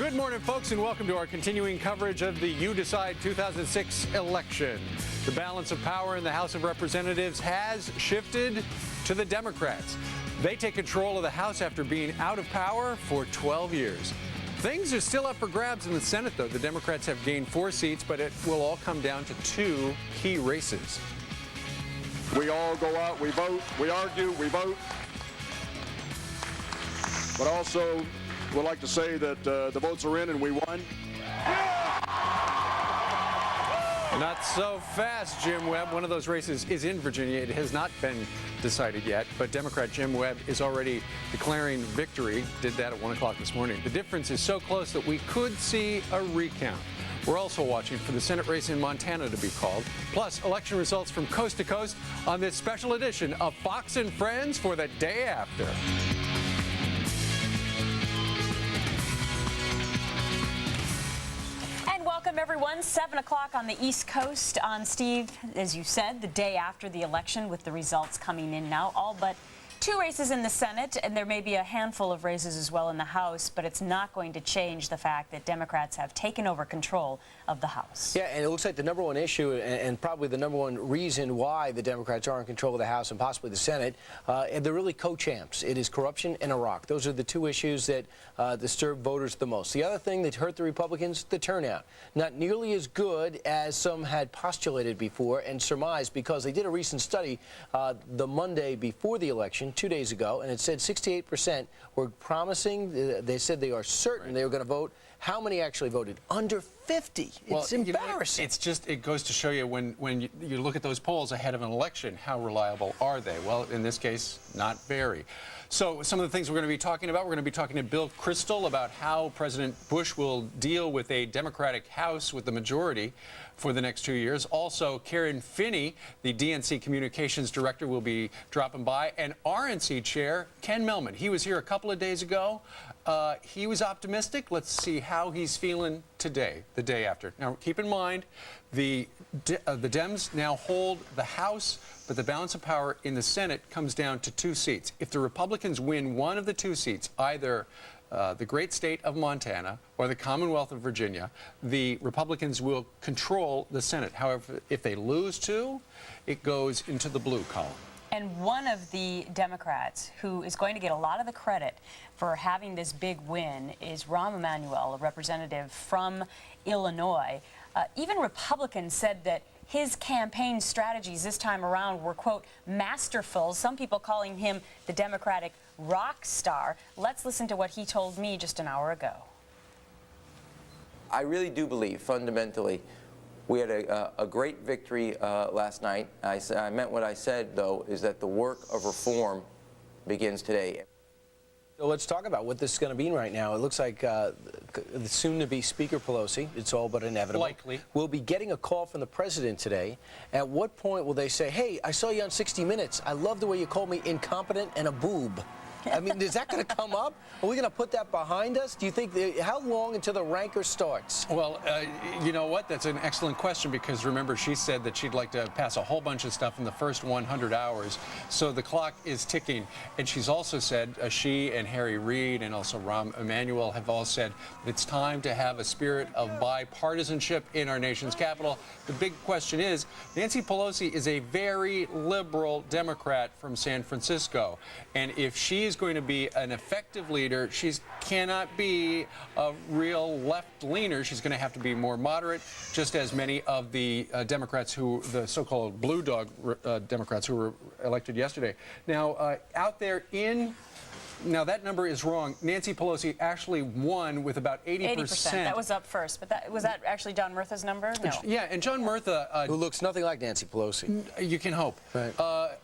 Good morning, folks, and welcome to our continuing coverage of the You Decide 2006 election. The balance of power in the House of Representatives has shifted to the Democrats. They take control of the House after being out of power for 12 years. Things are still up for grabs in the Senate, though. The Democrats have gained 4 seats, but it will all come down to 2 key races. We all go out, we vote, we argue, we vote. But also, we'd like to say that the votes are in and we won. Not so fast, Jim Webb. One of those races is in Virginia. It has not been decided yet, but Democrat Jim Webb is already declaring victory. Did that at 1 o'clock this morning. The difference is so close that we could see a recount. We're also watching for the Senate race in Montana to be called, plus election results from coast to coast on this special edition of Fox and Friends for the day after. Welcome, everyone. 7 o'clock on the East Coast on, Steve, as you said, the day after the election, with the results coming in now. All but 2 races in the Senate, and there may be a handful of races as well in the House, but it's not going to change the fact that Democrats have taken over control of the House. Yeah, and it looks like the number one issue and probably the number one reason why the Democrats are in control of the House and possibly the Senate, and they're really co-champs. It is corruption and Iraq. Those are the 2 issues that disturb voters the most. The other thing that hurt the Republicans, the turnout. Not nearly as good as some had postulated before and surmised, because they did a recent study the Monday before the election, 2 days ago, and it said 68% were promising. They said they are certain they were going to vote. How many actually voted? Under 50. It's embarrassing. It's just, it goes to show you when you look at those polls ahead of an election, how reliable are they? Well, in this case, not very. So some of the things we're going to be talking about, we're going to be talking to Bill Kristol about how President Bush will deal with a Democratic House with the majority for the next 2 years. Also, Karen Finney, the DNC Communications Director, will be dropping by, and RNC Chair Ken Millman. He was here a couple of days ago. He was optimistic. Let's see how he's feeling today, the day after. Now, keep in mind, the Dems now hold the House, but the balance of power in the Senate comes down to 2 seats. If the Republicans win one of the 2 seats, either the great state of Montana or the Commonwealth of Virginia, the Republicans will control the Senate. However, if they lose 2, it goes into the blue column. And one of the Democrats who is going to get a lot of the credit for having this big win is Rahm Emanuel, a representative from Illinois. Even Republicans said that his campaign strategies this time around were, quote, masterful. Some people calling him the Democratic rock star. Let's listen to what he told me just an hour ago. I really do believe, fundamentally, we had a great victory last night. I meant what I said, though, is that the work of reform begins today. So let's talk about what this is going to mean right now. It looks like the soon-to-be Speaker Pelosi, it's all but inevitable, likely, will be getting a call from the president today. At what point will they say, hey, I saw you on 60 Minutes. I love the way you called me incompetent and a boob. I mean, is that going to come up? Are we going to put that behind us? Do you think, how long until the rancor starts? Well, you know what? That's an excellent question, because remember, she said that she'd like to pass a whole bunch of stuff in the first 100 hours. So the clock is ticking. And she's also said, she and Harry Reid and also Rahm Emanuel have all said that it's time to have a spirit of bipartisanship in our nation's capital. The big question is, Nancy Pelosi is a very liberal Democrat from San Francisco. And if she's going to be an effective leader, she cannot be a real left-leaner. She's going to have to be more moderate, just as many of the Democrats who, the so-called blue dog Democrats who were elected yesterday. Now, out there in... Now, that number is wrong. Nancy Pelosi actually won with about 80%. That was up first, but was that actually John Murtha's number? No. Yeah, and John Murtha... who looks nothing like Nancy Pelosi. You can hope. Right.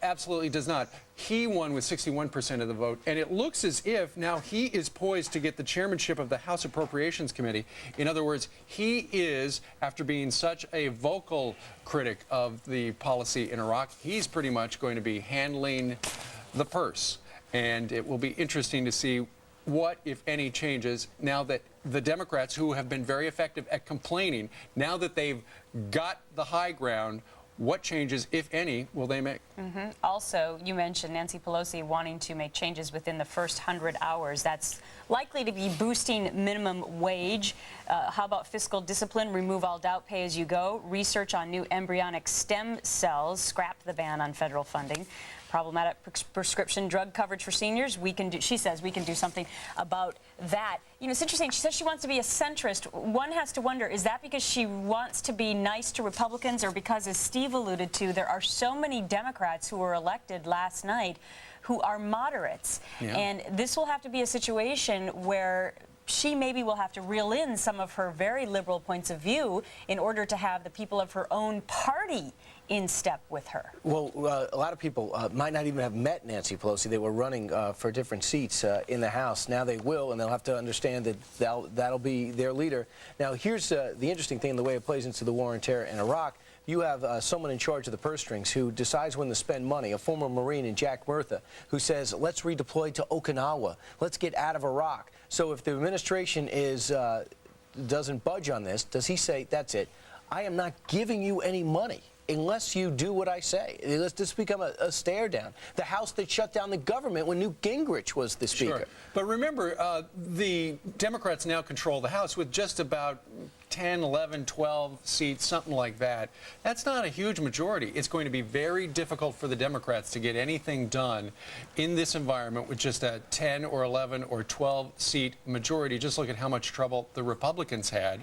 Absolutely does not. He won with 61% of the vote, and it looks as if now he is poised to get the chairmanship of the House Appropriations Committee. In other words, he is, after being such a vocal critic of the policy in Iraq, he's pretty much going to be handling the purse. And it will be interesting to see what, if any, changes now that the Democrats, who have been very effective at complaining, now that they've got the high ground, what changes, if any, will they make? Also, you mentioned Nancy Pelosi wanting to make changes within the first 100 hours. That's likely to be boosting minimum wage. How about fiscal discipline? Remove all doubt, pay as you go. Research on new embryonic stem cells. Scrap the ban on federal funding. Problematic prescription drug coverage for seniors. She says we can do something about that. You know, it's interesting. She says she wants to be a centrist. One has to wonder, is that because she wants to be nice to Republicans, or because, as Steve alluded to, there are so many Democrats who were elected last night who are moderates? Yeah. And this will have to be a situation where she maybe will have to reel in some of her very liberal points of view in order to have the people of her own party in step with her. Well, a lot of people might not even have met Nancy Pelosi. They were running for different seats in the House. Now they will, and they'll have to understand that that'll be their leader. Now, here's the interesting thing in the way it plays into the war on terror in Iraq. You have someone in charge of the purse strings who decides when to spend money, a former Marine in Jack Murtha, who says, let's redeploy to Okinawa. Let's get out of Iraq. So if the administration doesn't budge on this, does he say, that's it, I am not giving you any money unless you do what I say? Let's just become a stare down. The House that shut down the government when Newt Gingrich was the Speaker. Sure. But remember, the Democrats now control the House with just about 10, 11, 12 seats, something like that. That's not a huge majority. It's going to be very difficult for the Democrats to get anything done in this environment with just a 10 or 11 or 12 seat majority. Just look at how much trouble the Republicans had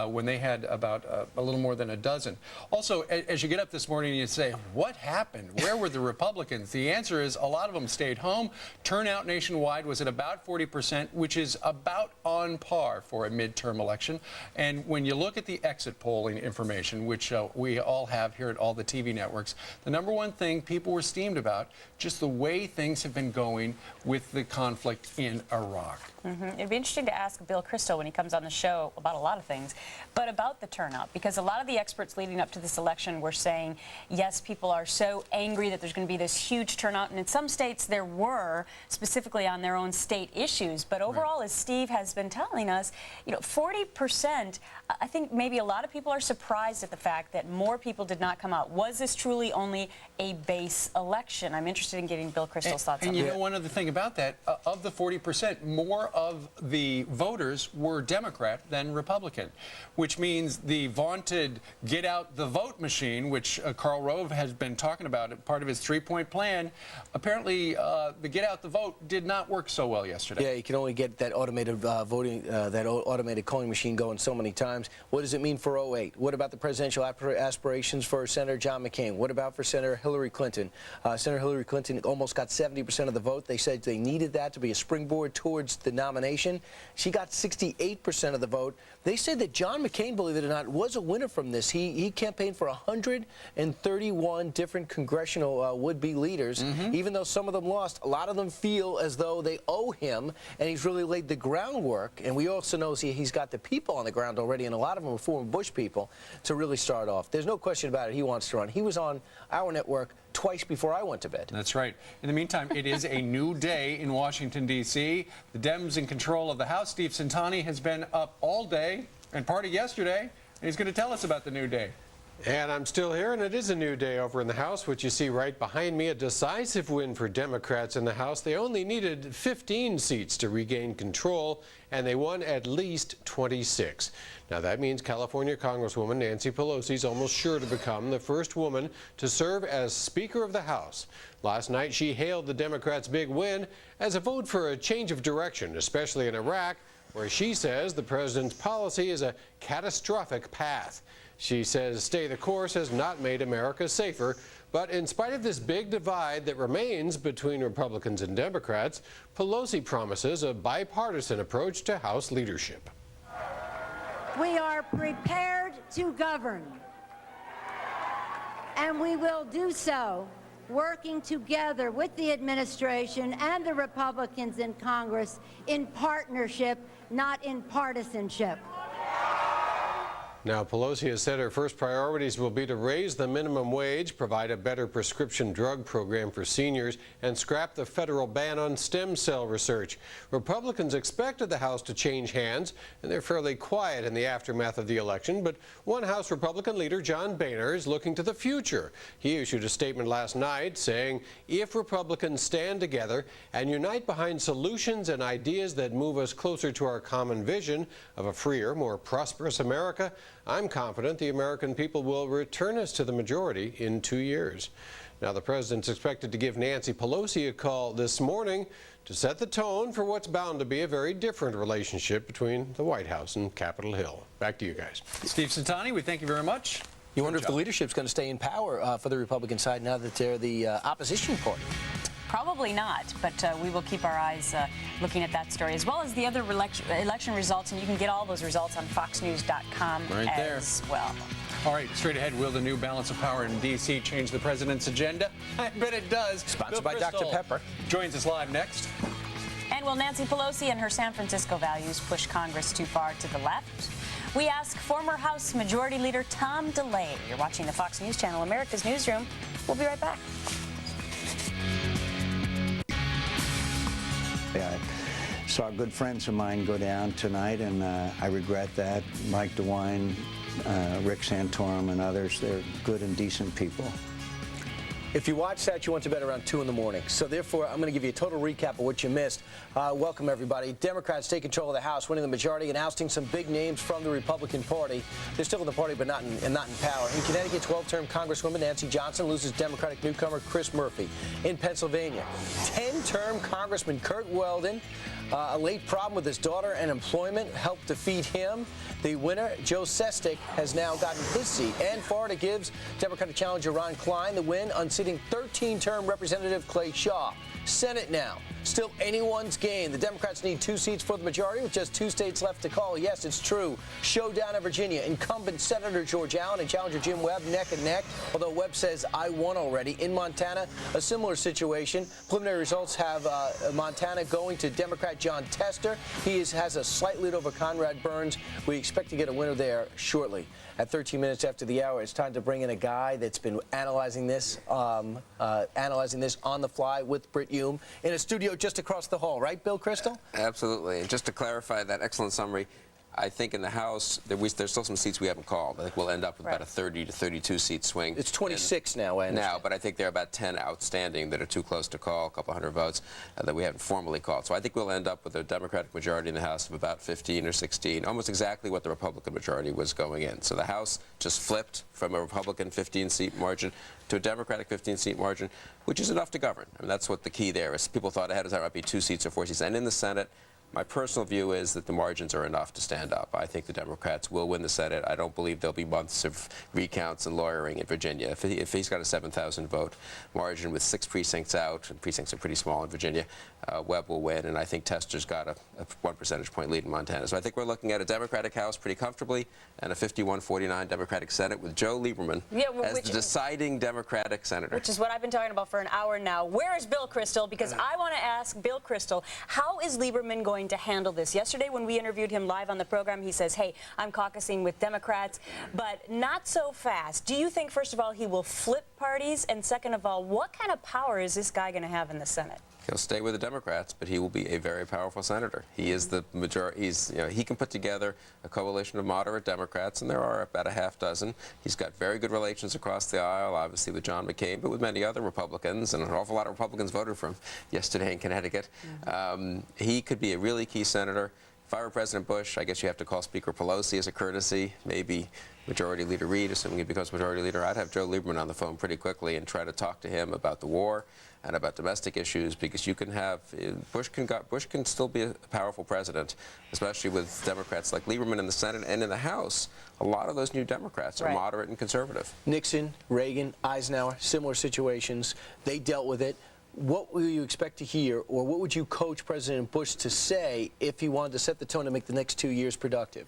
when they had about a little more than a dozen. Also, as you get up this morning and you say, what happened? Where were the Republicans? The answer is a lot of them stayed home. Turnout nationwide was at about 40%, which is about on par for a midterm election. And when you look at the exit polling information, which we all have here at all the TV networks, the number one thing people were steamed about, just the way things have been going with the conflict in Iraq. It'd be interesting to ask Bill Kristol when he comes on the show about a lot of things, but about the turnout, because a lot of the experts leading up to this election were saying, yes, people are so angry that there's going to be this huge turnout, and in some states there were, specifically on their own state issues. But overall, as Steve has been telling us, 40%, I think maybe a lot of people are surprised at the fact that more people did not come out. Was this truly only a base election? I'm interested in getting Bill Kristol's thoughts on that. And you know one other thing about that, of the 40%, more of the voters were Democrat than Republican, which means the vaunted get out the vote machine, which Karl Rove has been talking about, part of his three-point plan, apparently the get out the vote did not work so well yesterday. Yeah, you can only get that automated voting, that automated calling machine going so many times. What does it mean for 08? What about the presidential aspirations for Senator John McCain? What about for Senator Hillary Clinton? Senator Hillary Clinton almost got 70% of the vote. They said they needed that to be a springboard towards the nomination. She got 68% of the vote. They said that John McCain, believe it or not, was a winner from this. He campaigned for 131 different congressional would-be leaders. Even though some of them lost, a lot of them feel as though they owe him, and he's really laid the groundwork. And we also know he's got the people on the ground already, and a lot of them are former Bush people, to really start off. There's no question about it. He wants to run. He was on our network twice before I went to bed. That's right. In the meantime, it is a new day in Washington, D.C. The Dems in control of the House. Steve Santani has been up all day and part of yesterday, and he's going to tell us about the new day. And I'm still here, and it is a new day over in the House, which you see right behind me, a decisive win for Democrats in the House. They only needed 15 seats to regain control, and they won at least 26. Now, that means California Congresswoman Nancy Pelosi is almost sure to become the first woman to serve as Speaker of the House. Last night, she hailed the Democrats' big win as a vote for a change of direction, especially in Iraq, where she says the president's policy is a catastrophic path. She says stay the course has not made America safer, but in spite of this big divide that remains between Republicans and Democrats, Pelosi promises a bipartisan approach to House leadership. We are prepared to govern, and we will do so working together with the administration and the Republicans in Congress in partnership, not in partisanship. Now, Pelosi has said her first priorities will be to raise the minimum wage, provide a better prescription drug program for seniors, and scrap the federal ban on stem cell research. Republicans expected the House to change hands, and they're fairly quiet in the aftermath of the election. But one House Republican leader, John Boehner, is looking to the future. He issued a statement last night saying, if Republicans stand together and unite behind solutions and ideas that move us closer to our common vision of a freer, more prosperous America, I'm confident the American people will return us to the majority in 2 years. Now, the president's expected to give Nancy Pelosi a call this morning to set the tone for what's bound to be a very different relationship between the White House and Capitol Hill. Back to you guys. Steve Santani, we thank you very much. You wonder if the leadership's going to stay in power for the Republican side now that they're the opposition party. Probably not, but we will keep our eyes looking at that story, as well as the other election results, and you can get all those results on foxnews.com as well. All right, straight ahead, will the new balance of power in D.C. change the president's agenda? I bet it does. Sponsored by Dr. Pepper. Joins us live next. And will Nancy Pelosi and her San Francisco values push Congress too far to the left? We ask former House Majority Leader Tom DeLay. You're watching the Fox News Channel, America's Newsroom. We'll be right back. I saw good friends of mine go down tonight, and I regret that. Mike DeWine, Rick Santorum, and others, they're good and decent people. If you watch that, you went to bed around 2 in the morning. So therefore, I'm going to give you a total recap of what you missed. Welcome, everybody. Democrats take control of the House, winning the majority and ousting some big names from the Republican Party. They're still in the party, but not in power. In Connecticut, 12-term Congresswoman Nancy Johnson loses Democratic newcomer Chris Murphy. In Pennsylvania, 10-term Congressman Kurt Weldon, a late problem with his daughter and employment helped defeat him. The winner, Joe Sestak, has now gotten his seat. And Florida gives Democratic challenger Ron Klein the win, unseating 13-term Representative Clay Shaw. Senate now. Still anyone's game. The Democrats need 2 seats for the majority with just 2 states left to call. Yes, it's true. Showdown in Virginia. Incumbent Senator George Allen and challenger Jim Webb neck and neck, although Webb says, I won already. In Montana, a similar situation. Preliminary results have Montana going to Democrat John Tester. He has a slight lead over Conrad Burns. We expect to get a winner there shortly. At 13 minutes after the hour, it's time to bring in a guy that's been analyzing this on the fly with Britt Hume in a studio just across the hall, right, Bill Kristol? Absolutely. And just to clarify that excellent summary, I think in the House, there's still some seats we haven't called. I think we'll end up with about a 30 to 32 seat swing. It's 26 now, I understand. Now, but I think there are about 10 outstanding that are too close to call, a couple hundred votes that we haven't formally called. So I think we'll end up with a Democratic majority in the House of about 15 or 16, almost exactly what the Republican majority was going in. So the House just flipped from a Republican 15-seat margin to a Democratic 15-seat margin, which is enough to govern. I mean, that's what the key there is. People thought ahead of time it might be 2 seats or 4 seats. And in the Senate, my personal view is that the margins are enough to stand up. I think the Democrats will win the Senate. I don't believe there'll be months of recounts and lawyering in Virginia. If he's got a 7,000 vote margin with 6 precincts out, and precincts are pretty small in Virginia, Webb will win. And I think Tester's got a 1 percentage point lead in Montana. So I think we're looking at a Democratic House pretty comfortably and a 51-49 Democratic Senate with Joe Lieberman as the deciding Democratic senator. Which is what I've been talking about for an hour now. Where is Bill Kristol? Because I want to ask Bill Kristol, how is Lieberman going to handle this? Yesterday when we interviewed him live on the program, he says, hey, I'm caucusing with Democrats, but not so fast. Do you think, first of all, he will flip parties? And second of all, what kind of power is this guy going to have in the Senate? He'll stay with the Democrats, but he will be a very powerful senator. He is the majority. He can put together a coalition of moderate Democrats, and there are about a half dozen. He's got very good relations across the aisle, obviously with John McCain, but with many other Republicans, and an awful lot of Republicans voted for him yesterday in Connecticut. He could be a really key senator. If I were President Bush, I guess you have to call Speaker Pelosi as a courtesy, maybe Majority Leader Reid, assuming he becomes Majority Leader. I'd have Joe Lieberman on the phone pretty quickly and try to talk to him about the war and about domestic issues, because you can have Bush can still be a powerful president, especially with Democrats like Lieberman in the Senate and in the House. A lot of those new Democrats are moderate and conservative. Nixon, Reagan, Eisenhower, similar situations. They dealt with it. What will you expect to hear, or what would you coach President Bush to say if he wanted to set the tone to make the next 2 years productive?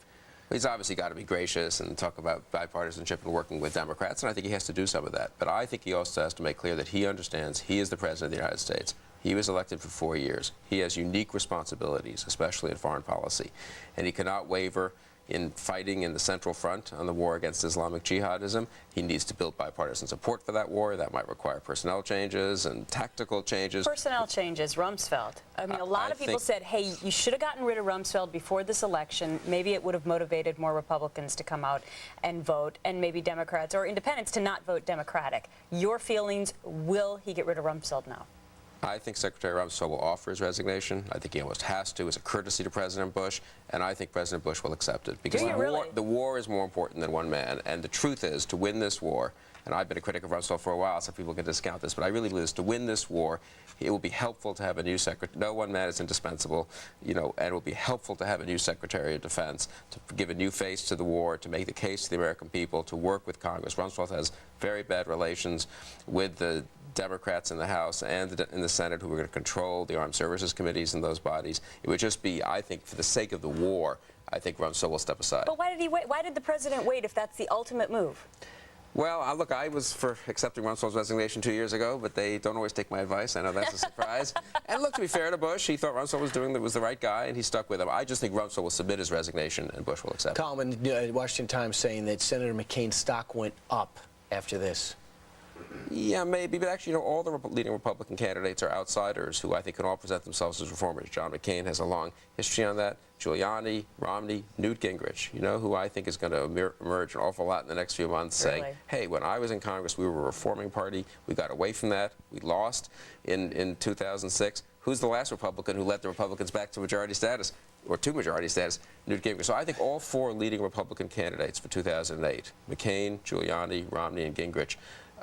He's obviously got to be gracious and talk about bipartisanship and working with Democrats, and I think he has to do some of that. But I think he also has to make clear that he understands he is the President of the United States. He was elected for 4 years. He has unique responsibilities, especially in foreign policy, and he cannot waver. in fighting in the Central Front on the war against Islamic jihadism. He needs to build bipartisan support for that war. That might require personnel changes and tactical changes. Personnel changes, Rumsfeld. I mean, a lot of people said, hey, you should have gotten rid of Rumsfeld before this election. Maybe it would have motivated more Republicans to come out and vote, and maybe Democrats or independents to not vote Democratic. Your feelings, will he get rid of Rumsfeld now? I think Secretary Rumsfeld will offer his resignation. I think he almost has to as a courtesy to President Bush, and I think President Bush will accept it. Because the war is more important than one man, and the truth is, to win this war, and I've been a critic of Rumsfeld for a while, so people can discount this, but I really believe this, to win this war, it will be helpful to have a new secretary. No one man is indispensable, you know, and it will be helpful to have a new Secretary of Defense, to give a new face to the war, to make the case to the American people, to work with Congress. Rumsfeld has very bad relations with the Democrats in the House and in the Senate, who are going to control the armed services committees in those bodies. It would just be, I think, for the sake of the war, I think Rumsfeld will step aside. But why did he wait? Why did the president wait if that's the ultimate move? Well, look, I was for accepting Rumsfeld's resignation 2 years ago, but they don't always take my advice. I know that's a surprise. And look, to be fair to Bush, he thought Rumsfeld was the right guy, and he stuck with him. I just think Rumsfeld will submit his resignation, and Bush will accept it. Column in Washington Times saying that Senator McCain's stock went up after this. Yeah, maybe, but actually, you know, all the leading Republican candidates are outsiders who I think can all present themselves as reformers. John McCain has a long history on that. Giuliani, Romney, Newt Gingrich, you know, who I think is going to emerge an awful lot in the next few months, saying, hey, when I was in Congress, we were a reforming party. We got away from that. We lost in 2006. Who's the last Republican who led the Republicans back to majority status, or to majority status? Newt Gingrich. So I think all four leading Republican candidates for 2008, McCain, Giuliani, Romney, and Gingrich,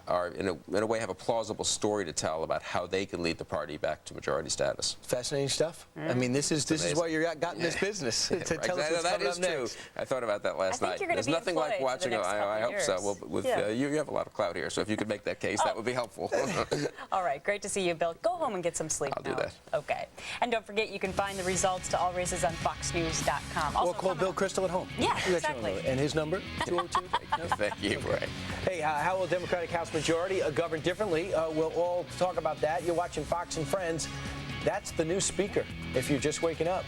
are in a way have a plausible story to tell about how they can lead the party back to majority status. Fascinating stuff. I mean, this is why you got in this business. To tell us what's coming up next. I thought about that last night. There's nothing like watching. I hope so. Well, you have a lot of clout here, so if you could make that case, that would be helpful. All right, great to see you, Bill. Go home and get some sleep. I'll do that. Okay. And don't forget, you can find the results to all races on FoxNews.com. Or call Bill Kristol at home. Yeah, exactly. And his number? 202. Thank you. Right. Hey, how will Democratic House majority govern differently? We'll all talk about that. You're watching Fox and Friends. That's the new speaker, if you're just waking up.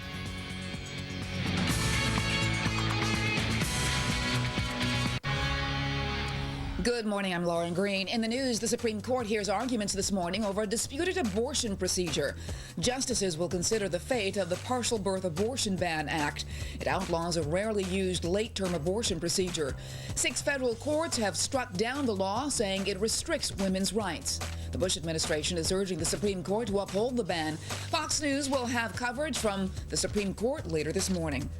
Good morning, I'm Lauren Green. In the news, the Supreme Court hears arguments this morning over a disputed abortion procedure. Justices will consider the fate of the Partial Birth Abortion Ban Act. It outlaws a rarely used late-term abortion procedure. 6 federal courts have struck down the law, saying it restricts women's rights. The Bush administration is urging the Supreme Court to uphold the ban. Fox News will have coverage from the Supreme Court later this morning.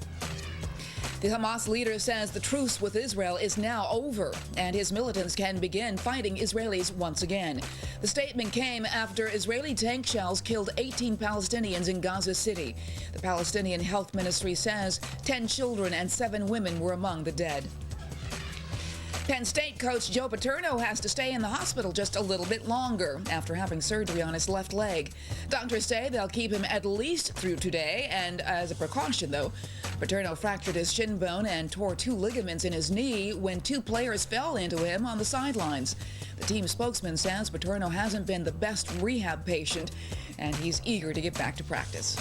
The Hamas leader says the truce with Israel is now over, and his militants can begin fighting Israelis once again. The statement came after Israeli tank shells killed 18 Palestinians in Gaza City. The Palestinian Health Ministry says 10 children and 7 women were among the dead. Penn State coach Joe Paterno has to stay in the hospital just a little bit longer after having surgery on his left leg. Doctors say they'll keep him at least through today, and as a precaution, though, Paterno fractured his shin bone and tore 2 ligaments in his knee when 2 players fell into him on the sidelines. The team spokesman says Paterno hasn't been the best rehab patient, and he's eager to get back to practice.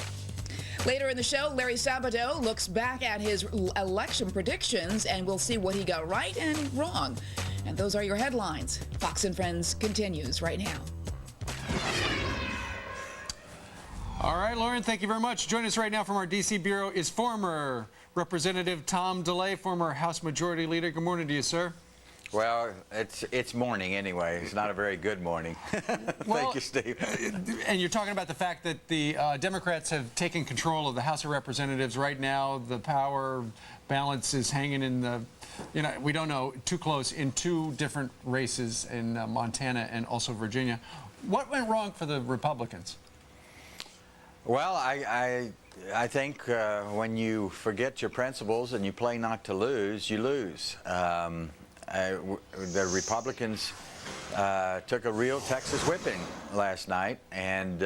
Later in the show, Larry Sabato looks back at his election predictions, and we'll see what he got right and wrong. And those are your headlines. Fox and Friends continues right now. All right, Lauren, thank you very much. Joining us right now from our D.C. Bureau is former Representative Tom DeLay, former House Majority Leader. Good morning to you, sir. Well, it's morning anyway. It's not a very good morning. Thank you, Steve. And you're talking about the fact that the Democrats have taken control of the House of Representatives right now. The power balance is hanging in the, we don't know, too close in 2 different races in Montana and also Virginia. What went wrong for the Republicans? Well, I think when you forget your principles and you play not to lose, you lose. The Republicans took a real Texas whipping last night, and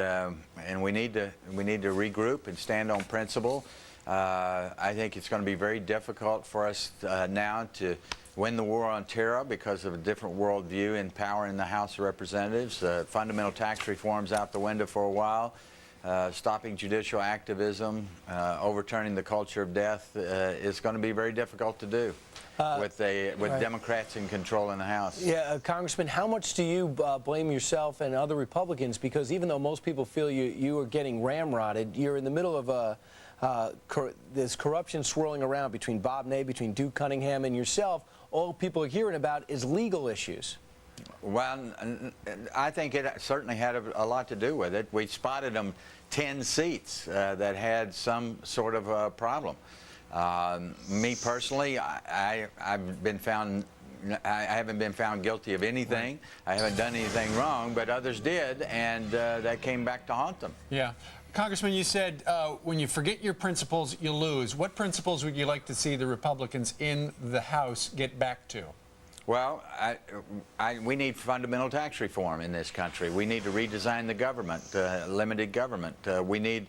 we need to regroup and stand on principle. I think it's going to be very difficult for us now to win the war on terror because of a different worldview in power in the House of Representatives. Fundamental tax reform's out the window for a while. stopping judicial activism, overturning the culture of death is going to be very difficult to do with Democrats in control in the House. Yeah, Congressman, how much do you blame yourself and other Republicans? Because even though most people feel you are getting ramrodded, you're in the middle of this corruption swirling around between Bob Ney, between Duke Cunningham and yourself. All people are hearing about is legal issues. Well, I think it certainly had a lot to do with it. We spotted them 10 seats that had some sort of problem. Me personally, I've been found. I haven't been found guilty of anything. I haven't done anything wrong, but others did, and that came back to haunt them. Yeah. Congressman, you said when you forget your principles, you lose. What principles would you like to see the Republicans in the House get back to? Well, we need fundamental tax reform in this country. We need to redesign the government, limited government. We need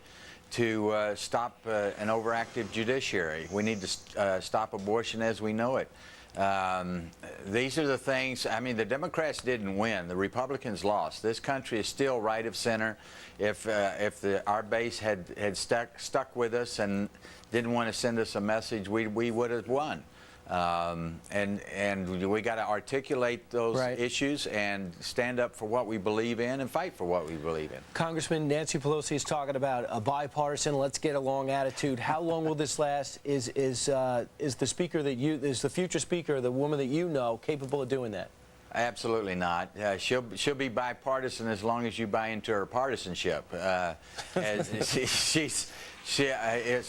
to stop an overactive judiciary. We need to stop abortion as we know it. These are the things. I mean, the Democrats didn't win. The Republicans lost. This country is still right of center. If our base had stuck with us and didn't want to send us a message, we would have won. And we got to articulate those issues and stand up for what we believe in and fight for what we believe in. Congressman, Nancy Pelosi is talking about a bipartisan, let's get along attitude. How long will this last? Is the speaker is the future speaker, the woman that you know, capable of doing that? Absolutely not. She'll be bipartisan as long as you buy into her partisanship. As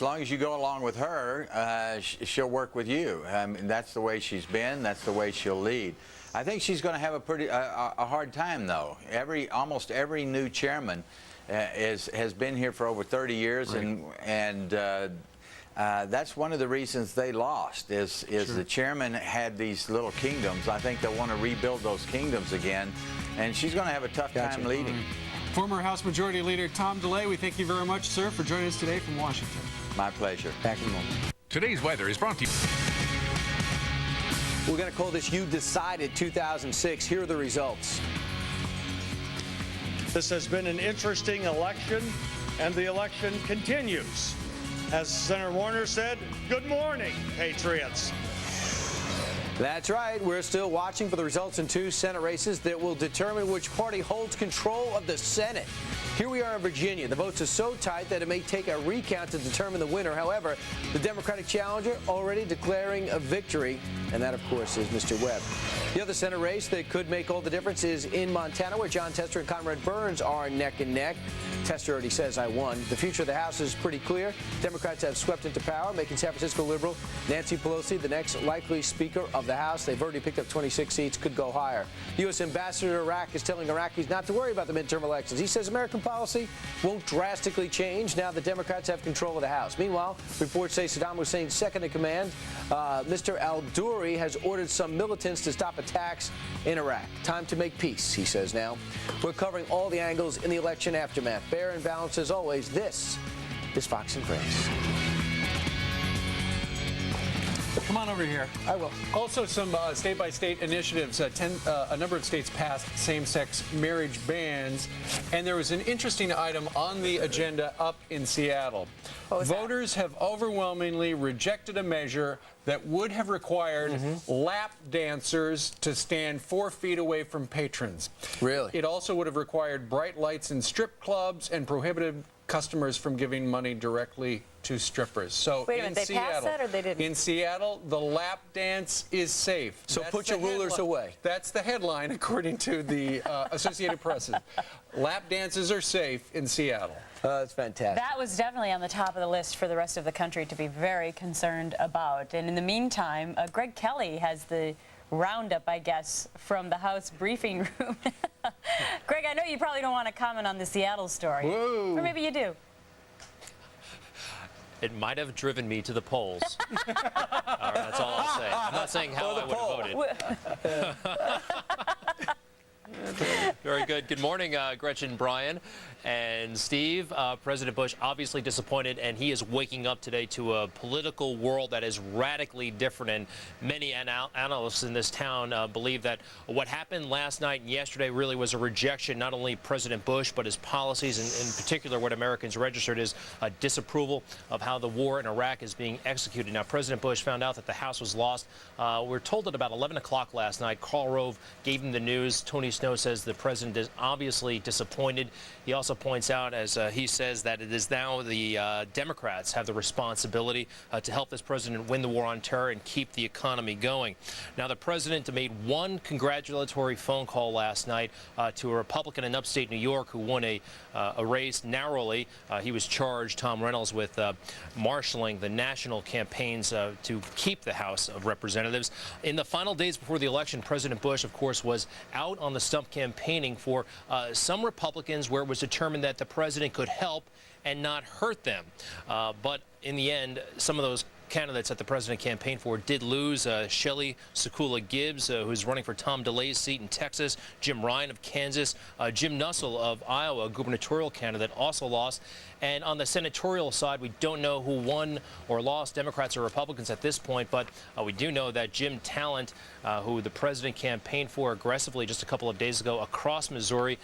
long as you go along with her, she'll work with you. That's the way she's been. That's the way she'll lead. I think she's going to have a hard time, though. Almost every new chairman has been here for over 30 years, and that's one of the reasons they lost. Is the chairman had these little kingdoms. I think they'll want to rebuild those kingdoms again, and she's going to have a tough time leading. Former House Majority Leader Tom DeLay, we thank you very much, sir, for joining us today from Washington. My pleasure. Back in a moment. Today's weather is brought to you. We're going to call this You Decided 2006. Here are the results. This has been an interesting election, and the election continues. As Senator Warner said, good morning, Patriots. That's right. We're still watching for the results in 2 Senate races that will determine which party holds control of the Senate. Here we are in Virginia. The votes are so tight that it may take a recount to determine the winner. However, the Democratic challenger already declaring a victory, and that, of course, is Mr. Webb. The other Senate race that could make all the difference is in Montana, where John Tester and Conrad Burns are neck and neck. Tester already says, I won. The future of the House is pretty clear. Democrats have swept into power, making San Francisco liberal Nancy Pelosi the next likely Speaker of the House. They've already picked up 26 seats, could go higher. The U.S. Ambassador to Iraq is telling Iraqis not to worry about the midterm elections. He says American policy won't drastically change now the Democrats have control of the House. Meanwhile, reports say Saddam Hussein's second in command, Mr. al-Duri, has ordered some militants to stop attacks in Iraq. Time to make peace, he says now. We're covering all the angles in the election aftermath. Fair and balanced as always. This is Fox and Friends. Come on over here. I will. Also, some state-by-state initiatives. A number of states passed same-sex marriage bans, and there was an interesting item on the agenda up in Seattle. Voters have overwhelmingly rejected a measure that would have required lap dancers to stand 4 feet away from patrons. Really? It also would have required bright lights in strip clubs and prohibited customers from giving money directly to strippers. So wait a minute, they passed that or they didn't? In Seattle, the lap dance is safe. So That's put your rulers away. That's the headline, according to the Associated Press. Lap dances are safe in Seattle. That's fantastic. That was definitely on the top of the list for the rest of the country to be very concerned about. And in the meantime, Greg Kelly has the roundup, I guess, from the House briefing room. Greg, I know you probably don't want to comment on the Seattle story. Whoa. Or maybe you do. It might have driven me to the polls. All right, that's all I'll say. I'm not saying how I would have voted. Very good. Good morning, Gretchen, Brian, and Steve. President Bush obviously disappointed, and he is waking up today to a political world that is radically different. And many analysts in this town believe that what happened last night and yesterday really was a rejection, not only President Bush, but his policies, and in particular what Americans registered as a disapproval of how the war in Iraq is being executed. Now, President Bush found out that the House was lost. We're told at about 11 o'clock last night. Karl Rove gave him the news. Tony Snow says the president is obviously disappointed. He also points out, as he says, that it is now the Democrats have the responsibility to help this president win the war on terror and keep the economy going. Now, the president made one congratulatory phone call last night to a Republican in upstate New York who won a race narrowly. He was charged, Tom Reynolds, with marshaling the national campaigns to keep the House of Representatives. In the final days before the election, President Bush, of course, was out on the stump campaigning for some Republicans where it was determined that the president could help and not hurt them. But in the end, some of those candidates that the president campaigned for did lose. Shelley Sekula Gibbs, who's running for Tom DeLay's seat in Texas, Jim Ryan of Kansas, Jim Nussle of Iowa, a gubernatorial candidate, also lost. And on the senatorial side, we don't know who won or lost, Democrats or Republicans at this point, but we do know that Jim Talent, who the president campaigned for aggressively just a couple of days ago across Missouri,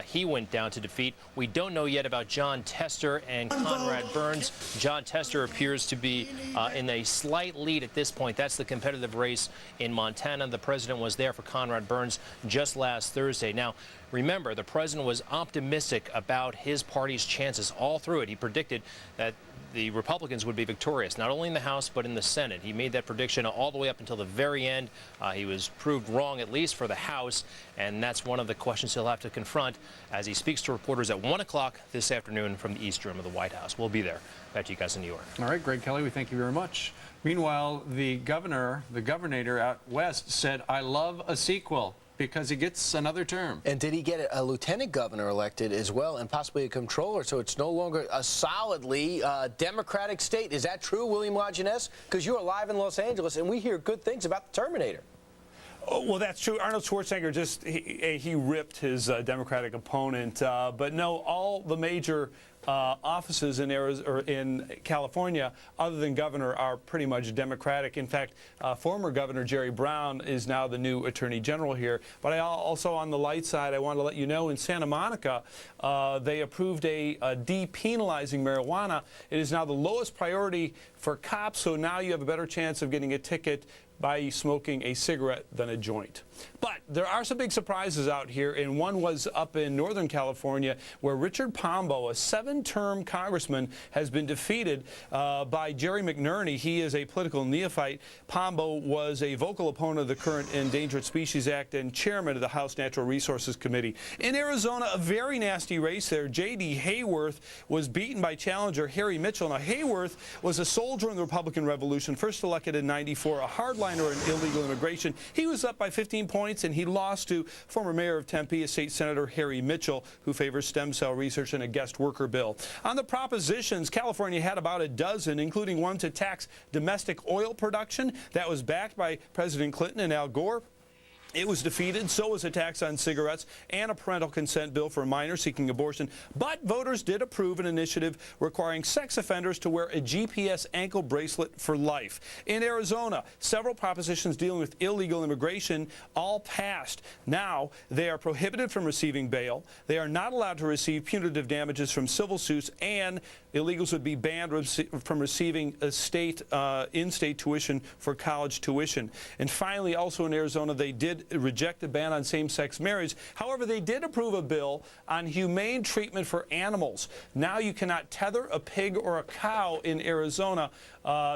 he went down to defeat. We don't know yet about John Tester and Conrad Burns. John Tester appears to be in a slight lead at this point. That's the competitive race in Montana. The president was there for Conrad Burns just last Thursday. Now, remember, the president was optimistic about his party's chances all through it. He predicted that the Republicans would be victorious, not only in the House, but in the Senate. He made that prediction all the way up until the very end. He was proved wrong, at least for the House, and that's one of the questions he'll have to confront as he speaks to reporters at 1 o'clock this afternoon from the East Room of the White House. We'll be there. Back to you guys in New York. All right, Greg Kelly, we thank you very much. Meanwhile, the governor out west said, "I love a sequel," because he gets another term. And did he get a lieutenant governor elected as well, and possibly a comptroller, so it's no longer a solidly Democratic state? Is that true, William Lajeunesse? Because you're alive in Los Angeles, and we hear good things about the Terminator. Oh, well, that's true. Arnold Schwarzenegger he ripped his Democratic opponent, but no, all the major offices in California, other than governor, are pretty much Democratic. In fact, former Governor Jerry Brown is now the new Attorney General here. But I also, on the light side, I want to let you know in Santa Monica, they approved a depenalizing marijuana. It is now the lowest priority for cops, so now you have a better chance of getting a ticket by smoking a cigarette than a joint. But there are some big surprises out here, and one was up in Northern California where Richard Pombo, a 7-term congressman, has been defeated by Jerry McNerney. He is a political neophyte. Pombo was a vocal opponent of the current Endangered Species Act and chairman of the House Natural Resources Committee. In Arizona, a very nasty race there. J.D. Hayworth was beaten by challenger Harry Mitchell. Now, Hayworth was a soldier in the Republican Revolution, first elected in '94, a hardliner in illegal immigration. He was up by 15 points, and he lost to former mayor of Tempe, a state senator Harry Mitchell, who favors stem cell research and a guest worker bill. On the propositions, California had about a dozen, including one to tax domestic oil production. That was backed by President Clinton and Al Gore. It was defeated. So was a tax on cigarettes and a parental consent bill for minors seeking abortion. But voters did approve an initiative requiring sex offenders to wear a GPS ankle bracelet for life. In Arizona, several propositions dealing with illegal immigration all passed. Now they are prohibited from receiving bail. They are not allowed to receive punitive damages from civil suits, and illegals would be banned from receiving a in-state tuition for college tuition. And finally, also in Arizona, they did reject a ban on same-sex marriage. However, they did approve a bill on humane treatment for animals. Now you cannot tether a pig or a cow in Arizona.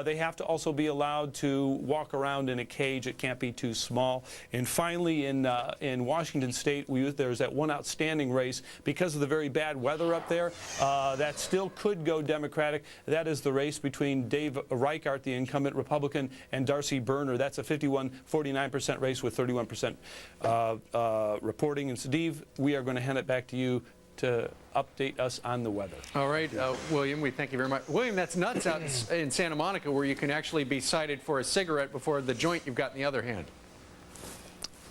They have to also be allowed to walk around in a cage. It can't be too small. And finally, in Washington State, there's that one outstanding race because of the very bad weather up there. That still could go Democratic. That is the race between Dave Reichart, the incumbent Republican, and Darcy Berner. That's a 51-49% race with 31% reporting. And Steve, we are going to hand it back to you to update us on the weather. All right, William, we thank you very much. William, that's nuts out in Santa Monica where you can actually be cited for a cigarette before the joint you've got in the other hand.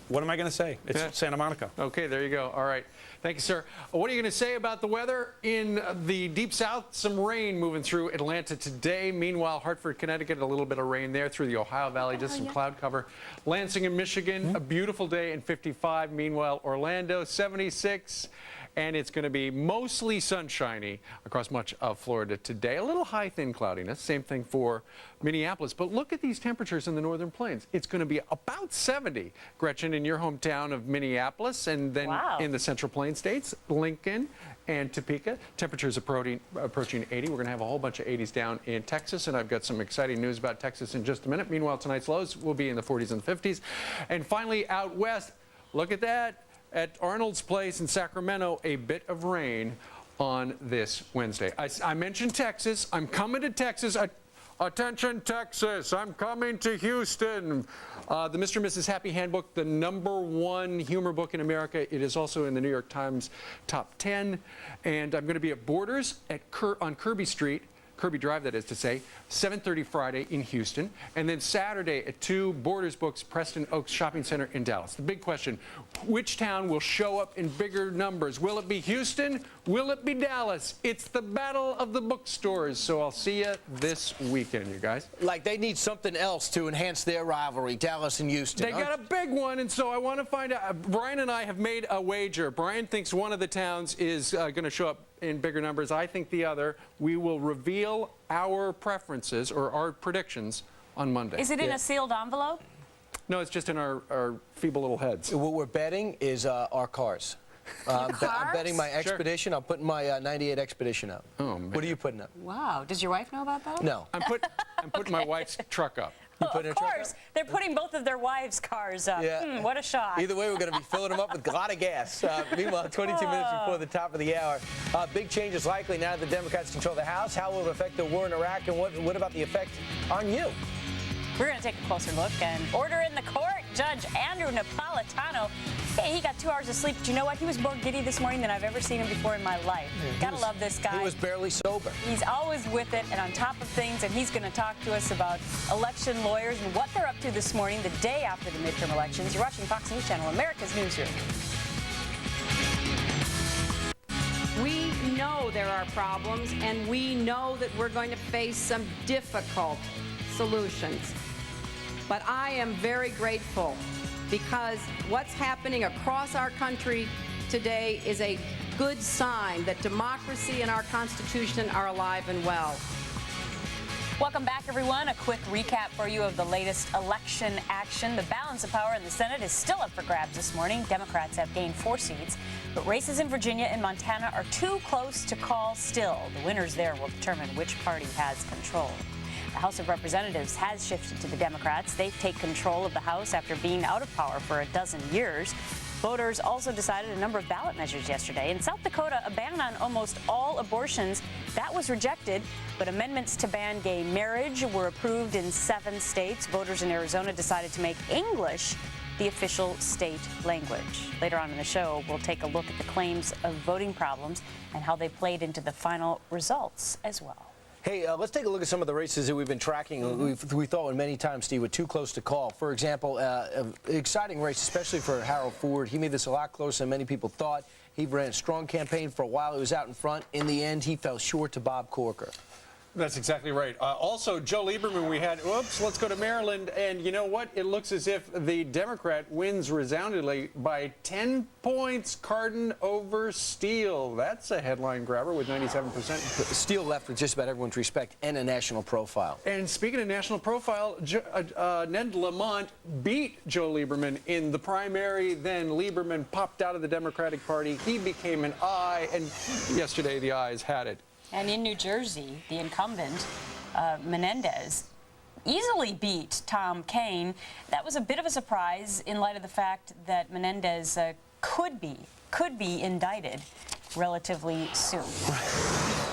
what am I going to say? It's Santa Monica. Okay, there you go. All right. Thank you, sir. What are you going to say about the weather? In the Deep South, some rain moving through Atlanta today. Meanwhile, Hartford, Connecticut, a little bit of rain there through the Ohio Valley, just some cloud cover. Lansing in Michigan, a beautiful day and 55. Meanwhile, Orlando, 76. And it's going to be mostly sunshiny across much of Florida today. A little high, thin cloudiness. Same thing for Minneapolis. But look at these temperatures in the northern plains. It's going to be about 70, Gretchen, in your hometown of Minneapolis. And then in the Central Plains states, Lincoln and Topeka, temperatures approaching 80. We're going to have a whole bunch of 80s down in Texas. And I've got some exciting news about Texas in just a minute. Meanwhile, tonight's lows will be in the 40s and 50s. And finally, out west, look at that. At Arnold's Place in Sacramento, a bit of rain on this Wednesday. I mentioned Texas. I'm coming to Texas. Attention, Texas. I'm coming to Houston. The Mr. and Mrs. Happy Handbook, the #1 humor book in America. It is also in the New York Times top 10. And I'm going to be at Borders on Kirby Street. Kirby Drive, that is to say, 7:30 Friday in Houston, and then Saturday at 2 Borders Books, Preston Oaks Shopping Center in Dallas. The big question, which town will show up in bigger numbers? Will it be Houston? Will it be Dallas? It's the battle of the bookstores, so I'll see you this weekend, you guys. Like they need something else to enhance their rivalry, Dallas and Houston. They got a big one, and so I want to find out. Brian and I have made a wager. Brian thinks one of the towns is going to show up in bigger numbers. I think the other. We will reveal our preferences or our predictions on Monday. Is it in a sealed envelope? No, it's just in our feeble little heads. What we're betting is our cars. I'm betting my Expedition. I'm putting my 98 Expedition up. Oh, man. What are you putting up? Wow. Does your wife know about that? No. I'm putting my wife's truck up. Of course. They're putting both of their wives' cars up. Yeah. What a shock. Either way, we're going to be filling them up with a lot of gas. Meanwhile, 22 minutes before the top of the hour. Big change is likely now that the Democrats control the House. How will it affect the war in Iraq, and what about the effect on you? We're going to take a closer look and order in the court. Judge Andrew Napolitano, hey, he got 2 hours of sleep, but you know what? He was more giddy this morning than I've ever seen him before in my life. Gotta love this guy. He was barely sober. He's always with it and on top of things, and he's going to talk to us about election lawyers and what they're up to this morning, the day after the midterm elections. You're watching Fox News Channel, America's newsroom. We know there are problems, and we know that we're going to face some difficult solutions. But I am very grateful because what's happening across our country today is a good sign that democracy and our Constitution are alive and well. Welcome back, everyone. A quick recap for you of the latest election action. The balance of power in the Senate is still up for grabs this morning. Democrats have gained 4 seats, but races in Virginia and Montana are too close to call still. The winners there will determine which party has control. The House of Representatives has shifted to the Democrats. They take control of the House after being out of power for a dozen years. Voters also decided a number of ballot measures yesterday. In South Dakota, a ban on almost all abortions, that was rejected, but amendments to ban gay marriage were approved in 7 states. Voters in Arizona decided to make English the official state language. Later on in the show, we'll take a look at the claims of voting problems and how they played into the final results as well. Hey, let's take a look at some of the races that we've been tracking. We thought many times, Steve, were too close to call. For example, an exciting race, especially for Harold Ford. He made this a lot closer than many people thought. He ran a strong campaign for a while. He was out in front. In the end, he fell short to Bob Corker. That's exactly right. Also, Joe Lieberman, we had, let's go to Maryland. And you know what? It looks as if the Democrat wins resoundingly by 10 points. Cardin over Steele. That's a headline grabber with 97%. Steele left with just about everyone's respect and a national profile. And speaking of national profile, Ned Lamont beat Joe Lieberman in the primary. Then Lieberman popped out of the Democratic Party. He became an I, and yesterday the ayes had it. And in New Jersey, the incumbent, Menendez, easily beat Tom Kean. That was a bit of a surprise in light of the fact that Menendez could be indicted relatively soon.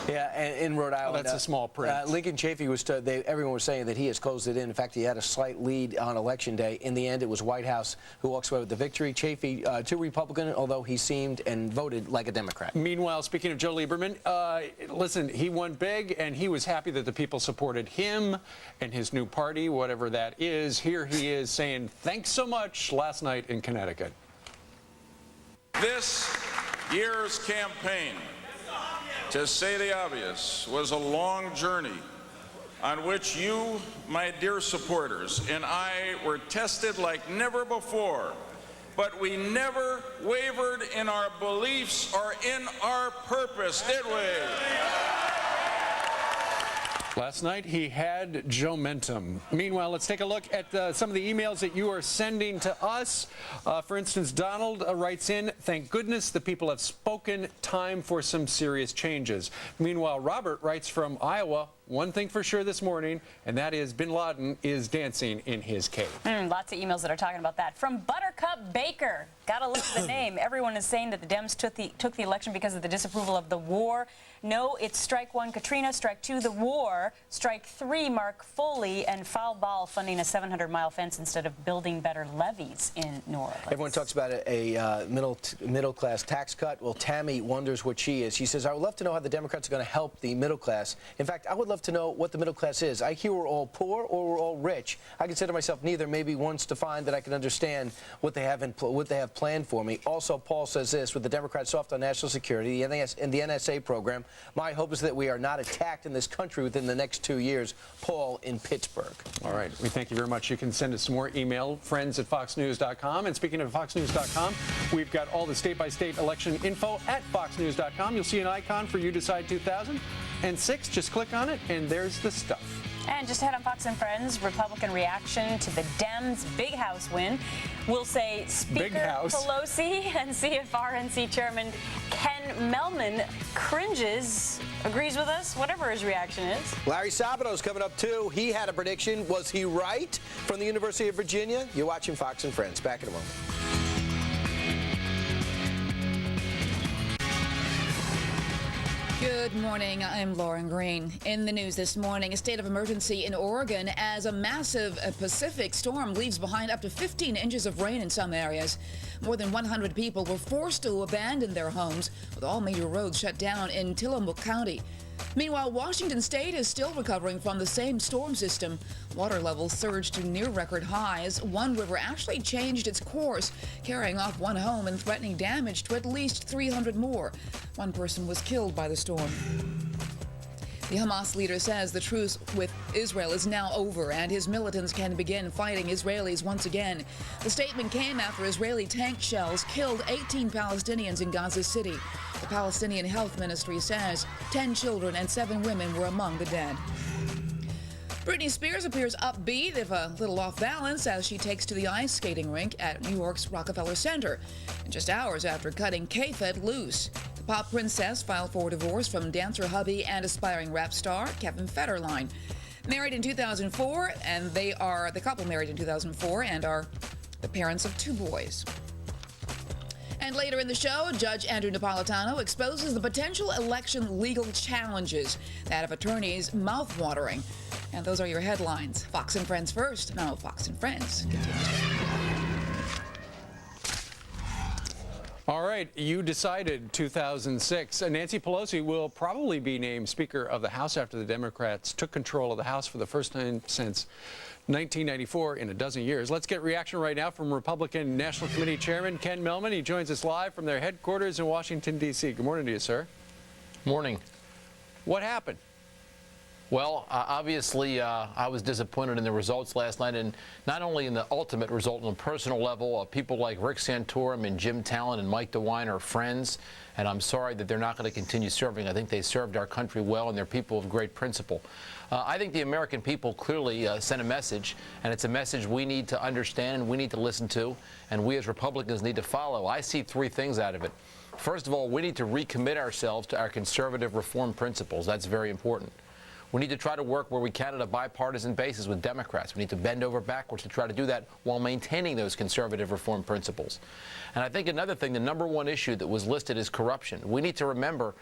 Yeah, and in Rhode Island, that's a small print. Lincoln Chafee was. Everyone was saying that he has closed it in. In fact, he had a slight lead on Election Day. In the end, it was White House who walks away with the victory. Chafee, too Republican, although he seemed and voted like a Democrat. Meanwhile, speaking of Joe Lieberman, listen, he won big, and he was happy that the people supported him and his new party, whatever that is. Here he is saying thanks so much last night in Connecticut. This year's campaign, to say the obvious, was a long journey on which you, my dear supporters, and I were tested like never before. But we never wavered in our beliefs or in our purpose, did we? Last night, he had Joe-mentum. Meanwhile, let's take a look at some of the emails that you are sending to us. For instance, Donald writes in, thank goodness the people have spoken. Time for some serious changes. Meanwhile, Robert writes from Iowa, one thing for sure this morning, and that is bin Laden is dancing in his cave. Lots of emails that are talking about that. From Buttercup Baker, gotta look at the name. Everyone is saying that the Dems took the election because of the disapproval of the war. No, it's strike one, Katrina, strike two, the war, strike three, Mark Foley, and foul ball funding a 700-mile fence instead of building better levees in New Orleans. Everyone talks about a middle-class tax cut. Well, Tammy wonders what she is. She says, I would love to know how the Democrats are going to help the middle class. In fact, I would love to know what the middle class is. I hear we're all poor or we're all rich. I consider myself neither. Maybe once defined that I can understand what they have planned for me. Also, Paul says this, with the Democrats soft on national security and the NSA program, my hope is that we are not attacked in this country within the next 2 years. Paul in Pittsburgh. All right. We thank you very much. You can send us some more email, friends@foxnews.com. And speaking of foxnews.com, we've got all the state-by-state election info at foxnews.com. You'll see an icon for You Decide 2006. Just click on it, and there's the stuff. And just ahead on Fox and Friends, Republican reaction to the Dems' big House win. We'll say Speaker Pelosi and see if RNC Chairman Ken Melman cringes, agrees with us, whatever his reaction is. Larry Sabato's coming up, too. He had a prediction. Was he right? From the University of Virginia. You're watching Fox and Friends. Back in a moment. Good morning. I'm Lauren Green. In the news this morning, a state of emergency in Oregon as a massive Pacific storm leaves behind up to 15 inches of rain in some areas. More than 100 people were forced to abandon their homes, with all major roads shut down in Tillamook County. Meanwhile, Washington State is still recovering from the same storm system. Water levels surged to near record highs. One river actually changed its course, carrying off one home and threatening damage to at least 300 more. One person was killed by the storm. The Hamas leader says the truce with Israel is now over and his militants can begin fighting Israelis once again. The statement came after Israeli tank shells killed 18 Palestinians in Gaza City. The Palestinian Health Ministry says 10 children and 7 women were among the dead. Britney Spears appears upbeat, if a little off balance, as she takes to the ice skating rink at New York's Rockefeller Center, and just hours after cutting K-Fed loose. The pop princess filed for divorce from dancer hubby and aspiring rap star Kevin Federline. Married in 2004, and the couple married in 2004 and are the parents of 2 boys. And later in the show, Judge Andrew Napolitano exposes the potential election legal challenges, that of attorneys mouth-watering. And those are your headlines. Fox and Friends first. Now Fox and Friends continues. All right, you decided 2006. Nancy Pelosi will probably be named Speaker of the House after the Democrats took control of the House for the first time since 1994 in a dozen years. Let's get reaction right now from Republican National Committee Chairman Ken Melman. He joins us live from their headquarters in Washington, D.C. Good morning to you, sir. Morning. What happened? Well, obviously, I was disappointed in the results last night, and not only in the ultimate result on a personal level. People like Rick Santorum and Jim Talent and Mike DeWine are friends, and I'm sorry that they're not going to continue serving. I think they served our country well, and they're people of great principle. I think the American people clearly sent a message, and it's a message we need to understand and we need to listen to, and we as Republicans need to follow. I see 3 things out of it. First of all, we need to recommit ourselves to our conservative reform principles. That's very important. We need to try to work where we can at a bipartisan basis with Democrats. We need to bend over backwards to try to do that while maintaining those conservative reform principles. And I think another thing, the number one issue that was listed is corruption. We need to remember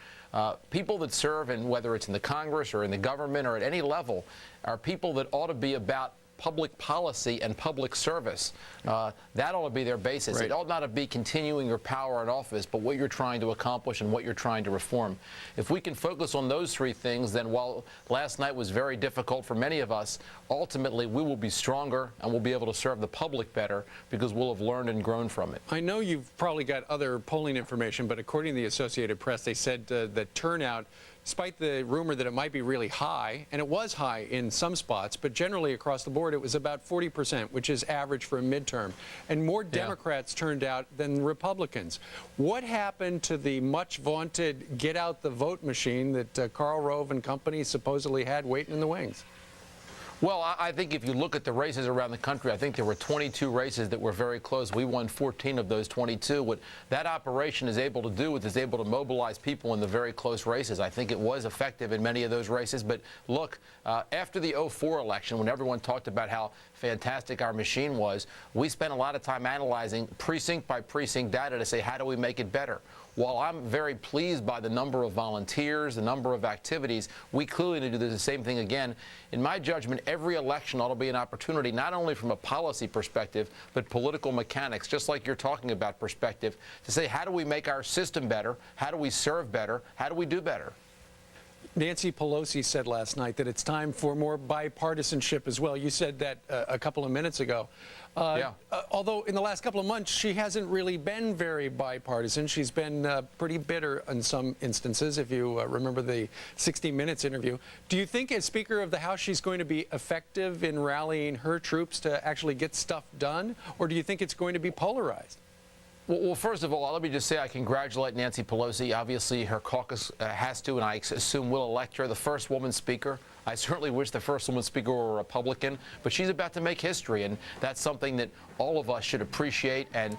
people that serve, in whether it's in the Congress or in the government or at any level, are people that ought to be about public policy and public service. That ought to be their basis. Right. It ought not to be continuing your power in office, but what you're trying to accomplish and what you're trying to reform. If we can focus on those three things, then while last night was very difficult for many of us, ultimately we will be stronger and we'll be able to serve the public better because we'll have learned and grown from it. I know you've probably got other polling information, but according to the Associated Press, they said that turnout, despite the rumor that it might be really high, and it was high in some spots, but generally across the board it was about 40%, which is average for a midterm. And more Democrats turned out than Republicans. What happened to the much vaunted get out the vote machine that Karl Rove and company supposedly had waiting in the wings? Well, I think if you look at the races around the country, I think there were 22 races that were very close. We won 14 of those 22. What that operation is able to do is able to mobilize people in the very close races. I think it was effective in many of those races. But look, after the 2004 election, when everyone talked about how fantastic our machine was, we spent a lot of time analyzing precinct by precinct data to say, how do we make it better? While I'm very pleased by the number of volunteers, the number of activities, we clearly need to do the same thing again. In my judgment, every election ought to be an opportunity, not only from a policy perspective, but political mechanics, just like you're talking about perspective, to say, how do we make our system better? How do we serve better? How do we do better? Nancy Pelosi said last night that it's time for more bipartisanship as well. You said that a couple of minutes ago. Although in the last couple of months, she hasn't really been very bipartisan. She's been pretty bitter in some instances, if you remember the 60 Minutes interview. Do you think as Speaker of the House, she's going to be effective in rallying her troops to actually get stuff done? Or do you think it's going to be polarized? Well, first of all, let me just say I congratulate Nancy Pelosi. Obviously, her caucus has to, and I assume will elect her the first woman speaker. I certainly wish the first woman speaker were a Republican, but she's about to make history, and that's something that all of us should appreciate and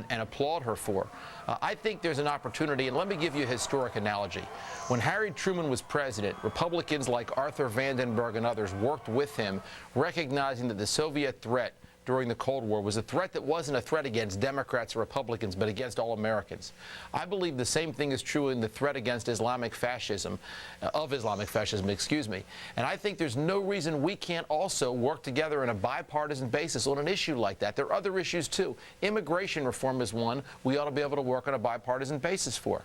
applaud her for. I think there's an opportunity, and let me give you a historic analogy. When Harry Truman was president, Republicans like Arthur Vandenberg and others worked with him, recognizing that the Soviet threat during the Cold War was a threat that wasn't a threat against Democrats or Republicans, but against all Americans. I believe the same thing is true in the threat against Islamic fascism, excuse me. And I think there's no reason we can't also work together on a bipartisan basis on an issue like that. There are other issues, too. Immigration reform is one we ought to be able to work on a bipartisan basis for.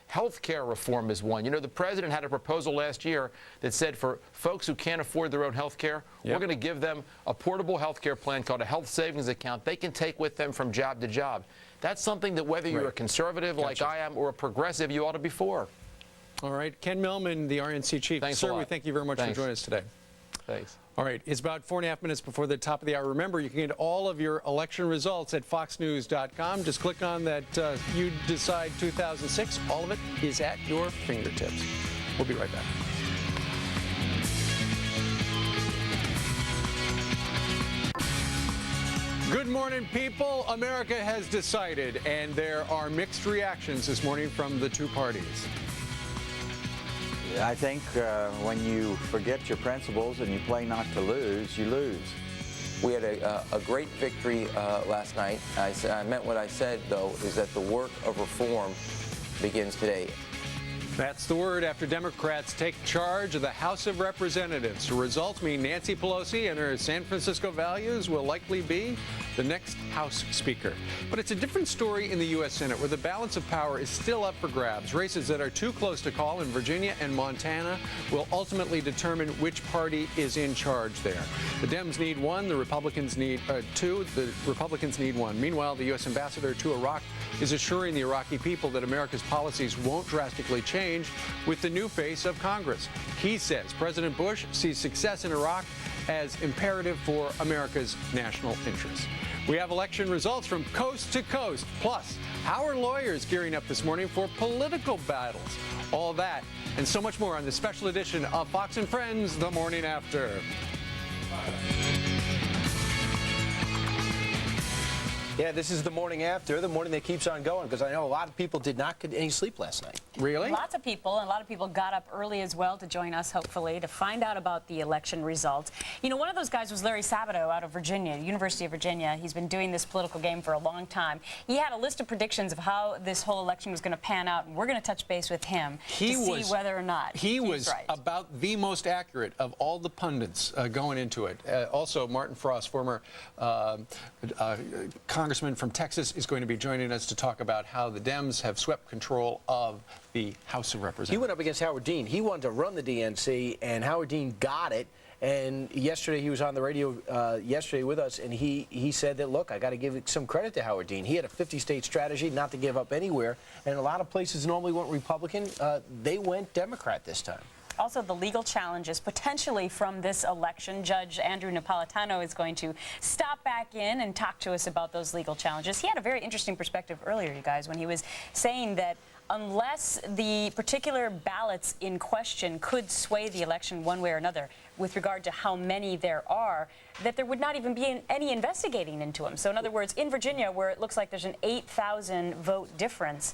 Health care reform is one. You know, the president had a proposal last year that said for folks who can't afford their own health care, we're going to give them a portable health care plan called a health savings account they can take with them from job to job. That's something that whether you're a conservative like I am or a progressive, you ought to be for. All right. Ken Millman, the RNC chief. Thanks Sir, a lot. we thank you very much for joining us today. Thanks. All right, it's about 4.5 minutes before the top of the hour. Remember, you can get all of your election results at foxnews.com. Just click on that You Decide 2006. All of it is at your fingertips. We'll be right back. Good morning, people. America has decided, and there are mixed reactions this morning from the two parties. I think when you forget your principles and you play not to lose, you lose. We had a great victory last night. I meant what I said, though, is that the work of reform begins today. That's the word after Democrats take charge of the House of Representatives. The results mean Nancy Pelosi and her San Francisco values will likely be the next House Speaker. But it's a different story in the U.S. Senate, where the balance of power is still up for grabs. Races that are too close to call in Virginia and Montana will ultimately determine which party is in charge there. The Dems need one, the Republicans need two, the Republicans need one. Meanwhile, the U.S. ambassador to Iraq is assuring the Iraqi people that America's policies won't drastically change with the new face of Congress. He says President Bush sees success in Iraq as imperative for America's national interests. We have election results from coast to coast. Plus, how are lawyers gearing up this morning for political battles? All that and so much more on this special edition of Fox and Friends, The Morning After. Yeah, this is the morning after, the morning that keeps on going, because I know a lot of people did not get any sleep last night. Really? Lots of people, and a lot of people got up early as well to join us, hopefully, to find out about the election results. You know, one of those guys was Larry Sabato out of Virginia, University of Virginia. He's been doing this political game for a long time. He had a list of predictions of how this whole election was going to pan out, and we're going to touch base with him to see whether or not he was right. about the most accurate of all the pundits going into it. Also, Martin Frost, former congressman from Texas, is going to be joining us to talk about how the Dems have swept control of the House of Representatives. He went up against Howard Dean. He wanted to run the DNC, and Howard Dean got it. And yesterday, he was on the radio yesterday with us, and he said that, look, I got to give some credit to Howard Dean. He had a 50-state strategy not to give up anywhere, and a lot of places normally went Republican. They went Democrat this time. Also, the legal challenges potentially from this election. Judge Andrew Napolitano is going to stop back in and talk to us about those legal challenges. He had a very interesting perspective earlier, you guys, when he was saying that unless the particular ballots in question could sway the election one way or another with regard to how many there are, that there would not even be any investigating into them. So in other words, in Virginia, where it looks like there's an 8,000 vote difference,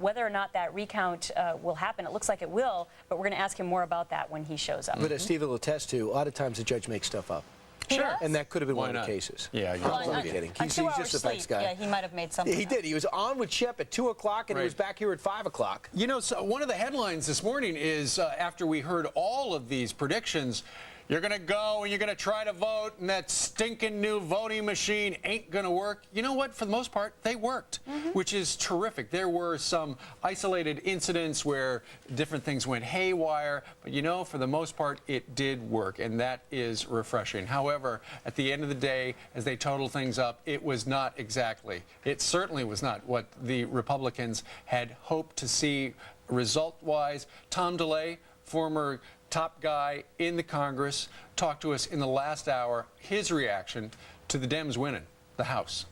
whether or not that recount will happen, it looks like it will, but we're going to ask him more about that when he shows up. But as Steve will attest to, a lot of times the judge makes stuff up. Sure. And that could have been Why one of not? the cases. Yeah, I'm kidding. He's just a facts guy. Yeah, he might have made something He did. He was on with Shep at 2 o'clock, and he was back here at 5 o'clock. You know, so one of the headlines this morning is after we heard all of these predictions, you're going to go and you're going to try to vote, and that stinking new voting machine ain't going to work. You know what? For the most part, they worked, which is terrific. There were some isolated incidents where different things went haywire, but you know, for the most part, it did work, and that is refreshing. However, at the end of the day, as they total things up, it was not exactly, it certainly was not what the Republicans had hoped to see result-wise. Tom DeLay, former top guy in the Congress, talked to us in the last hour, his reaction to the Dems winning the House.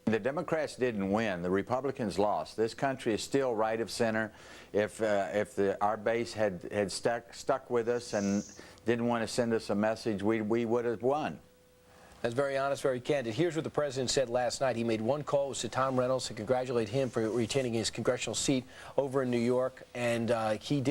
The Democrats didn't win. The Republicans lost. This country is still right of center. If our base had stuck with us and didn't want to send us a message, we would have won. That's very honest, very candid. Here's what the president said last night. He made one call. It was to Tom Reynolds to congratulate him for retaining his congressional seat over in New York. And he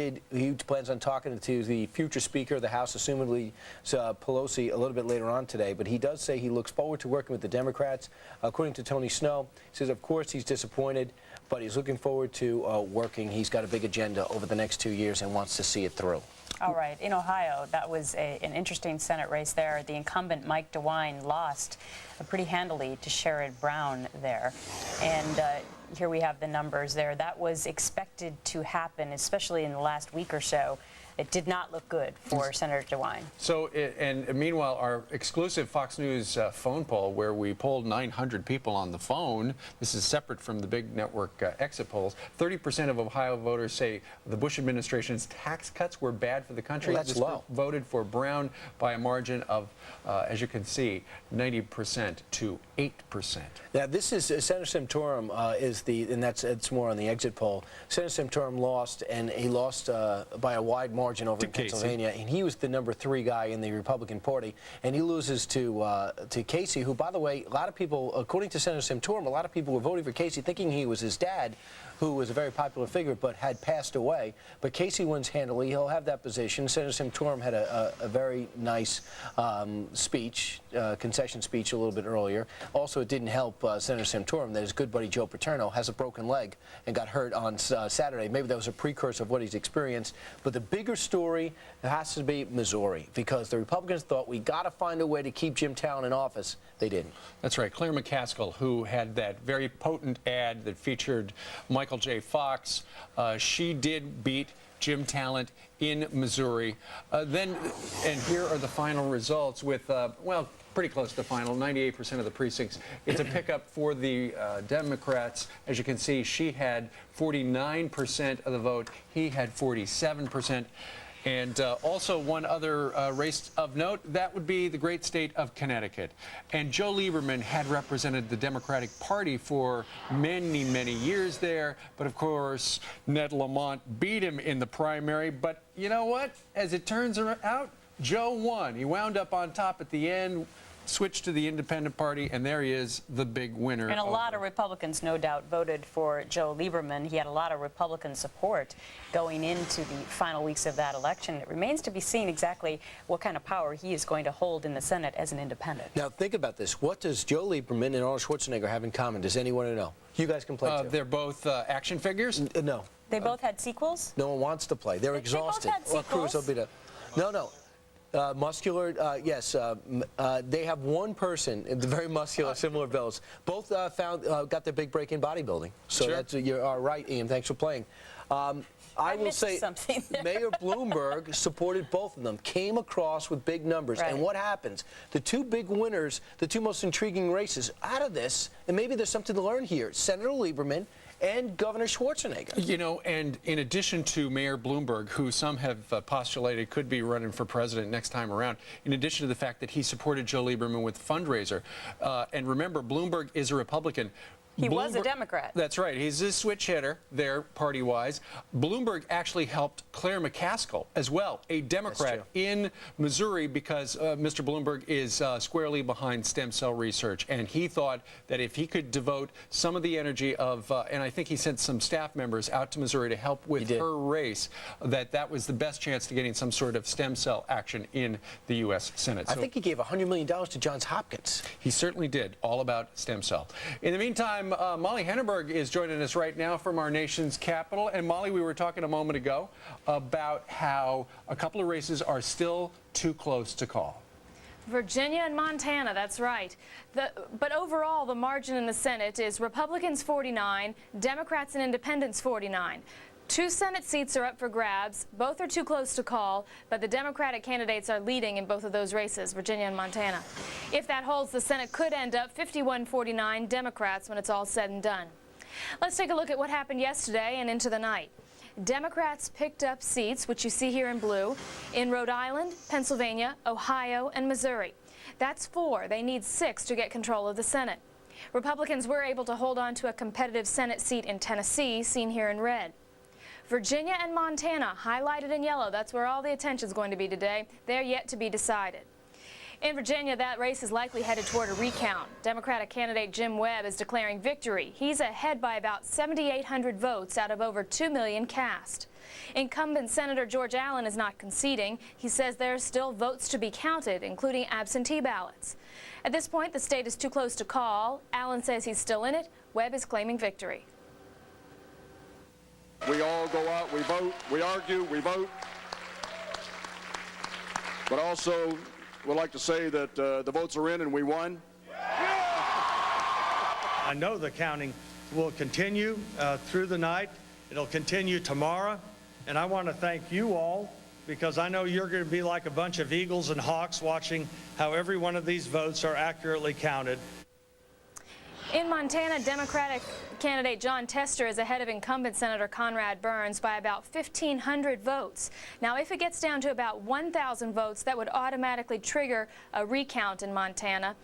plans on talking to the future Speaker of the House, assumedly Pelosi, a little bit later on today. But he does say he looks forward to working with the Democrats. According to Tony Snow, he says, of course, he's disappointed, but he's looking forward to working. He's got a big agenda over the next 2 years and wants to see it through. All right. In Ohio, that was an interesting Senate race there. The incumbent Mike DeWine lost pretty handily to Sherrod Brown there. And here we have the numbers there. That was expected to happen, especially in the last week or so. It did not look good for Senator DeWine. So, and meanwhile, our exclusive Fox News phone poll, where we polled 900 people on the phone, this is separate from the big network exit polls, 30% of Ohio voters say the Bush administration's tax cuts were bad for the country. Well, that's low. Voted for Brown by a margin of, as you can see, 90% to 8%. Now, this is Senator Santorum and it's more on the exit poll. Senator Santorum lost, and he lost by a wide margin over in Pennsylvania, and he was the #3 guy in the Republican Party, and he loses to Casey, who, by the way, a lot of people, according to Senator Santorum, a lot of people were voting for Casey thinking he was his dad, who was a very popular figure but had passed away. But Casey wins handily. He'll have that position. Senator Santorum had a very nice speech, concession speech a little bit earlier. Also, it didn't help Senator Santorum that his good buddy Joe Paterno has a broken leg and got hurt on Saturday. Maybe that was a precursor of what he's experienced. But the bigger story has to be Missouri, because the Republicans thought we got to find a way to keep Jim Talent in office. They didn't. That's right. Claire McCaskill, who had that very potent ad that featured Michael J. Fox, she did beat Jim Talent in Missouri. And here are the final results with, well, pretty close to the final, 98% of the precincts. It's a pickup for the Democrats. As you can see, she had 49% of the vote. He had 47%. And also one other race of note, that would be the great state of Connecticut. And Joe Lieberman had represented the Democratic Party for many, many years there. But of course, Ned Lamont beat him in the primary. But you know what? As it turns out, Joe won. He wound up on top at the end. switched to the Independent Party, and there he is, the big winner. And a lot of Republicans, no doubt, voted for Joe Lieberman. He had a lot of Republican support going into the final weeks of that election. It remains to be seen exactly what kind of power he is going to hold in the Senate as an independent. Now, think about this. What does Joe Lieberman and Arnold Schwarzenegger have in common? Does anyone know? You guys can play, too. They're both action figures? No. They both had sequels? No one wants to play. They're exhausted. They both had sequels. No. Muscular, yes. They have one person, very muscular, similar builds. Both got their big break in bodybuilding. So Sure. You're right, Ian. Thanks for playing. I will say something there. Mayor Bloomberg supported both of them, came across with big numbers. Right. And what happens? The two big winners, the two most intriguing races out of this, and maybe there's something to learn here, Senator Lieberman and Governor Schwarzenegger. You know, and in addition to Mayor Bloomberg, who some have postulated could be running for president next time around, in addition to the fact that he supported Joe Lieberman with a fundraiser, and remember, Bloomberg is a Republican. He was a Democrat. That's right. He's a switch hitter there, party-wise. Bloomberg actually helped Claire McCaskill as well, a Democrat in Missouri, because Mr. Bloomberg is squarely behind stem cell research. And he thought that if he could devote some of the energy of, and I think he sent some staff members out to Missouri to help with her race, that was the best chance to getting some sort of stem cell action in the U.S. Senate. I think he gave $100 million to Johns Hopkins. He certainly did, all about stem cell. In the meantime, Molly Henneberg is joining us right now from our nation's capital. And Molly, we were talking a moment ago about how a couple of races are still too close to call. Virginia and Montana, that's right. But overall, the margin in the Senate is Republicans 49, Democrats and Independents 49. 2 Senate seats are up for grabs. Both are too close to call, but the Democratic candidates are leading in both of those races, Virginia and Montana. If that holds, the Senate could end up 51-49 Democrats when it's all said and done. Let's take a look at what happened yesterday and into the night. Democrats picked up seats, which you see here in blue, in Rhode Island, Pennsylvania, Ohio, and Missouri. That's 4. They need 6 to get control of the Senate. Republicans were able to hold on to a competitive Senate seat in Tennessee, seen here in red. Virginia and Montana, highlighted in yellow, that's where all the attention is going to be today. They're yet to be decided. In Virginia, that race is likely headed toward a recount. Democratic candidate Jim Webb is declaring victory. He's ahead by about 7,800 votes out of over 2 million cast. Incumbent Senator George Allen is not conceding. He says there are still votes to be counted, including absentee ballots. At this point, the state is too close to call. Allen says he's still in it. Webb is claiming victory. We all go out, we vote, we argue, we vote. But also, would like to say that the votes are in and we won. I know the counting will continue through the night. It'll continue tomorrow. And I want to thank you all, because I know you're going to be like a bunch of eagles and hawks watching how every one of these votes are accurately counted. In Montana, Democratic candidate John Tester is ahead of incumbent Senator Conrad Burns by about 1,500 votes. Now, if it gets down to about 1,000 votes, that would automatically trigger a recount in Montana.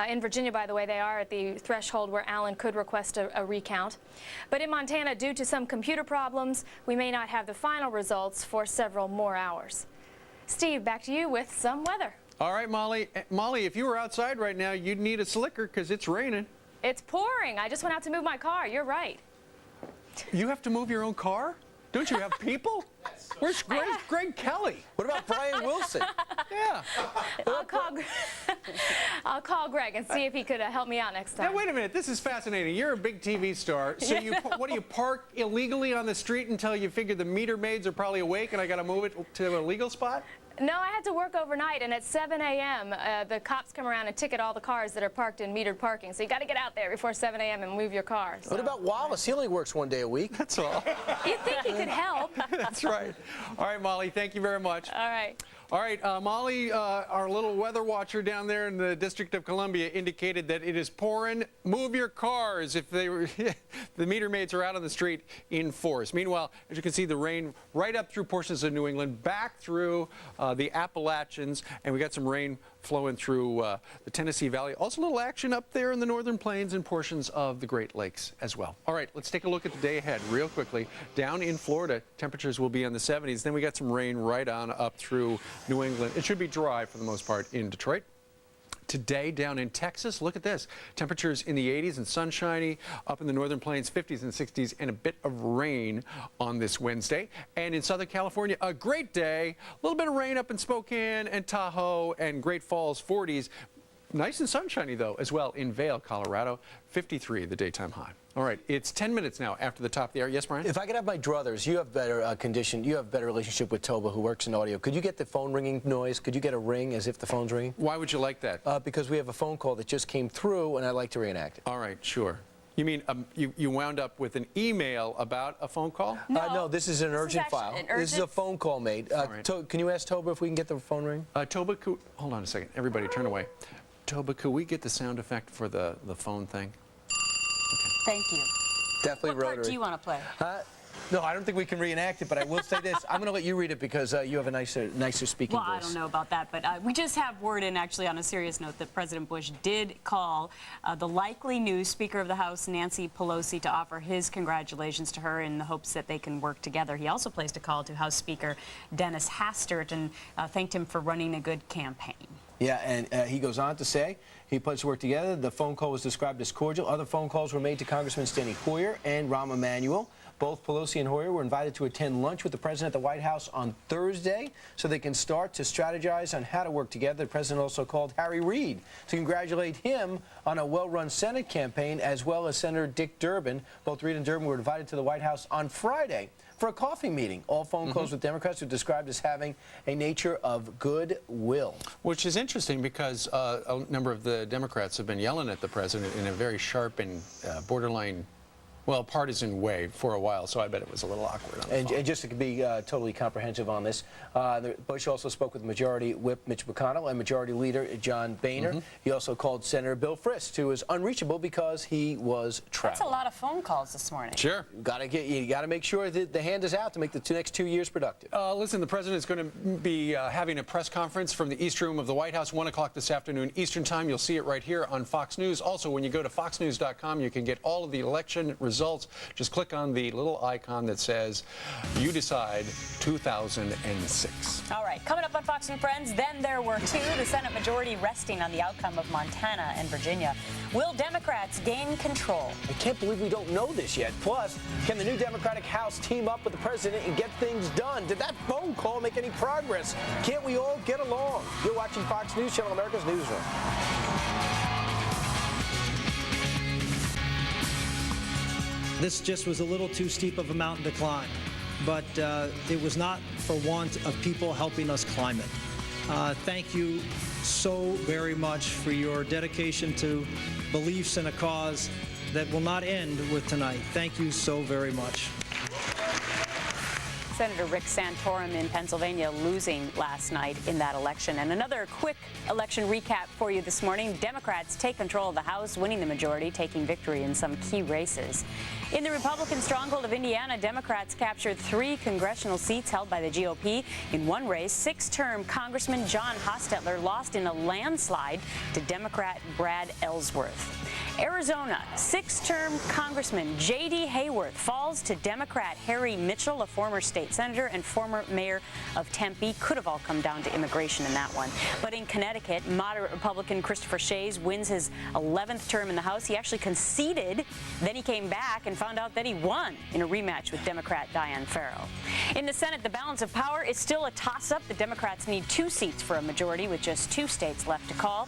In Virginia, by the way, they are at the threshold where Allen could request a recount. But in Montana, due to some computer problems, we may not have the final results for several more hours. Steve, back to you with some weather. All right, Molly. Molly, if you were outside right now, you'd need a slicker because it's raining. It's pouring. I just went out to move my car. You're right. You have to move your own car? Don't you have people? Where's Greg Kelly? What about Brian Wilson? Yeah. I'll call Greg and see if he could help me out next time. Now, wait a minute. This is fascinating. You're a big TV star. So what do you park illegally on the street until you figure the meter maids are probably awake and I got to move it to a legal spot? No, I had to work overnight, and at 7 a.m., the cops come around and ticket all the cars that are parked in metered parking. So you got to get out there before 7 a.m. and move your car. So. What about Wallace? He only works 1 day a week. That's all. You'd think he could help. That's right. All right, Molly, thank you very much. All right. All right, Molly, our little weather watcher down there in the District of Columbia indicated that it is pouring. Move your cars if they were the meter maids are out on the street in force. Meanwhile, as you can see, the rain right up through portions of New England, back through the Appalachians, and we got some rain flowing through the Tennessee Valley. Also a little action up there in the Northern Plains and portions of the Great Lakes as well. All right, let's take a look at the day ahead real quickly. Down in Florida, temperatures will be in the 70s. Then we got some rain right on up through New England. It should be dry for the most part in Detroit. today down in Texas. Look at this. Temperatures in the 80s and sunshiny. Up in the northern plains, 50s and 60s, and a bit of rain on this Wednesday. And in Southern California, a great day. A little bit of rain up in Spokane and Tahoe and Great Falls, 40s. Nice and sunshiny, though, as well in Vail, Colorado, 53, the daytime high. All right, it's 10 minutes now after the top of the hour. Yes, Brian? If I could have my druthers, you have better condition, you have better relationship with Toba, who works in audio. Could you get the phone ringing noise? Could you get a ring as if the phone's ringing? Why would you like that? Because we have a phone call that just came through, and I'd like to reenact it. All right, sure. You mean you wound up with an email about a phone call? No, this is an urgent file. This is a phone call made. Right. Can you ask Toba if we can get the phone ring? Toba, hold on a second. Everybody turn away. Toba, could we get the sound effect for the phone thing? Thank you. Definitely What part rotary. do you want to play? No, I don't think we can reenact it, but I will say this. I'm going to let you read it because you have a nicer speaking Well, voice. I don't know about that, but we just have word in, actually, on a serious note, that President Bush did call the likely new Speaker of the House, Nancy Pelosi, to offer his congratulations to her in the hopes that they can work together. He also placed a call to House Speaker Dennis Hastert and thanked him for running a good campaign. Yeah, and he goes on to say he pledged to work together. The phone call was described as cordial. Other phone calls were made to Congressman Steny Hoyer and Rahm Emanuel. Both Pelosi and Hoyer were invited to attend lunch with the president at the White House on Thursday so they can start to strategize on how to work together. The president also called Harry Reid to congratulate him on a well-run Senate campaign, as well as Senator Dick Durbin. Both Reid and Durbin were invited to the White House on Friday for a coffee meeting. All phone calls with Democrats were described as having a nature of goodwill. Which is interesting because a number of the Democrats have been yelling at the president in a very sharp and borderline, well, partisan way for a while, so I bet it was a little awkward on the phone. And just to be totally comprehensive on this, Bush also spoke with Majority Whip Mitch McConnell and Majority Leader John Boehner. He also called Senator Bill Frist, who was unreachable because he was traveling. That's a lot of phone calls this morning. Sure. You got to make sure that the hand is out to make the next 2 years productive. Listen, the president is going to be having a press conference from the East Room of the White House, 1 o'clock this afternoon Eastern Time. You'll see it right here on Fox News. Also, when you go to foxnews.com, you can get all of the election results. Just click on the little icon that says, "You Decide 2006." All right, coming up on Fox and Friends, then there were two. The Senate majority resting on the outcome of Montana and Virginia. Will Democrats gain control? I can't believe we don't know this yet. Plus, can the new Democratic House team up with the president and get things done? Did that phone call make any progress? Can't we all get along? You're watching Fox News Channel, America's Newsroom. This just was a little too steep of a mountain to climb, but it was not for want of people helping us climb it. Thank you so very much for your dedication to beliefs and a cause that will not end with tonight. Thank you so very much. Senator Rick Santorum in Pennsylvania losing last night in that election. And another quick election recap for you this morning. Democrats take control of the House, winning the majority, taking victory in some key races. In the Republican stronghold of Indiana, Democrats captured 3 congressional seats held by the GOP. In one race, 6-term Congressman John Hostetler lost in a landslide to Democrat Brad Ellsworth. Arizona, 6-term Congressman J.D. Hayworth falls to Democrat Harry Mitchell, a former state senator and former mayor of Tempe. Could have all come down to immigration in that one. But in Connecticut, moderate Republican Christopher Shays wins his 11th term in the House. He actually conceded, then he came back and found out that he won in a rematch with Democrat Dianne Farrow. In the Senate, the balance of power is still a toss-up. The Democrats need 2 seats for a majority with just 2 states left to call.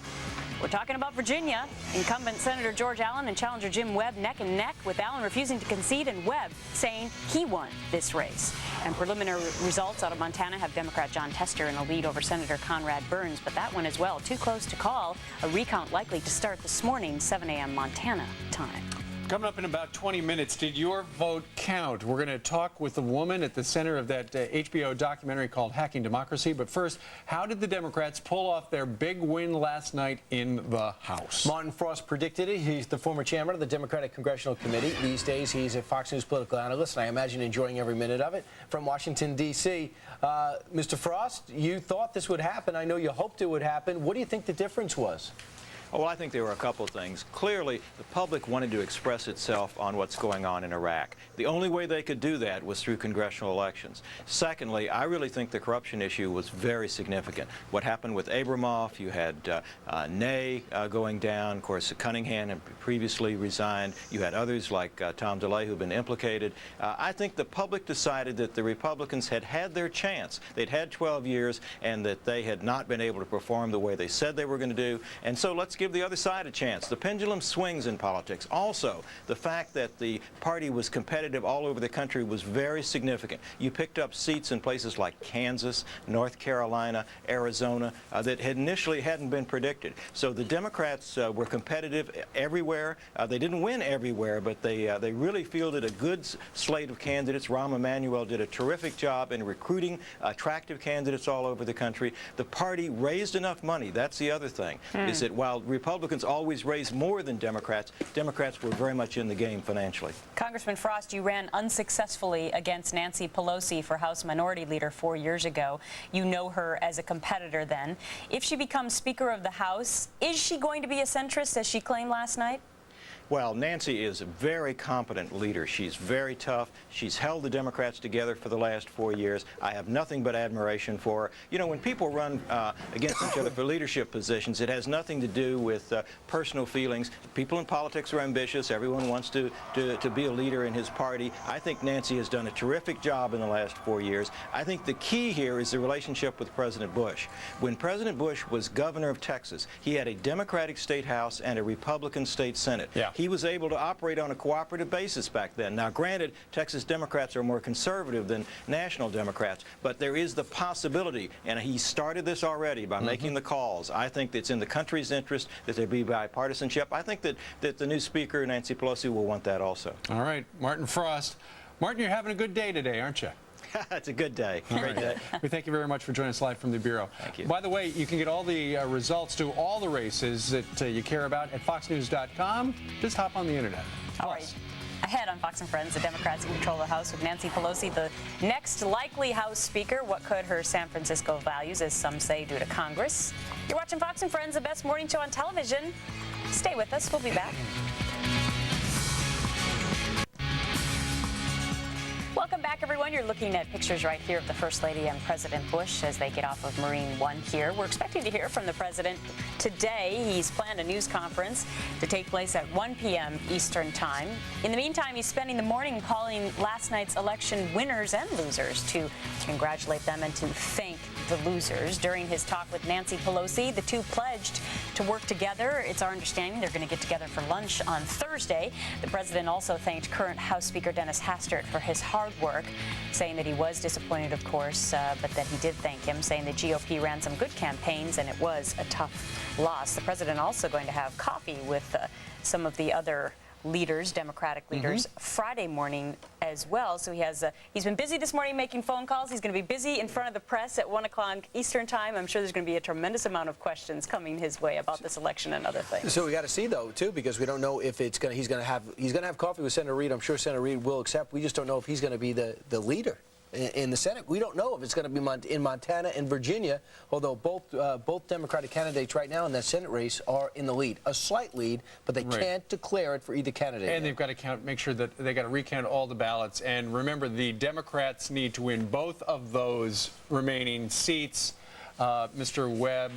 We're talking about Virginia. Incumbent Senator George Allen and challenger Jim Webb neck and neck, with Allen refusing to concede and Webb saying he won this race. And preliminary results out of Montana have Democrat John Tester in a lead over Senator Conrad Burns, but that one as well too close to call. A recount likely to start this morning, 7 a.m. Montana time. Coming up in about 20 minutes, did your vote count? We're going to talk with the woman at the center of that HBO documentary called Hacking Democracy. But first, how did the Democrats pull off their big win last night in the House? Martin Frost predicted it. He's the former chairman of the Democratic Congressional Committee. These days, he's a Fox News political analyst, and I imagine enjoying every minute of it from Washington, D.C. Mr. Frost, you thought this would happen. I know you hoped it would happen. What do you think the difference was? Oh, well, I think there were a couple of things. Clearly, the public wanted to express itself on what's going on in Iraq. The only way they could do that was through congressional elections. Secondly, I really think the corruption issue was very significant. What happened with Abramoff, you had Ney going down. Of course, Cunningham had previously resigned. You had others like Tom DeLay who've been implicated. I think the public decided that the Republicans had had their chance. They'd had 12 years and that they had not been able to perform the way they said they were going to do. And so let's give the other side a chance. The pendulum swings in politics. Also, the fact that the party was competitive all over the country was very significant. You picked up seats in places like Kansas, North Carolina, Arizona that initially hadn't been predicted. So the Democrats were competitive everywhere. They didn't win everywhere, but they really fielded a good slate of candidates. Rahm Emanuel did a terrific job in recruiting attractive candidates all over the country. The party raised enough money. That's the other thing, is that while Republicans always raise more than Democrats, Democrats were very much in the game financially. Congressman Frost, you ran unsuccessfully against Nancy Pelosi for House Minority Leader 4 years ago. You know her as a competitor then. If she becomes Speaker of the House, is she going to be a centrist, as she claimed last night? Well, Nancy is a very competent leader. She's very tough. She's held the Democrats together for the last 4 years. I have nothing but admiration for her. You know, when people run against each other for leadership positions, it has nothing to do with personal feelings. People in politics are ambitious. Everyone wants to be a leader in his party. I think Nancy has done a terrific job in the last 4 years. I think the key here is the relationship with President Bush. When President Bush was governor of Texas, he had a Democratic state house and a Republican state senate. Yeah. He was able to operate on a cooperative basis back then. Now, granted, Texas Democrats are more conservative than national Democrats, but there is the possibility, and he started this already by making the calls. I think it's in the country's interest that there be bipartisanship. I think that the new Speaker, Nancy Pelosi, will want that also. All right, Martin Frost. Martin, you're having a good day today, aren't you? It's a good day. Great day. We thank you very much for joining us live from the Bureau. Thank you. By the way, you can get all the results to all the races that you care about at foxnews.com. Just hop on the internet. All right. Ahead on Fox and Friends, the Democrats in control of the House with Nancy Pelosi, the next likely House Speaker. What could her San Francisco values, as some say, do to Congress? You're watching Fox and Friends, the best morning show on television. Stay with us. We'll be back. Welcome back, everyone. You're looking at pictures right here of the First Lady and President Bush as they get off of Marine One here. We're expecting to hear from the president today. He's planned a news conference to take place at 1 p.m. Eastern Time. In the meantime, he's spending the morning calling last night's election winners and losers to congratulate them and to thank the losers. During his talk with Nancy Pelosi, the two pledged to work together. It's our understanding they're going to get together for lunch on Thursday. The president also thanked current House Speaker Dennis Hastert for his hard work, saying that he was disappointed, of course, but that he did thank him, saying the GOP ran some good campaigns and it was a tough loss. The president also going to have coffee with some of the other leaders, Democratic leaders, Friday morning as well. So he's been busy this morning making phone calls. He's going to be busy in front of the press at 1 o'clock Eastern Time. I'm sure there's going to be a tremendous amount of questions coming his way about this election and other things. So we got to see, though, too, because we don't know if he's going to have coffee with Senator Reid. I'm sure Senator Reid will accept. We just don't know if he's going to be the leader in the Senate. We don't know if it's going to be in Montana and Virginia, although both Democratic candidates right now in that Senate race are in the lead. A slight lead, but they can't declare it for either candidate. And they've got to make sure that they got to recount all the ballots. And remember, the Democrats need to win both of those remaining seats. Mr. Webb,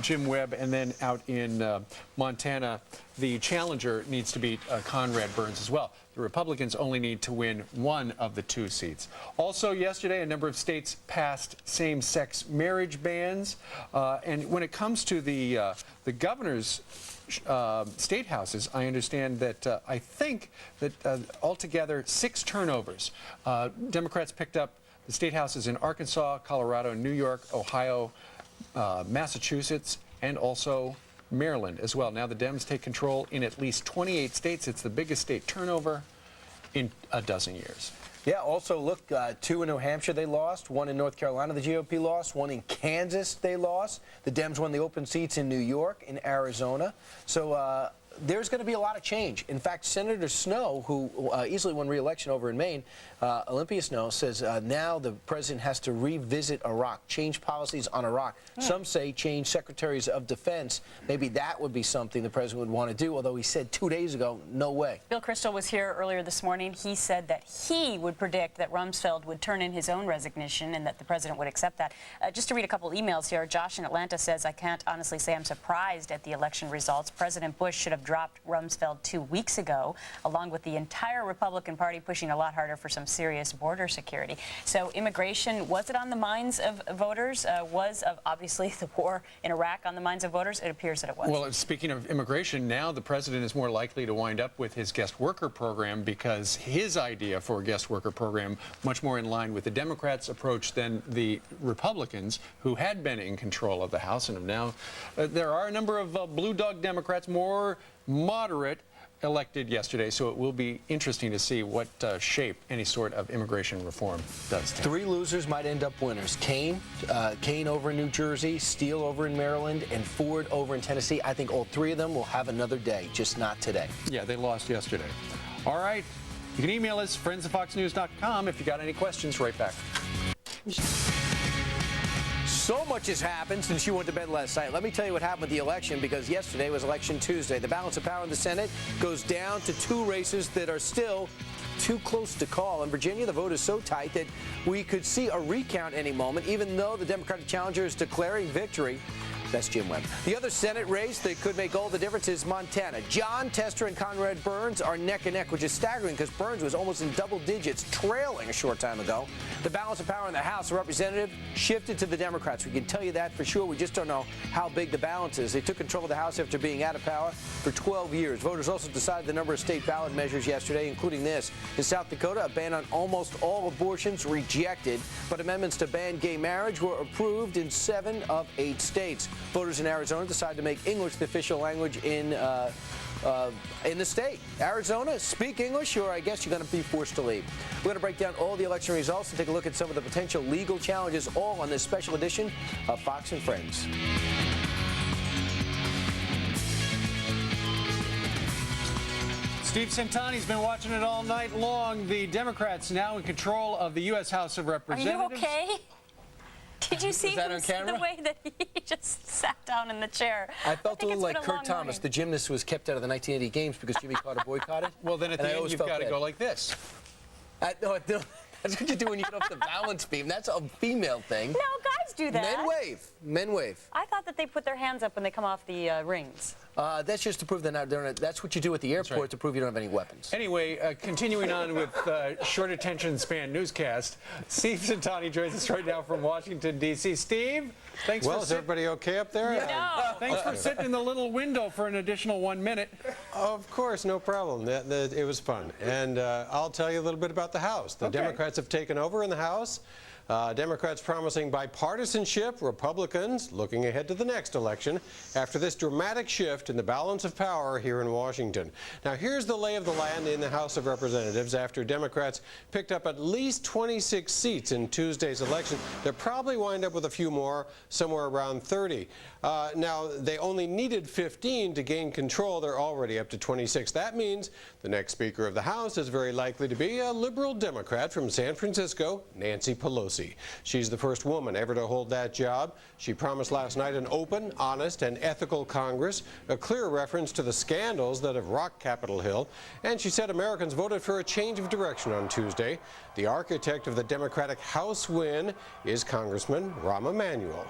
Jim Webb, and then out in Montana, the challenger needs to beat Conrad Burns as well. The Republicans only need to win one of the two seats. Also yesterday, a number of states passed same-sex marriage bans. And when it comes to the governor's state houses, I understand that I think that altogether 6 turnovers. Democrats picked up the state houses in Arkansas, Colorado, New York, Ohio, Massachusetts, and also Maryland as well. Now the Dems take control in at least 28 states. It's the biggest state turnover in a dozen years. Yeah, also, look, 2 in New Hampshire they lost, 1 in North Carolina the GOP lost, 1 in Kansas they lost. The Dems won the open seats in New York, in Arizona. So there's going to be a lot of change. In fact, Senator Snowe, who easily won re-election over in Maine, Olympia Snowe, says now the president has to revisit Iraq, change policies on Iraq. Some say change secretaries of defense. Maybe that would be something the president would want to do, although he said 2 days ago, no way. Bill Kristol was here earlier this morning. He said that he would predict that Rumsfeld would turn in his own resignation and that the president would accept that. Just to read a couple emails here, Josh in Atlanta says, I can't honestly say I'm surprised at the election results. President Bush should have dropped Rumsfeld 2 weeks ago, along with the entire Republican Party pushing a lot harder for some serious border security. So immigration, was it on the minds of voters? Was obviously the war in Iraq on the minds of voters? It appears that it was. Well, speaking of immigration, now the president is more likely to wind up with his guest worker program because his idea for a guest worker program much more in line with the Democrats' approach than the Republicans, who had been in control of the House and have now. There are a number of blue dog Democrats, more moderate, elected yesterday, so it will be interesting to see what shape any sort of immigration reform does take. 3 losers might end up winners. Kane over in New Jersey, Steele over in Maryland, and Ford over in Tennessee. I think all 3 of them will have another day, just not today. Yeah, they lost yesterday. All right. You can email us, friends@foxnews.com, if you got any questions. Right back. So much has happened since you went to bed last night. Let me tell you what happened with the election, because yesterday was Election Tuesday. The balance of power in the Senate goes down to 2 races that are still too close to call. In Virginia, the vote is so tight that we could see a recount any moment, even though the Democratic challenger is declaring victory. That's Jim Webb. The other Senate race that could make all the difference is Montana. John Tester and Conrad Burns are neck and neck, which is staggering because Burns was almost in double digits, trailing a short time ago. The balance of power in the House of Representatives shifted to the Democrats. We can tell you that for sure. We just don't know how big the balance is. They took control of the House after being out of power for 12 years. Voters also decided the number of state ballot measures yesterday, including this. In South Dakota, a ban on almost all abortions rejected, but amendments to ban gay marriage were approved in 7 of 8 states. Voters in Arizona decided to make English the official language in the state. Arizona, speak English, or I guess you're going to be forced to leave. We're going to break down all the election results and take a look at some of the potential legal challenges, all on this special edition of Fox and Friends. Steve Centani's been watching it all night long. The Democrats now in control of the U.S. House of Representatives. Are you okay? Did you see that on camera? The way that he just sat down in the chair? I felt a little like Kurt Thomas, the gymnast who was kept out of the 1980 games because Jimmy Carter boycotted. Well, then at the end, you've got to go like this. No, that's what you do when you get off the balance beam. That's a female thing. No, guys do that. Men wave. Men wave. I thought that they put their hands up when they come off the rings. That's just to prove they're not. That's what you do at the airport to prove you don't have any weapons. Anyway, continuing on with short attention span newscast, Steve Centani joins us right now from Washington, D.C. Steve, thanks for is everybody okay up there? Yeah. Thanks for sitting in the little window for an additional 1 minute. Of course, no problem. It was fun. And I'll tell you a little bit about the House. The Democrats have taken over in the House. Democrats promising bipartisanship, Republicans looking ahead to the next election after this dramatic shift in the balance of power here in Washington. Now, here's the lay of the land in the House of Representatives after Democrats picked up at least 26 seats in Tuesday's election. They'll probably wind up with a few more, somewhere around 30. Now, they only needed 15 to gain control. They're already up to 26. That means the next Speaker of the House is very likely to be a liberal Democrat from San Francisco, Nancy Pelosi. She's the first woman ever to hold that job. She promised last night an open, honest, and ethical Congress, a clear reference to the scandals that have rocked Capitol Hill, and she said Americans voted for a change of direction on Tuesday. The architect of the Democratic House win is Congressman Rahm Emanuel.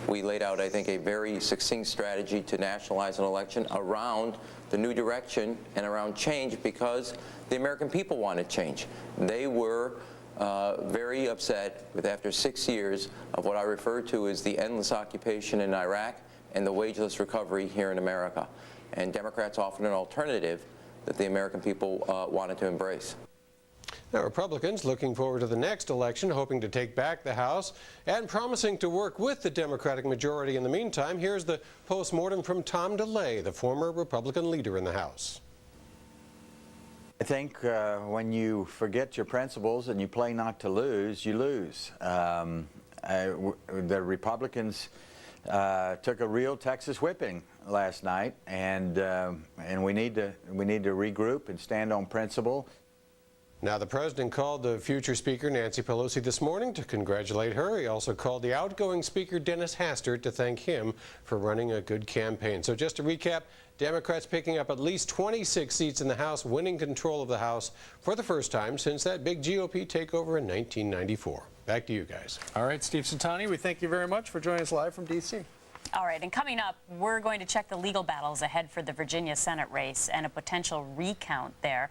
We laid out, I think, a very succinct strategy to nationalize an election around the new direction and around change because the American people wanted change. They were very upset with after 6 years of what I refer to as the endless occupation in Iraq and the wageless recovery here in America. And Democrats offered an alternative that the American people wanted to embrace. Now, Republicans looking forward to the next election, hoping to take back the House and promising to work with the Democratic majority in the meantime. Here's the postmortem from Tom DeLay, the former Republican leader in the House. I think when you forget your principles and you play not to lose, you lose. The Republicans took a real Texas whipping last night, and we need to regroup and stand on principle. Now, the president called the future Speaker Nancy Pelosi this morning to congratulate her. He also called the outgoing Speaker Dennis Hastert to thank him for running a good campaign. So just to recap, Democrats picking up at least 26 seats in the House, winning control of the House for the first time since that big GOP takeover in 1994. Back to you guys. All right, Steve Santani, we thank you very much for joining us live from D.C. All right, and coming up, we're going to check the legal battles ahead for the Virginia Senate race and a potential recount there.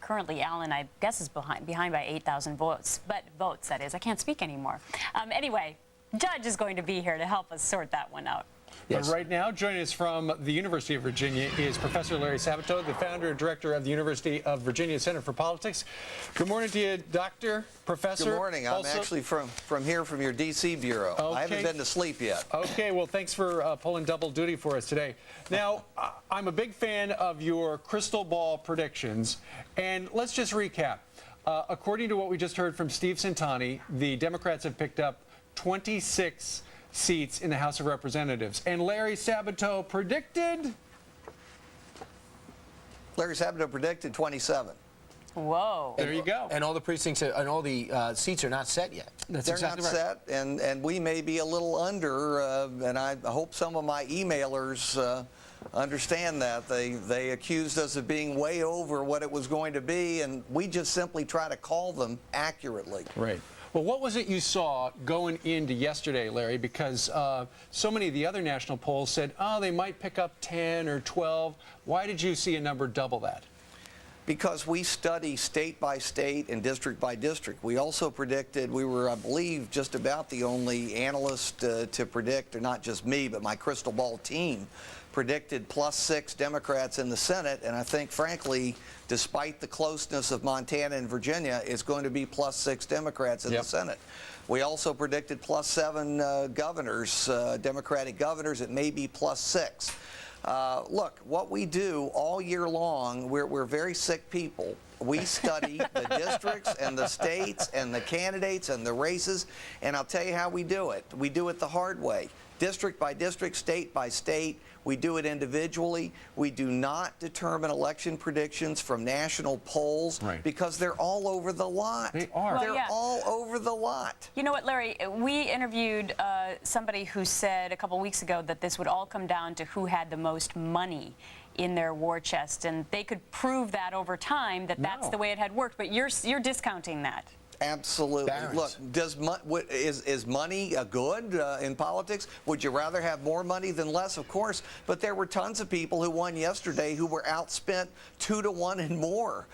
Currently, Allen, I guess, is behind by 8,000 votes. Votes, that is. I can't speak anymore. Anyway, Judge is going to be here to help us sort that one out. Yes. But right now, joining us from the University of Virginia is Professor Larry Sabato, the founder and director of the University of Virginia Center for Politics. Good morning to you, Doctor, Professor. Good morning. I'm actually from here, from your D.C. bureau. Okay. I haven't been to sleep yet. Okay, well, thanks for pulling double duty for us today. Now, I'm a big fan of your crystal ball predictions, and let's just recap. According to what we just heard from Steve Santani, the Democrats have picked up 26 seats in the House of Representatives. And Larry Sabato predicted? Larry Sabato predicted 27. Whoa. There you go. And all the precincts and all the seats are not set yet. They're exactly not set, and we may be a little under, and I hope some of my emailers understand that. They accused us of being way over what it was going to be, and we just simply try to call them accurately. Right. Well, what was it you saw going into yesterday, Larry? Because so many of the other national polls said, oh, they might pick up 10 or 12. Why did you see a number double that? Because we study state by state and district by district. We also predicted, we were, I believe, just about the only analyst to predict, or not just me, but my crystal ball team, predicted +6 Democrats in the Senate, and I think, frankly, despite the closeness of Montana and Virginia, it's going to be +6 Democrats in the Senate. We also predicted +7 governors, Democratic governors. It may be +6. Look, what we do all year long, we're very sick people. We study the districts and the states and the candidates and the races, and I'll tell you how we do it. We do it the hard way. District by district, state by state. We do it individually. We do not determine election predictions from national polls because they're all over the lot. They are. Well, they're all over the lot. You know what, Larry? We interviewed somebody who said a couple weeks ago that this would all come down to who had the most money in their war chest, and they could prove that over time that that's the way it had worked. But you're discounting that. Absolutely. Barons. Look, is money good in politics? Would you rather have more money than less? Of course. But there were tons of people who won yesterday who were outspent 2 to 1 and more.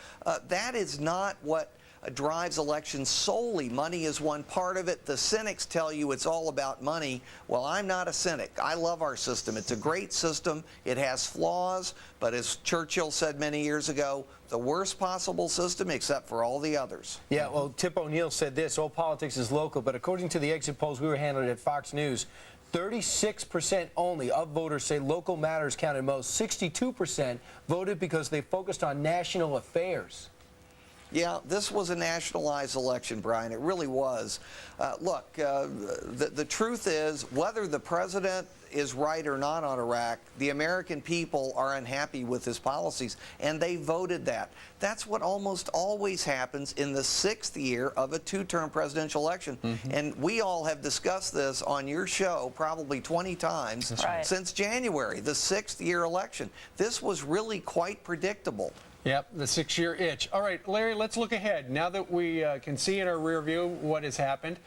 That is not what drives elections solely. Money is one part of it. The cynics tell you it's all about money. Well, I'm not a cynic. I love our system. It's a great system. It has flaws, but as Churchill said many years ago, the worst possible system except for all the others. Yeah, well, Tip O'Neill said this, all politics is local, but according to the exit polls we were handling at Fox News, 36% only of voters say local matters counted most. 62% voted because they focused on national affairs. Yeah, this was a nationalized election, Brian. It really was. Look, the truth is, whether the president is right or not on Iraq, the American people are unhappy with his policies, and they voted that. That's what almost always happens in the 6th year of a 2-term presidential election. And we all have discussed this on your show probably 20 times since January, the 6th year election. This was really quite predictable. Yep, the 6-year itch. All right, Larry, let's look ahead. Now that we can see in our rear view what has happened,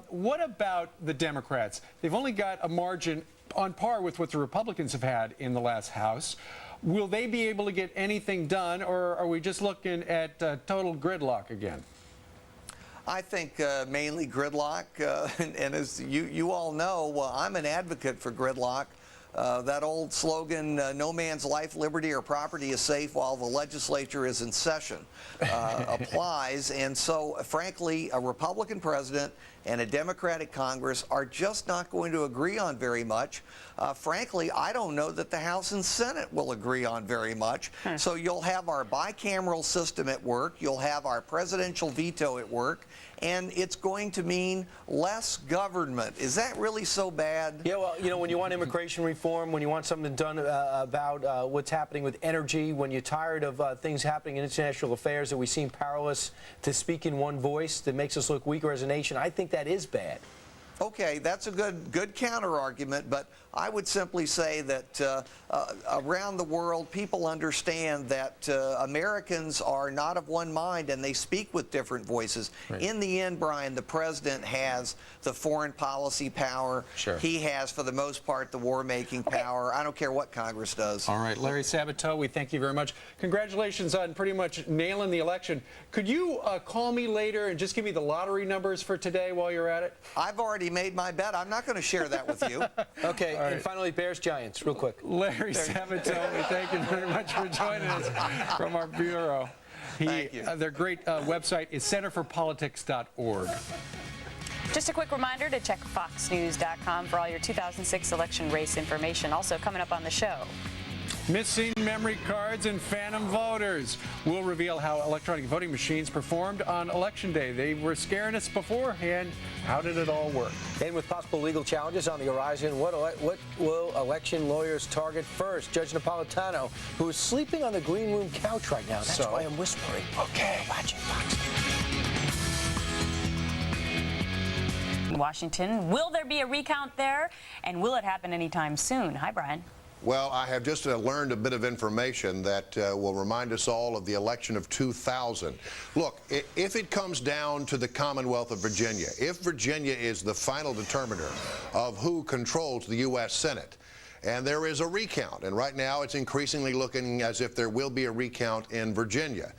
what about the Democrats? They've only got a margin on par with what the Republicans have had in the last House. Will they be able to get anything done, or are we just looking at total gridlock again? I think mainly gridlock, and as you all know, I'm an advocate for gridlock. That old slogan, no man's life, liberty, or property is safe while the legislature is in session, applies. And so, frankly, a Republican president and a Democratic Congress are just not going to agree on very much. Frankly, I don't know that the House and Senate will agree on very much. So you'll have our bicameral system at work, you'll have our presidential veto at work, and it's going to mean less government. Is that really so bad? Yeah, well, you know, when you want immigration reform, when you want something done about what's happening with energy, when you're tired of things happening in international affairs that we seem powerless to speak in one voice that makes us look weaker as a nation, I think that is bad. Okay, that's a good counter-argument, but I would simply say that around the world, people understand that Americans are not of one mind and they speak with different voices. Right. In the end, Brian, the president has the foreign policy power. Sure. He has, for the most part, the war-making power. I don't care what Congress does. All right, Larry Sabato, we thank you very much. Congratulations on pretty much nailing the election. Could you call me later and just give me the lottery numbers for today while you're at it? I've already made my bet. I'm not going to share that with you. Okay, right. and finally, Bears-Giants, real quick. Larry Sabato, we thank you very much for joining us from our bureau. Thank you. Their great website is centerforpolitics.org. Just a quick reminder to check foxnews.com for all your 2006 election race information. Also coming up on the show. Missing memory cards and phantom voters. We'll reveal how electronic voting machines performed on Election Day. They were scaring us beforehand. How did it all work? And with possible legal challenges on the horizon, what will election lawyers target first? Judge Napolitano, who is sleeping on the green room couch right now. That's why I'm whispering. Okay, watching Fox News. Washington. Will there be a recount there? And will it happen anytime soon? Hi, Brian. Well, I have just learned a bit of information that will remind us all of the election of 2000. Look, if it comes down to the Commonwealth of Virginia, if Virginia is the final determiner of who controls the U.S. Senate, and there is a recount, and right now it's increasingly looking as if there will be a recount in Virginia,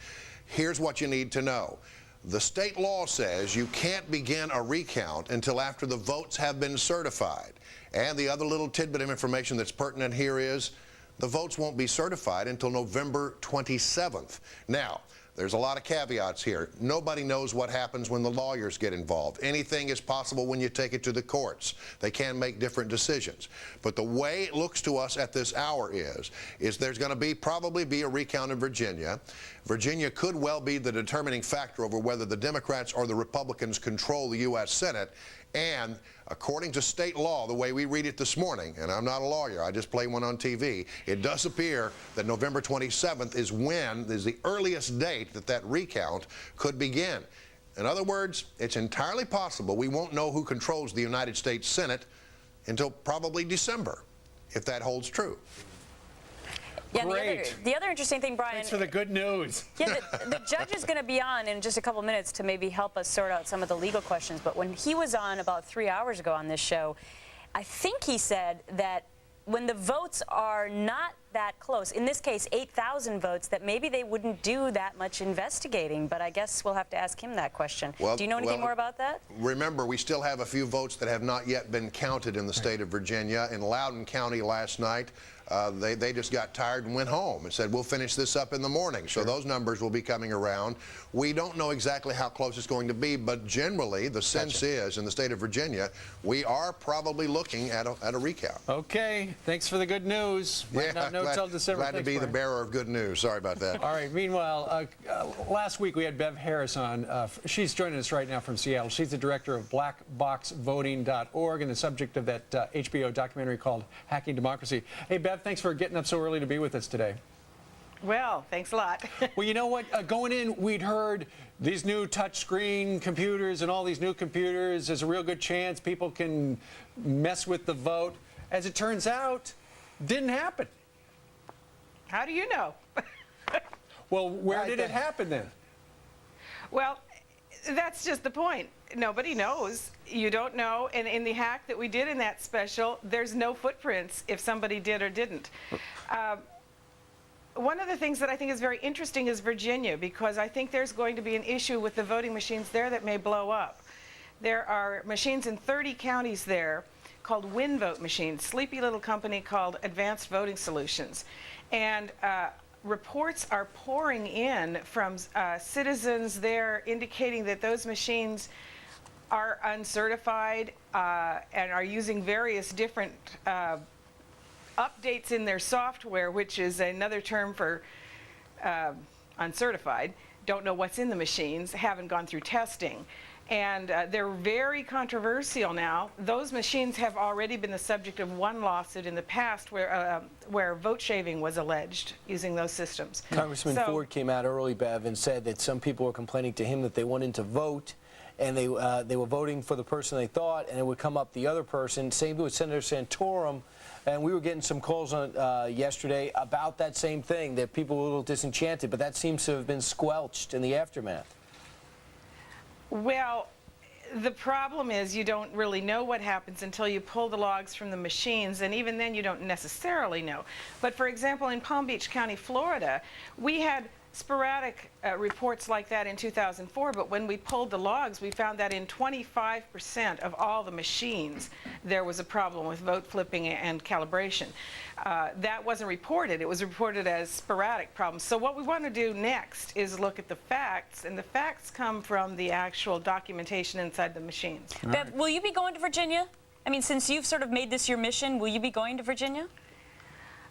here's what you need to know. The state law says you can't begin a recount until after the votes have been certified. And the other little tidbit of information that's pertinent here is the votes won't be certified until November 27th. Now, there's a lot of caveats here. Nobody knows what happens when the lawyers get involved. Anything is possible when you take it to the courts. They can make different decisions. But the way it looks to us at this hour is there's going to probably be a recount in Virginia. Virginia could well be the determining factor over whether the Democrats or the Republicans control the U.S. Senate. And according to state law, the way we read it this morning, and I'm not a lawyer, I just play one on TV, it does appear that November 27th is the earliest date that recount could begin. In other words, it's entirely possible we won't know who controls the United States Senate until probably December, if that holds true. Yeah, Great. The other interesting thing, Brian. Thanks for the good news. Yeah, the judge is going to be on in just a couple minutes to maybe help us sort out some of the legal questions. But when he was on about 3 hours ago on this show, I think he said that when the votes are not that close, in this case 8,000 votes, that maybe they wouldn't do that much investigating. But I guess we'll have to ask him that question. Do you know anything more about that? Remember, we still have a few votes that have not yet been counted in the state of Virginia. In Loudoun County last night, they just got tired and went home and said, we'll finish this up in the morning. Sure. So those numbers will be coming around. We don't know exactly how close it's going to be, but generally the sense is in the state of Virginia, we are probably looking at a recount. Okay, thanks for the good news. Might not know till December. Glad to be the bearer of good news. Sorry about that. All right, meanwhile, last week we had Bev Harris on. She's joining us right now from Seattle. She's the director of blackboxvoting.org and the subject of that HBO documentary called Hacking Democracy. Hey, Bev, thanks for getting up so early to be with us today. Well, thanks a lot. Well, you know what? Going in, we'd heard these new touchscreen computers and all these new computers. There's a real good chance people can mess with the vote. As it turns out, didn't happen. How do you know? Well, where did it happen then? Well, that's just the point. Nobody knows. You don't know. And in the hack that we did in that special, there's no footprints if somebody did or didn't. One of the things that I think is very interesting is Virginia, because I think there's going to be an issue with the voting machines there that may blow up. There are machines in 30 counties there called WinVote machines, sleepy little company called Advanced Voting Solutions. And reports are pouring in from citizens there indicating that those machines are uncertified and are using various different updates in their software, which is another term for uncertified, don't know what's in the machines, haven't gone through testing. And they're very controversial now. Those machines have already been the subject of one lawsuit in the past where vote shaving was alleged using those systems. Congressman Ford came out early, Bev, and said that some people were complaining to him that they went in to vote and they were voting for the person they thought, and it would come up the other person. Same with Senator Santorum. And we were getting some calls on yesterday about that same thing, that people were a little disenchanted, but that seems to have been squelched in the aftermath. Well, the problem is you don't really know what happens until you pull the logs from the machines, and even then you don't necessarily know. But for example, in Palm Beach County, Florida, we had sporadic reports like that in 2004, but when we pulled the logs, we found that in 25% of all the machines there was a problem with vote flipping and calibration. That wasn't reported. It was reported as sporadic problems. So what we want to do next is look at the facts, and the facts come from the actual documentation inside the machines. Bev, will you be going to Virginia? I mean, since you've sort of made this your mission, will you be going to Virginia?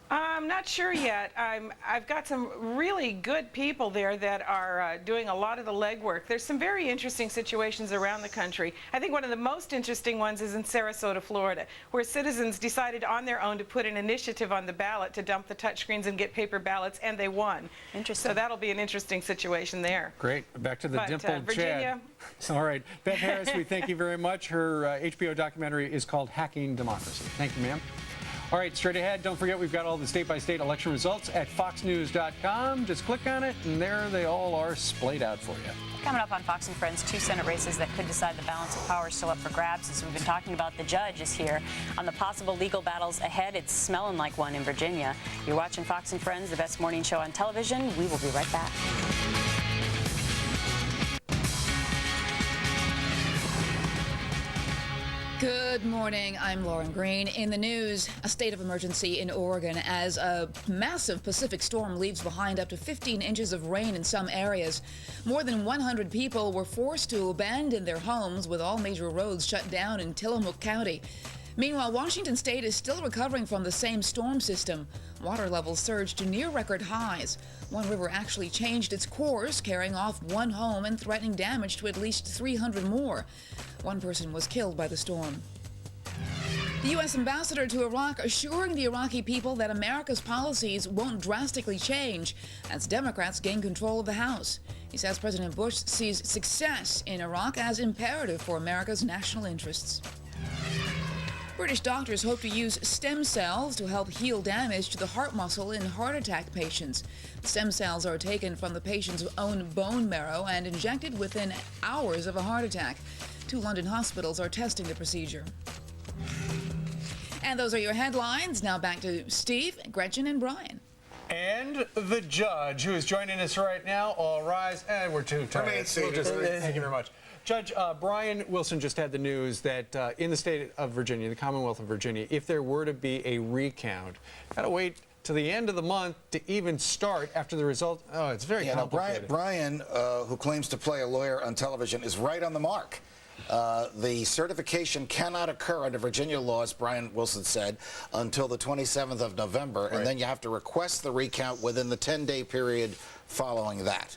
I'm not sure yet. I've got some really good people there that are doing a lot of the legwork. There's some very interesting situations around the country. I think one of the most interesting ones is in Sarasota, Florida, where citizens decided on their own to put an initiative on the ballot to dump the touchscreens and get paper ballots, and they won. Interesting. So that'll be an interesting situation there. Great. Back to the dimpled Virginia. Chad. All right. Bev Harris, we thank you very much. Her HBO documentary is called Hacking Democracy. Thank you, ma'am. All right, straight ahead, don't forget we've got all the state-by-state election results at foxnews.com. Just click on it, and there they all are splayed out for you. Coming up on Fox and Friends, 2 Senate races that could decide the balance of power still up for grabs. As we've been talking about, the judge is here on the possible legal battles ahead. It's smelling like one in Virginia. You're watching Fox and Friends, the best morning show on television. We will be right back. Good morning. I'm Lauren Green. In the news, a state of emergency in Oregon as a massive Pacific storm leaves behind up to 15 inches of rain in some areas. More than 100 people were forced to abandon their homes with all major roads shut down in Tillamook County. Meanwhile, Washington state is still recovering from the same storm system. Water levels surged to near record highs. One river actually changed its course, carrying off one home and threatening damage to at least 300 more. One person was killed by the storm. The U.S. ambassador to Iraq assuring the Iraqi people that America's policies won't drastically change as Democrats gain control of the House. He says President Bush sees success in Iraq as imperative for America's national interests. British doctors hope to use stem cells to help heal damage to the heart muscle in heart attack patients. The stem cells are taken from the patient's own bone marrow and injected within hours of a heart attack. 2 London hospitals are testing the procedure. And those are your headlines. Now back to Steve, Gretchen, and Brian. And the judge, who is joining us right now. All rise. And we're too tired. Thank you very much. Judge, Brian Wilson just had the news that in the state of Virginia, the Commonwealth of Virginia, if there were to be a recount, got to wait to the end of the month to even start after the result. Oh, it's very complicated. Brian, who claims to play a lawyer on television, is right on the mark. The certification cannot occur under Virginia laws, Brian Wilson said, until the 27th of November, and then you have to request the recount within the 10-day period following that.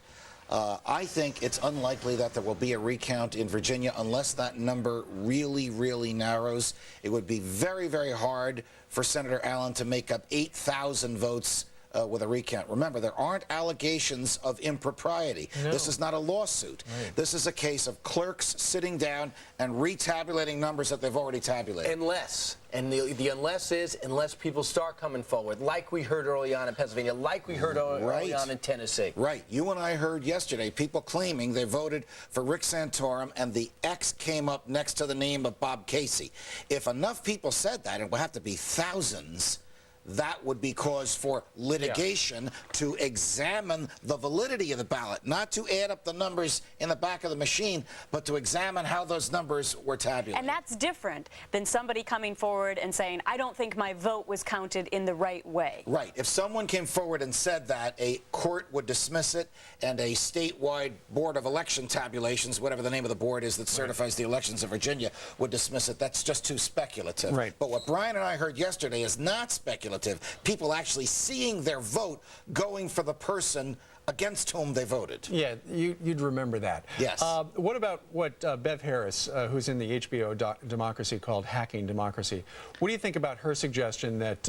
I think it's unlikely that there will be a recount in Virginia unless that number really, really narrows. It would be very, very hard for Senator Allen to make up 8,000 votes with a recount. Remember, there aren't allegations of impropriety. No. This is not a lawsuit. Right. This is a case of clerks sitting down and retabulating numbers that they've already tabulated. Unless, and the unless is unless people start coming forward, like we heard early on in Pennsylvania, like we heard early on in Tennessee. Right. You and I heard yesterday people claiming they voted for Rick Santorum and the X came up next to the name of Bob Casey. If enough people said that, it would have to be thousands, that would be cause for litigation to examine the validity of the ballot, not to add up the numbers in the back of the machine, but to examine how those numbers were tabulated. And that's different than somebody coming forward and saying, I don't think my vote was counted in the right way. Right. If someone came forward and said that, a court would dismiss it, and a statewide Board of Election Tabulations, whatever the name of the board is that certifies the elections of Virginia, would dismiss it. That's just too speculative. Right. But what Brian and I heard yesterday is not speculative. People actually seeing their vote going for the person against whom they voted. Yeah, you'd remember that. Yes. What about what Bev Harris, who's in the HBO Democracy called Hacking Democracy, what do you think about her suggestion that,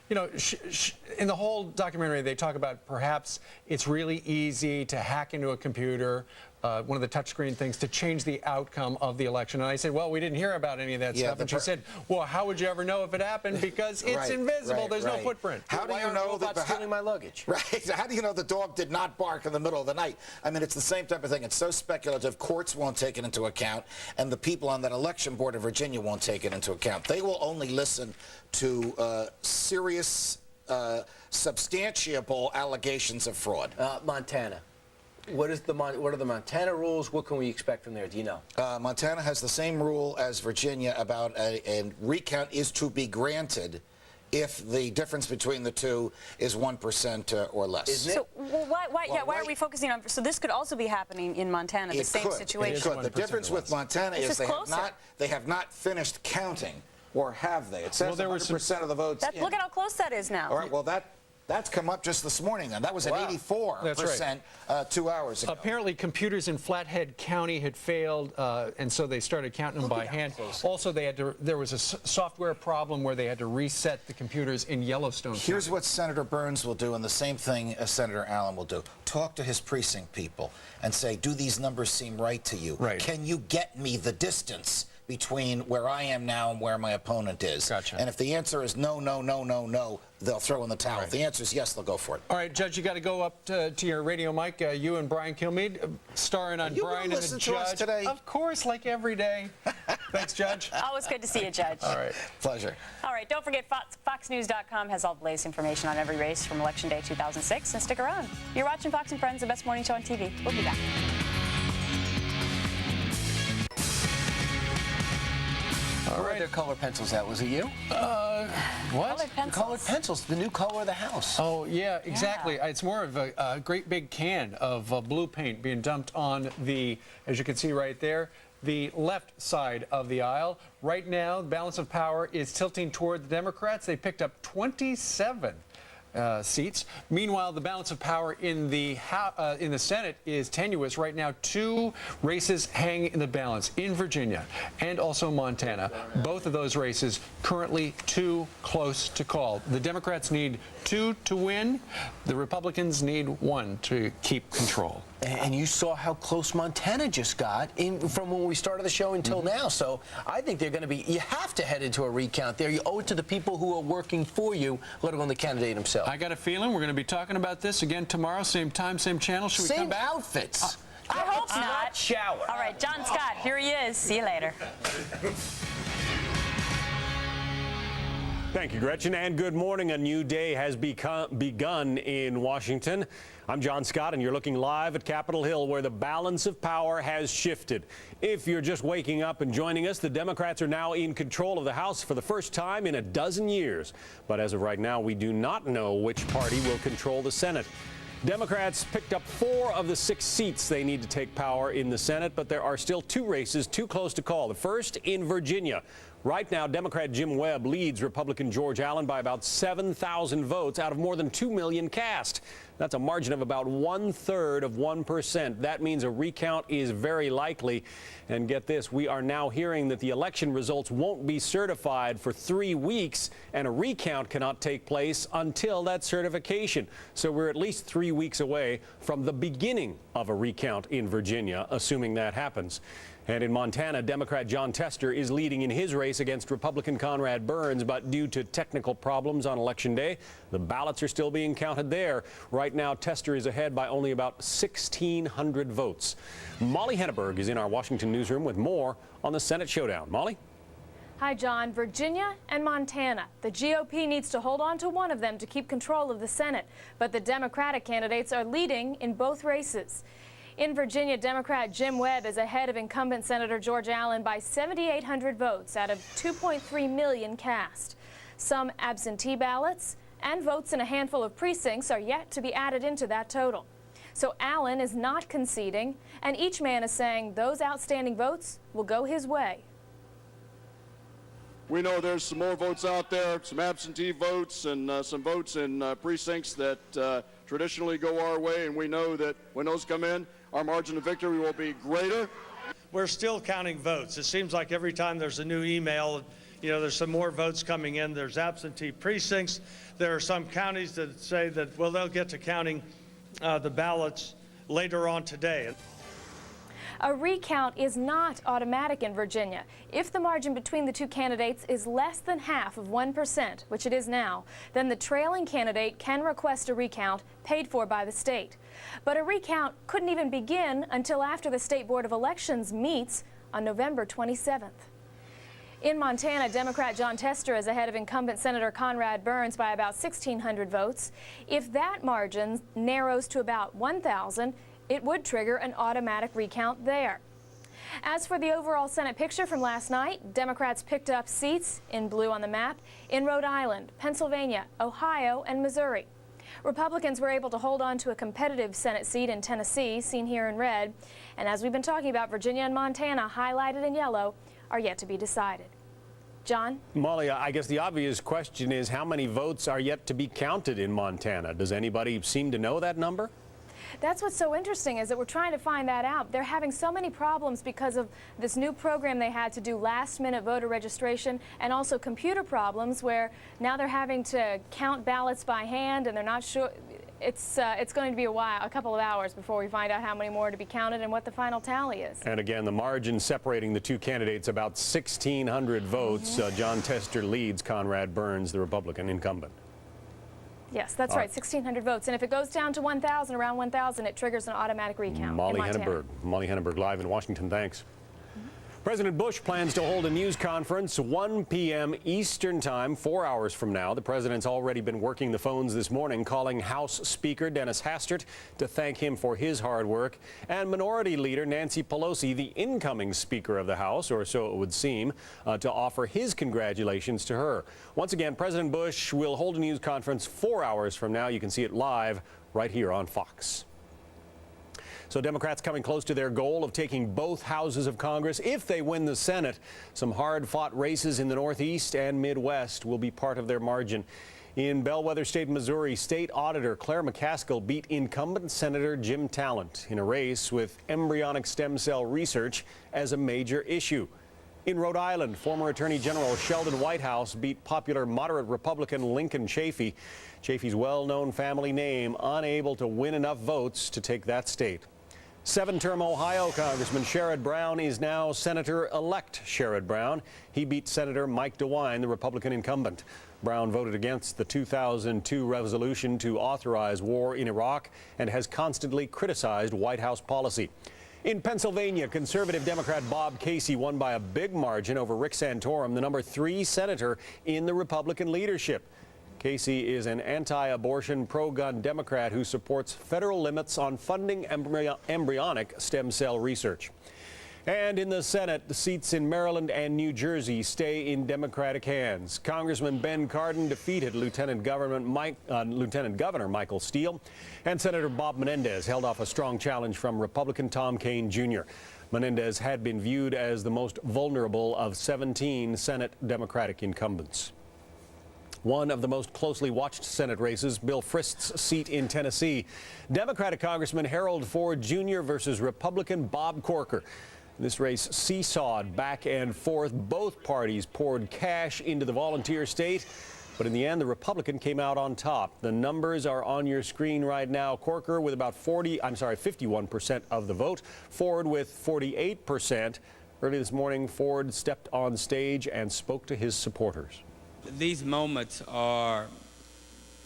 you know, in the whole documentary they talk about perhaps it's really easy to hack into a computer, one of the touchscreen things, to change the outcome of the election. And I said, well, we didn't hear about any of that stuff. And she said, well, how would you ever know if it happened? Because it's invisible. There's no footprint. How do you know that stealing my luggage? Right. How do you know the dog did not bark in the middle of the night? I mean, it's the same type of thing. It's so speculative. Courts won't take it into account, and the people on that election board in Virginia won't take it into account. They will only listen to serious, substantiable allegations of fraud. Montana. What are the Montana rules? What can we expect from there? Do you know? Montana has the same rule as Virginia about a recount is to be granted if the difference between the two is 1% or less. Isn't it? So why are we focusing on? So this could also be happening in Montana, the same situation. It could. The difference with Montana is they have not finished counting, or have they? It says 100% of the votes. Look at how close that is now. All right. Well, that's come up just this morning, and that was at 84% 2 hours ago. Apparently, computers in Flathead County had failed, and so they started counting them by hand. Also, there was a software problem where they had to reset the computers in Yellowstone County. Here's what Senator Burns will do, and the same thing as Senator Allen will do. Talk to his precinct people and say, do these numbers seem right to you? Right. Can you get me the distance between where I am now and where my opponent is? Gotcha. And if the answer is no, no, no, no, no, they'll throw in the towel. If the answer is yes, they'll go for it. All right, Judge, you got to go up to your radio mic. You and Brian Kilmeade, starring on Brian and the Judge. To us today? Of course, like every day. Thanks, Judge. Always good to see you, Judge. All right. Pleasure. All right, don't forget FoxNews.com has all the latest information on every race from Election Day 2006. And stick around. You're watching Fox and Friends, the best morning show on TV. We'll be back. All right. Their color pencils out. Was it you? What? Colored pencils. The colored pencils, the new color of the house. Oh, yeah, exactly. Yeah. It's more of a great big can of blue paint being dumped on the, as you can see right there, the left side of the aisle. Right now, the balance of power is tilting toward the Democrats. They picked up 27 seats. Meanwhile, the balance of power in the Senate is tenuous right now. Two races hang in the balance in Virginia and also Montana. Both of those races currently too close to call. The Democrats need 2 to win. The Republicans need 1 to keep control. And you saw how close Montana just got from when we started the show until now. So I think they're going to be, you have to head into a recount there. You owe it to the people who are working for you, let alone the candidate himself. I got a feeling we're going to be talking about this again tomorrow, same time, same channel. Should we come back? Same outfits. I hope not. Shower. All right, John Scott, here he is. See you later. Thank you, Gretchen, and good morning. A new day has begun in Washington. I'm John Scott, and you're looking live at Capitol Hill, where the balance of power has shifted. If you're just waking up and joining us, the Democrats are now in control of the House for the first time in a dozen years. But as of right now, we do not know which party will control the Senate. Democrats picked up 4 of the 6 seats they need to take power in the Senate, but there are still 2 races too close to call. The first in Virginia. Right now, Democrat Jim Webb leads Republican George Allen by about 7,000 votes out of more than 2 million cast. That's a margin of about 1/3 of 1%. That means a recount is very likely. And get this, we are now hearing that the election results won't be certified for 3 weeks, and a recount cannot take place until that certification. So we're at least 3 weeks away from the beginning of a recount in Virginia, assuming that happens. And in Montana, Democrat John Tester is leading in his race against Republican Conrad Burns, but due to technical problems on Election Day, the ballots are still being counted there. Right now, Tester is ahead by only about 1,600 votes. Molly Henneberg is in our Washington newsroom with more on the Senate showdown. Molly? Hi, John. Virginia and Montana. The GOP needs to hold on to one of them to keep control of the Senate, but the Democratic candidates are leading in both races. In Virginia, Democrat Jim Webb is ahead of incumbent Senator George Allen by 7,800 votes out of 2.3 million cast. Some absentee ballots and votes in a handful of precincts are yet to be added into that total. So Allen is not conceding, and each man is saying those outstanding votes will go his way. We know there's some more votes out there, some absentee votes and some votes in precincts that traditionally go our way, and we know that when those come in, our margin of victory will be greater. We're still counting votes. It seems like every time there's a new email, there's some more votes coming in. There's absentee precincts. There are some counties that say that, well, they'll get to counting the ballots later on today. A recount is not automatic in Virginia. If the margin between the two candidates is less than half of 1%, which it is now, then the trailing candidate can request a recount paid for by the state. But a recount couldn't even begin until after the State Board of Elections meets on November 27th. In Montana, Democrat Jon Tester is ahead of incumbent Senator Conrad Burns by about 1,600 votes. If that margin narrows to about 1,000, it would trigger an automatic recount there. As for the overall Senate picture from last night, Democrats picked up seats in blue on the map in Rhode Island, Pennsylvania, Ohio, and Missouri. Republicans were able to hold on to a competitive Senate seat in Tennessee, seen here in red. And as we've been talking about, Virginia and Montana, highlighted in yellow, are yet to be decided. John? Molly, I guess the obvious question is how many votes are yet to be counted in Montana? Does anybody seem to know that number? That's what's so interesting is that we're trying to find that out. They're having so many problems because of this new program they had to do last-minute voter registration and also computer problems where now they're having to count ballots by hand and they're not sure. It's going to be a couple of hours before we find out how many more to be counted and what the final tally is. And again, the margin separating the two candidates about 1,600 votes. Jon Tester leads Conrad Burns, the Republican incumbent. Yes, that's right, 1,600 votes. And if it goes down to 1,000, around 1,000, it triggers an automatic recount. Molly Henneberg live in Washington. Thanks. President Bush plans to hold a news conference 1 p.m. Eastern Time, 4 hours from now. The president's already been working the phones this morning, calling House Speaker Dennis Hastert to thank him for his hard work, and Minority Leader Nancy Pelosi, the incoming Speaker of the House, or so it would seem, to offer his congratulations to her. Once again, President Bush will hold a news conference 4 hours from now. You can see it live right here on Fox. So Democrats coming close to their goal of taking both houses of Congress if they win the Senate. Some hard-fought races in the Northeast and Midwest will be part of their margin. In Bellwether State, Missouri, State Auditor Claire McCaskill beat incumbent Senator Jim Talent in a race with embryonic stem cell research as a major issue. In Rhode Island, former Attorney General Sheldon Whitehouse beat popular moderate Republican Lincoln Chafee. Chafee's well-known family name unable to win enough votes to take that state. Seven-term Ohio Congressman Sherrod Brown is now Senator-elect Sherrod Brown. He beat Senator Mike DeWine, the Republican incumbent. Brown voted against the 2002 resolution to authorize war in Iraq and has constantly criticized White House policy. In Pennsylvania, conservative Democrat Bob Casey won by a big margin over Rick Santorum, the number 3 senator in the Republican leadership. Casey is an anti-abortion, pro-gun Democrat who supports federal limits on funding embryonic stem cell research. And in the Senate, the seats in Maryland and New Jersey stay in Democratic hands. Congressman Ben Cardin defeated Lieutenant Governor Michael Steele, and Senator Bob Menendez held off a strong challenge from Republican Tom Kean Jr. Menendez had been viewed as the most vulnerable of 17 Senate Democratic incumbents. One of the most closely watched Senate races, Bill Frist's seat in Tennessee. Democratic Congressman Harold Ford Jr. versus Republican Bob Corker. This race seesawed back and forth. Both parties poured cash into the volunteer state, but in the end, the Republican came out on top. The numbers are on your screen right now. Corker with about 51% of the vote. Ford with 48%. Early this morning, Ford stepped on stage and spoke to his supporters. These moments are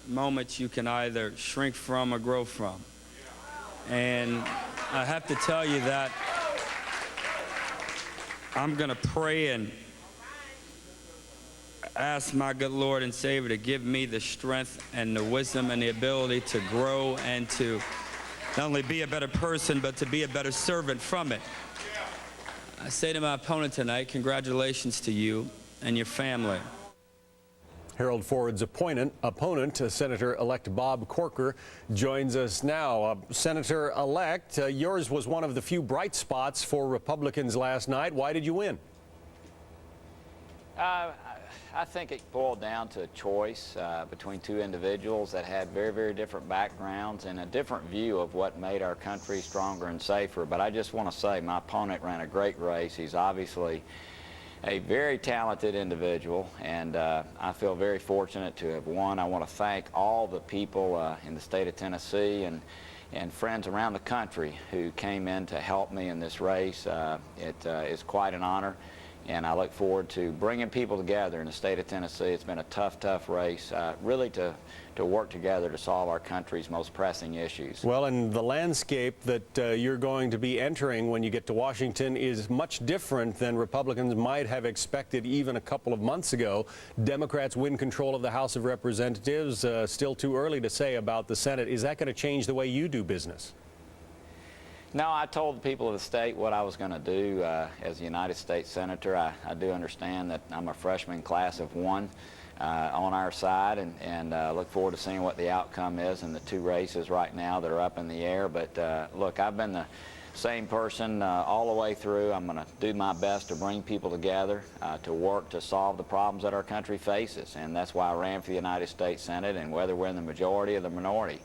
moments you can either shrink from or grow from. And I have to tell you that I'm going to pray and ask my good Lord and Savior to give me the strength and the wisdom and the ability to grow and to not only be a better person, but to be a better servant from it. I say to my opponent tonight, congratulations to you and your family. Harold Ford's opponent, Senator-elect Bob Corker, joins us now. Senator-elect, yours was one of the few bright spots for Republicans last night. Why did you win? I think it boiled down to a choice between two individuals that had very, very different backgrounds and a different view of what made our country stronger and safer. But I just want to say my opponent ran a great race. He's obviously a very talented individual, and I feel very fortunate to have won. I want to thank all the people in the state of Tennessee and friends around the country who came in to help me in this race. It is quite an honor, and I look forward to bringing people together in the state of Tennessee. It's been a tough, tough race, really to work together to solve our country's most pressing issues. Well, and the landscape that you're going to be entering when you get to Washington is much different than Republicans might have expected even a couple of months ago. Democrats win control of the House of Representatives. Still too early to say about the Senate. Is that going to change the way you do business? No, I told the people of the state what I was going to do as a United States Senator. I do understand that I'm a freshman class of one on our side, and look forward to seeing what the outcome is in the two races right now that are up in the air. But look, I've been the same person all the way through. I'm going to do my best to bring people together to work to solve the problems that our country faces, and that's why I ran for the United States Senate. And whether we're in the majority or the minority,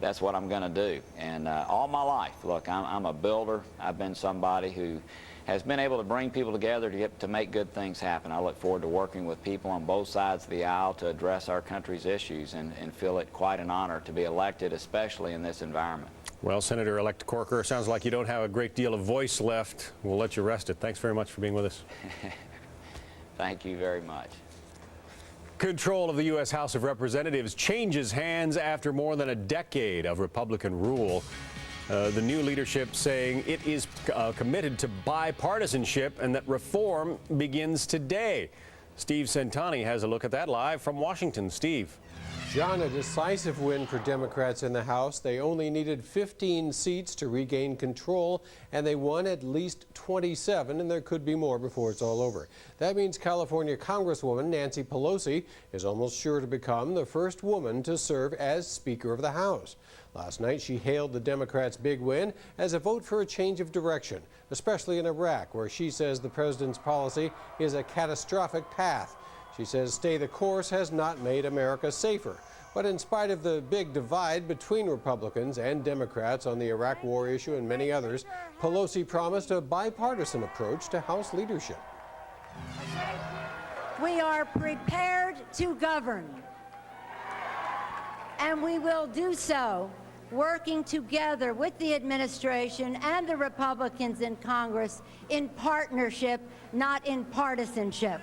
that's what I'm going to do. And all my life, look, I'm a builder. I've been somebody who has been able to bring people together to make good things happen. I look forward to working with people on both sides of the aisle to address our country's issues, and feel it quite an honor to be elected, especially in this environment. Well, Senator-elect Corker, sounds like you don't have a great deal of voice left. We'll let you rest it. Thanks very much for being with us. Thank you very much. Control of the U.S. House of Representatives changes hands after more than a decade of Republican rule. The new leadership saying it is committed to bipartisanship and that reform begins today. Steve Centani has a look at that live from Washington. Steve. John, a decisive win for Democrats in the House. They only needed 15 seats to regain control, and they won at least 27, and there could be more before it's all over. That means California Congresswoman Nancy Pelosi is almost sure to become the first woman to serve as Speaker of the House. Last night, she hailed the Democrats' big win as a vote for a change of direction, especially in Iraq, where she says the president's policy is a catastrophic path. She says stay the course has not made America safer. But in spite of the big divide between Republicans and Democrats on the Iraq war issue and many others, Pelosi promised a bipartisan approach to House leadership. We are prepared to govern, and we will do so working together with the administration and the Republicans in Congress in partnership, not in partisanship.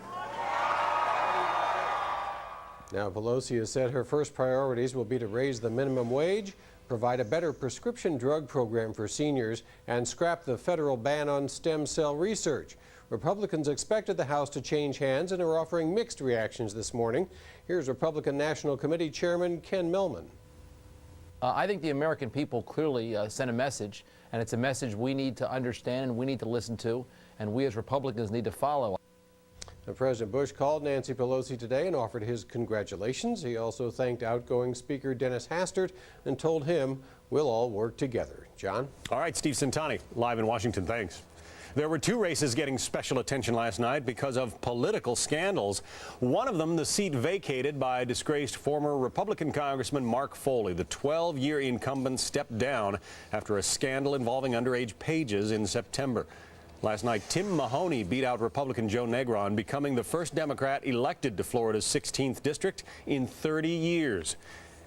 Now, Pelosi has said her first priorities will be to raise the minimum wage, provide a better prescription drug program for seniors, and scrap the federal ban on stem cell research. Republicans expected the House to change hands and are offering mixed reactions this morning. Here's Republican National Committee Chairman Ken Millman. I think the American people clearly sent a message, and it's a message we need to understand and we need to listen to, and we as Republicans need to follow. President Bush called Nancy Pelosi today and offered his congratulations. He also thanked outgoing Speaker Dennis Hastert and told him we'll all work together. John? All right, Steve Centani, live in Washington. Thanks. There were two races getting special attention last night because of political scandals. One of them, the seat vacated by disgraced former Republican Congressman Mark Foley. The 12-year incumbent stepped down after a scandal involving underage pages in September. Last night, Tim Mahoney beat out Republican Joe Negron, becoming the first Democrat elected to Florida's 16th district in 30 years.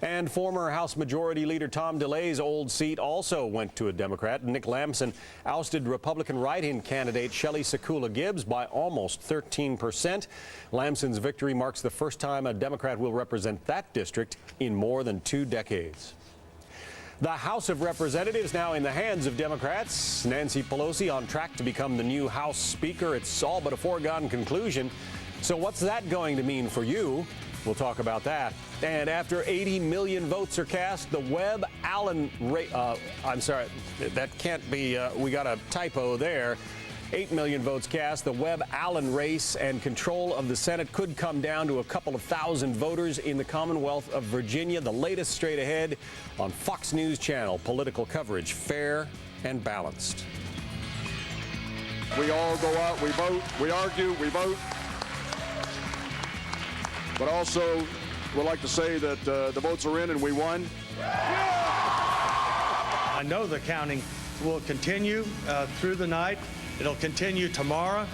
And former House Majority Leader Tom DeLay's old seat also went to a Democrat. Nick Lamson ousted Republican write-in candidate Shelley Sekula Gibbs by almost 13%. Lamson's victory marks the first time a Democrat will represent that district in more than 2 decades. The House of Representatives now in the hands of Democrats. Nancy Pelosi on track to become the new House Speaker. It's all but a foregone conclusion. So what's that going to mean for you? We'll talk about that. And after 80 million votes are cast, the Webb-Allen race, I'm sorry, that can't be, we got a typo there. 8 million votes cast, the Webb-Allen race and control of the Senate could come down to a couple of thousand voters in the Commonwealth of Virginia. The latest straight ahead on Fox News Channel. Political coverage, fair and balanced. We all go out, we vote, we argue, we vote. But also would like to say that the votes are in and we won. I know the counting will continue through the night. It'll continue tomorrow.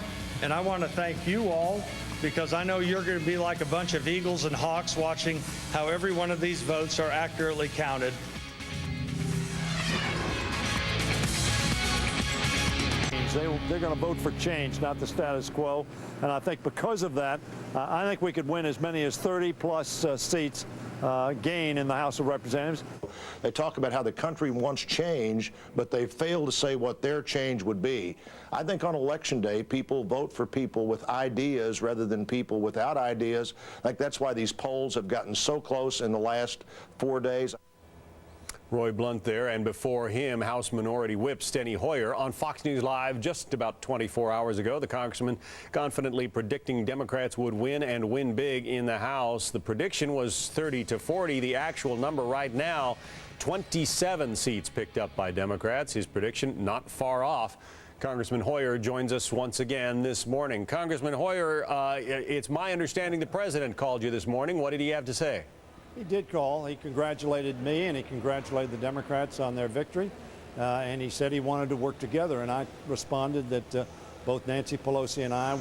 And I want to thank you all, because I know you're going to be like a bunch of eagles and hawks watching how every one of these votes are accurately counted. They're going to vote for change, not the status quo. And I think because of that, I think we could win as many as 30-plus seats gain in the House of Representatives. They talk about how the country wants change, but they fail to say what their change would be. I think on Election Day, people vote for people with ideas rather than people without ideas. I think that's why these polls have gotten so close in the last 4 days. Roy Blunt there, and before him, House Minority Whip Steny Hoyer on Fox News Live just about 24 hours ago. The congressman confidently predicting Democrats would win and win big in the House. The prediction was 30 to 40. The actual number right now, 27 seats picked up by Democrats. His prediction not far off. Congressman Hoyer joins us once again this morning. Congressman Hoyer, it's my understanding the president called you this morning. What did he have to say? He did call. He congratulated me and he congratulated the Democrats on their victory. And he said he wanted to work together. And I responded that both Nancy Pelosi and I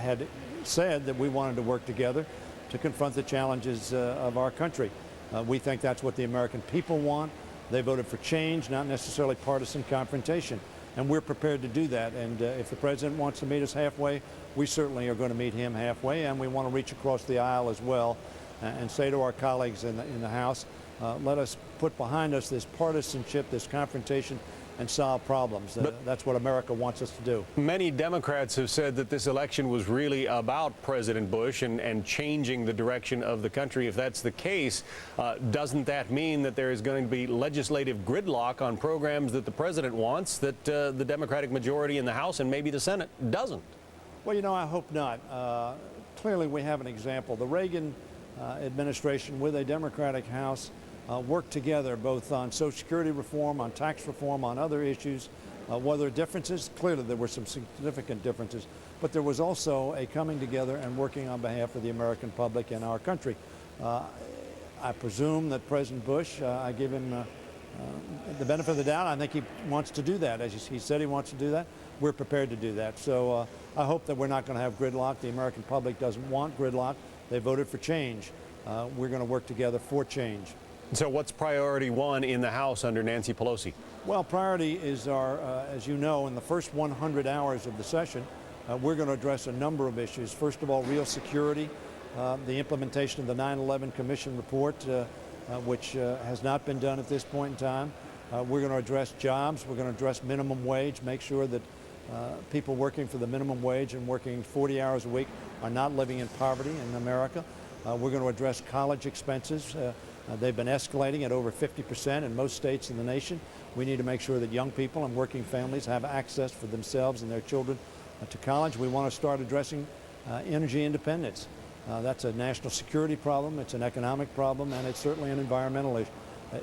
had said that we wanted to work together to confront the challenges of our country. We think that's what the American people want. They voted for change, not necessarily partisan confrontation. And we're prepared to do that. And if the president wants to meet us halfway, we certainly are going to meet him halfway. And we want to reach across the aisle as well. And say to our colleagues in the House, let us put behind us this partisanship, this confrontation, and solve problems. That's what America wants us to do. Many Democrats have said that this election was really about President Bush and changing the direction of the country. If that's the case, doesn't that mean that there is going to be legislative gridlock on programs that the president wants that the Democratic majority in the House and maybe the Senate doesn't? Well, you know, I hope not. Clearly, we have an example. The Reagan administration with a Democratic House worked together both on Social Security reform, on tax reform, on other issues. Were there differences? Clearly there were some significant differences, but there was also a coming together and working on behalf of the American public and our country. I presume that President Bush, I give him the benefit of the doubt. I think he wants to do that. As he said he wants to do that. We're prepared to do that. So I hope that we're not going to have gridlock. The American public doesn't want gridlock. They voted for change. We're going to work together for change. So what's priority one in the House under Nancy Pelosi? Well, priority is our, as you know, in the first 100 hours of the session, we're going to address a number of issues. First of all, real security, the implementation of the 9/11 Commission report, which has not been done at this point in time. We're going to address jobs. We're going to address minimum wage, make sure that people working for the minimum wage and working 40 hours a week are not living in poverty in America. We're going to address college expenses. They've been escalating at over 50% in most states in the nation. We need to make sure that young people and working families have access for themselves and their children to college. We want to start addressing energy independence. That's a national security problem, it's an economic problem, and it's certainly an environmental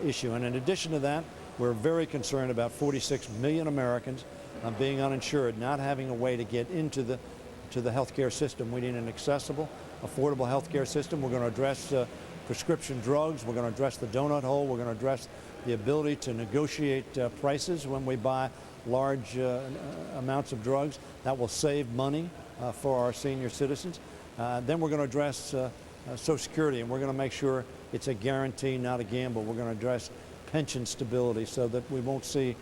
issue. And in addition to that, we're very concerned about 46 million Americans being uninsured, not having a way to get into the healthcare system. We need an accessible, affordable healthcare system. We're going to address prescription drugs. We're going to address the donut hole. We're going to address the ability to negotiate prices when we buy large amounts of drugs. That will save money for our senior citizens. Then we're going to address Social Security, and we're going to make sure it's a guarantee, not a gamble. We're going to address pension stability so that we won't see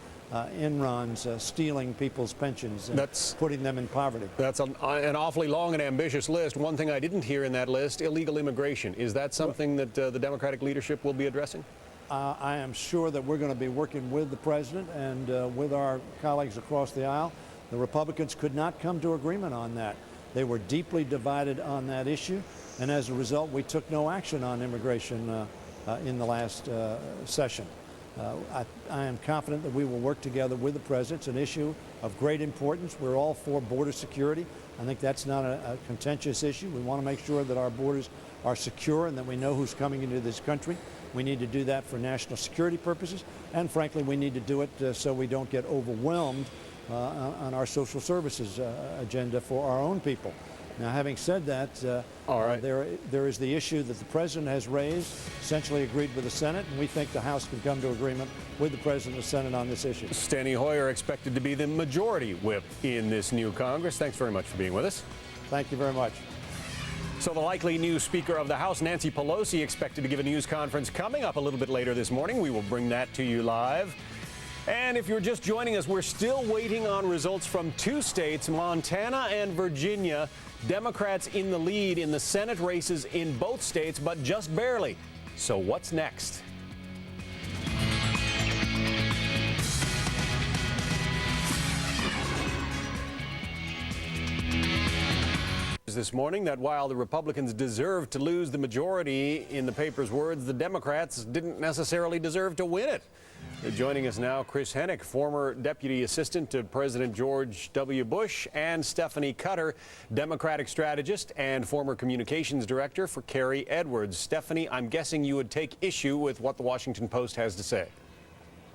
Enron's stealing people's pensions and putting them in poverty. That's an awfully long and ambitious list. One thing I didn't hear in that list, illegal immigration. Is that something that the Democratic leadership will be addressing? I am sure that we're going to be working with the president and with our colleagues across the aisle. The Republicans could not come to agreement on that. They were deeply divided on that issue, and as a result, we took no action on immigration in the last session. I am confident that we will work together with the president. It's an issue of great importance. We're all for border security. I think that's not a contentious issue. We want to make sure that our borders are secure and that we know who's coming into this country. We need to do that for national security purposes, and frankly, we need to do it so we don't get overwhelmed on our social services agenda for our own people. Now, having said that, there is the issue that the president has raised, essentially agreed with the Senate, and we think the House can come to agreement with the president and the Senate on this issue. Steny Hoyer expected to be the majority whip in this new Congress. Thanks very much for being with us. Thank you very much. So the likely new Speaker of the House, Nancy Pelosi, expected to give a news conference coming up a little bit later this morning. We will bring that to you live. And if you're just joining us, we're still waiting on results from two states, Montana and Virginia. Democrats in the lead in the Senate races in both states, but just barely. So what's next? This morning that while the Republicans deserved to lose the majority, in the paper's words, the Democrats didn't necessarily deserve to win it. Joining us now, Chris Hennick, former Deputy Assistant to President George W. Bush, and Stephanie Cutter, Democratic strategist and former Communications Director for Kerry Edwards. Stephanie, I'm guessing you would take issue with what the Washington Post has to say.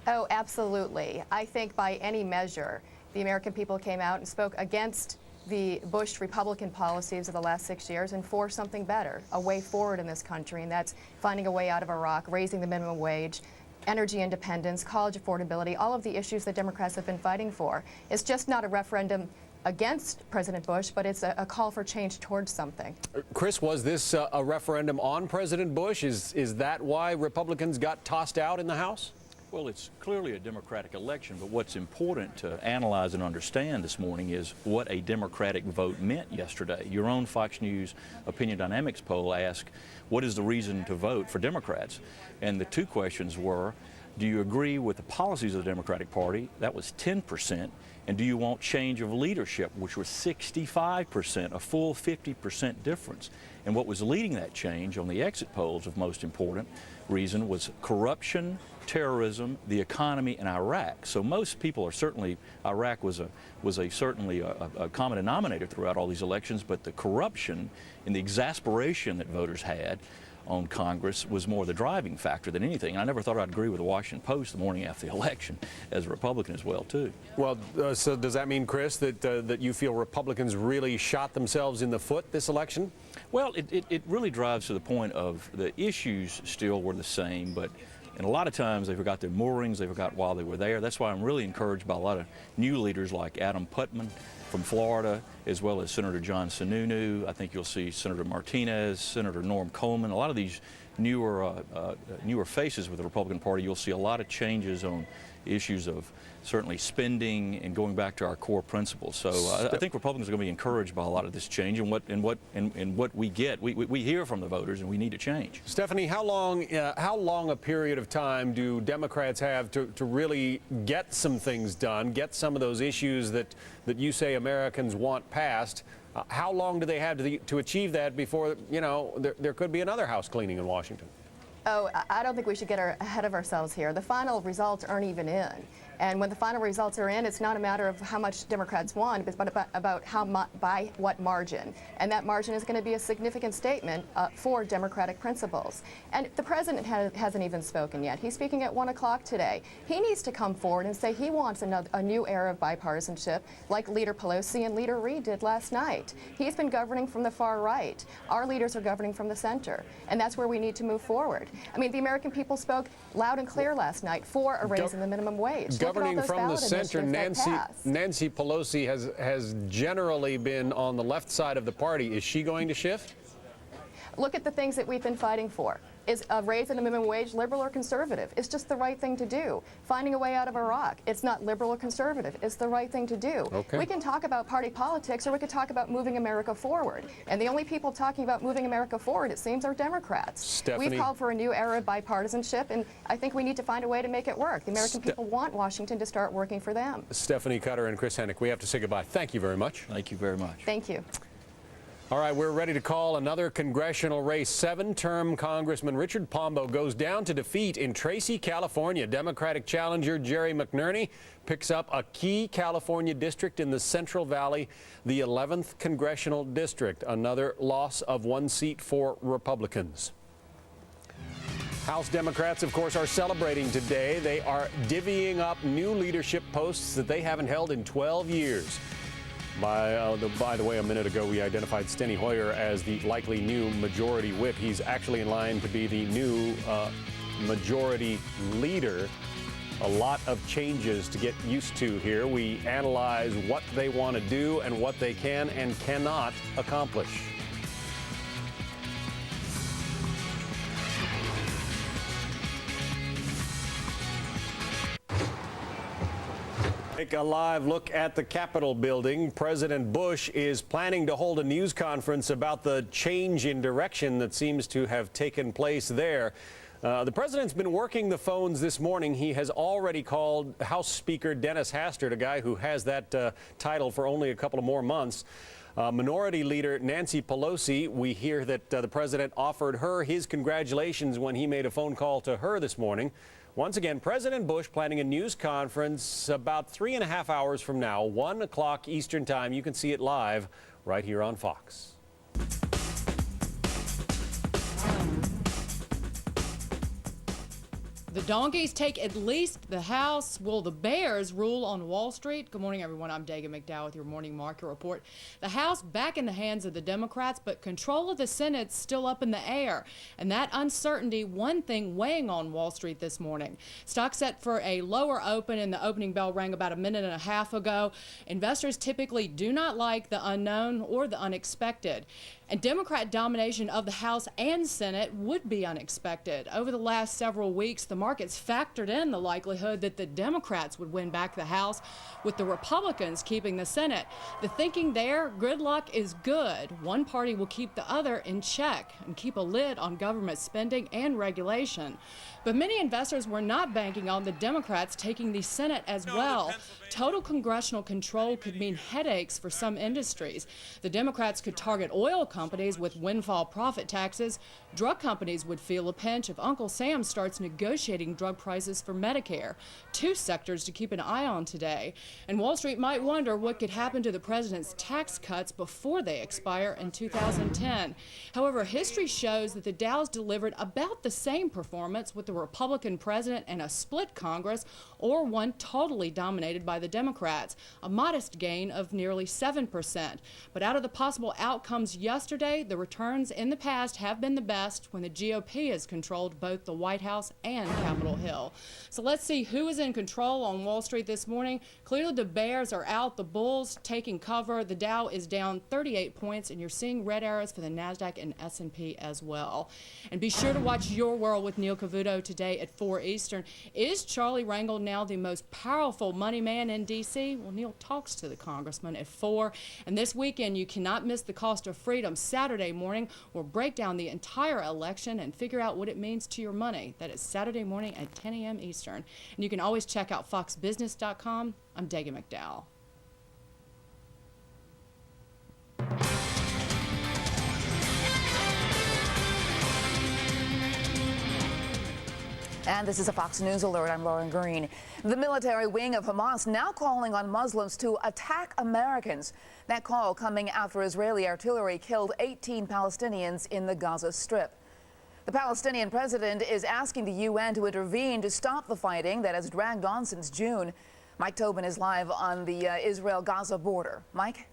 Oh, absolutely. I think by any measure, the American people came out and spoke against the Bush Republican policies of the last 6 years and for something better, a way forward in this country, and that's finding a way out of Iraq, raising the minimum wage, energy independence, college affordability, all of the issues that Democrats have been fighting for. It's just not a referendum against President Bush, but it's a call for change towards something. Chris, was this a referendum on President Bush? Is that why Republicans got tossed out in the House? Well, it's clearly a Democratic election, but what's important to analyze and understand this morning is what a Democratic vote meant yesterday. Your own Fox News Opinion Dynamics poll asked, what is the reason to vote for Democrats? And the two questions were, do you agree with the policies of the Democratic Party? That was 10%. And do you want change of leadership, which was 65%, a full 50% difference. And what was leading that change on the exit polls of most important reason was corruption, terrorism, the economy, and Iraq. So most people are certainly, Iraq was certainly a common denominator throughout all these elections, but the corruption and the exasperation that voters had on Congress was more the driving factor than anything. And I never thought I'd agree with the Washington Post the morning after the election, as a Republican as well, too. Well, so does that mean, Chris, that you feel Republicans really shot themselves in the foot this election? Well, it really drives to the point of the issues still were the same, but and a lot of times they forgot their moorings, they forgot while they were there. That's why I'm really encouraged by a lot of new leaders like Adam Putnam from Florida, as well as Senator John Sununu. I think you'll see Senator Martinez, Senator Norm Coleman, a lot of these newer faces with the Republican Party. You'll see a lot of changes on issues of certainly spending and going back to our core principles. So I think Republicans are going to be encouraged by a lot of this change and what we get. We hear from the voters, and we need to change. Stephanie, how long a period of time do Democrats have to really get some things done, get some of those issues that you say Americans want passed? How long do they have to achieve that before, you know, there could be another house cleaning in Washington? Oh, I don't think we should get ahead of ourselves here. The final results aren't even in. And when the final results are in, it's not a matter of how much Democrats won, but about by what margin. And that margin is going to be a significant statement for Democratic principles. And the president hasn't even spoken yet. He's speaking at 1 o'clock today. He needs to come forward and say he wants a new era of bipartisanship, like Leader Pelosi and Leader Reid did last night. He's been governing from the far right. Our leaders are governing from the center. And that's where we need to move forward. I mean, the American people spoke loud and clear last night for a raise in the minimum wage. Governing from the center, Nancy Pelosi has generally been on the left side of the party. Is she going to shift? Look at the things that we've been fighting for. Is a raise in the minimum wage liberal or conservative? It's just the right thing to do. Finding a way out of Iraq, it's not liberal or conservative. It's the right thing to do. Okay. We can talk about party politics, or we could talk about moving America forward. And the only people talking about moving America forward, it seems, are Democrats. Stephanie, we've called for a new era of bipartisanship, and I think we need to find a way to make it work. The American people want Washington to start working for them. Stephanie Cutter and Chris Hennick, we have to say goodbye. Thank you very much. Thank you very much. Thank you. All right, we're ready to call another congressional race. Seven-term Congressman Richard Pombo goes down to defeat in Tracy, California. Democratic challenger Jerry McNerney picks up a key California district in the Central Valley, the 11th Congressional District. Another loss of one seat for Republicans. House Democrats, of course, are celebrating today. They are divvying up new leadership posts that they haven't held in 12 years. By the way, a minute ago, we identified Steny Hoyer as the likely new majority whip. He's actually in line to be the new majority leader. A lot of changes to get used to here. We analyze what they want to do and what they can and cannot accomplish. Take a live look at the Capitol building. President Bush is planning to hold a news conference about the change in direction that seems to have taken place there. The president's been working the phones this morning. He has already called House Speaker Dennis Hastert, a guy who has that title for only a couple of more months. Minority Leader Nancy Pelosi, we hear that the president offered her his congratulations when he made a phone call to her this morning. Once again, President Bush planning a news conference about 3.5 hours from now, 1 o'clock Eastern Time. You can see it live right here on Fox. The donkeys take at least the House. Will the Bears rule on Wall Street? Good morning, everyone. I'm Dagan McDowell with your morning market report. The House back in the hands of the Democrats, but control of the Senate's still up in the air. And that uncertainty, one thing weighing on Wall Street this morning. Stock set for a lower open, and the opening bell rang about a minute and a half ago. Investors typically do not like the unknown or the unexpected. And Democrat domination of the House and Senate would be unexpected. Over the last several weeks, the markets factored in the likelihood that the Democrats would win back the House, with the Republicans keeping the Senate. The thinking there, gridlock is good. One party will keep the other in check and keep a lid on government spending and regulation. But many investors were not banking on the Democrats taking the Senate as well. Total congressional control could mean headaches for some industries. The Democrats could target oil companies with windfall profit taxes. Drug companies would feel a pinch if Uncle Sam starts negotiating drug prices for Medicare. Two sectors to keep an eye on today. And Wall Street might wonder what could happen to the president's tax cuts before they expire in 2010. However, history shows that the Dow's delivered about the same performance with the Republican president and a split Congress, or one totally dominated by the Democrats, a modest gain of nearly 7%. But out of the possible outcomes yesterday, the returns in the past have been the best when the GOP has controlled both the White House and Capitol Hill. So let's see who is in control on Wall Street this morning. Clearly the bears are out, the bulls taking cover. The Dow is down 38 points, and you're seeing red arrows for the NASDAQ and S&P as well. And be sure to watch Your World with Neil Cavuto today at 4 Eastern. Is Charlie Rangel now the most powerful money man in D.C.? Well, Neil talks to the congressman at 4. And this weekend, you cannot miss the Cost of Freedom. Saturday morning, we'll break down the entire election and figure out what it means to your money. That is Saturday morning at 10 a.m. Eastern. And you can always check out foxbusiness.com. I'm Dagan McDowell. And this is a Fox News alert. I'm Lauren Green. The military wing of Hamas now calling on Muslims to attack Americans. That call coming after Israeli artillery killed 18 Palestinians in the Gaza Strip. The Palestinian president is asking the UN to intervene to stop the fighting that has dragged on since June. Mike Tobin is live on the Israel-Gaza border. Mike?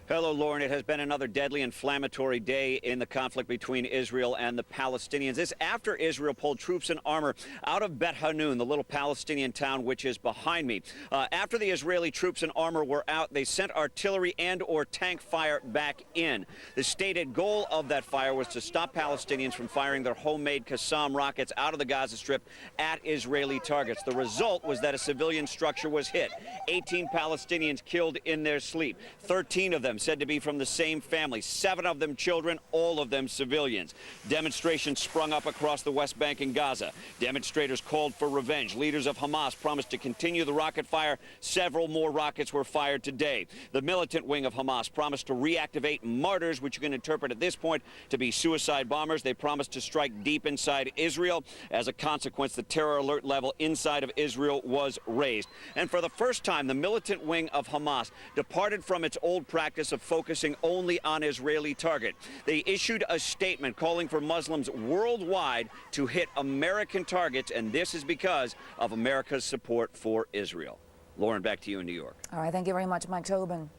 Hello, Lauren. It has been another deadly inflammatory day in the conflict between Israel and the Palestinians. This after Israel pulled troops and armor out of Bet Hanun, the little Palestinian town which is behind me. After the Israeli troops and armor were out, they sent artillery and/or tank fire back in. The stated goal of that fire was to stop Palestinians from firing their homemade Qassam rockets out of the Gaza Strip at Israeli targets. The result was that a civilian structure was hit. 18 Palestinians killed in their sleep. 13 of them said to be from the same family. 7 of them children, all of them civilians. Demonstrations sprung up across the West Bank and Gaza. Demonstrators called for revenge. Leaders of Hamas promised to continue the rocket fire. Several more rockets were fired today. The militant wing of Hamas promised to reactivate martyrs, which you can interpret at this point to be suicide bombers. They promised to strike deep inside Israel. As a consequence, the terror alert level inside of Israel was raised. And for the first time, the militant wing of Hamas departed from its old practice of focusing only on Israeli target. They issued a statement calling for Muslims worldwide to hit American targets, and this is because of America's support for Israel. Lauren, back to you in New York. All right, thank you very much, Mike Tobin.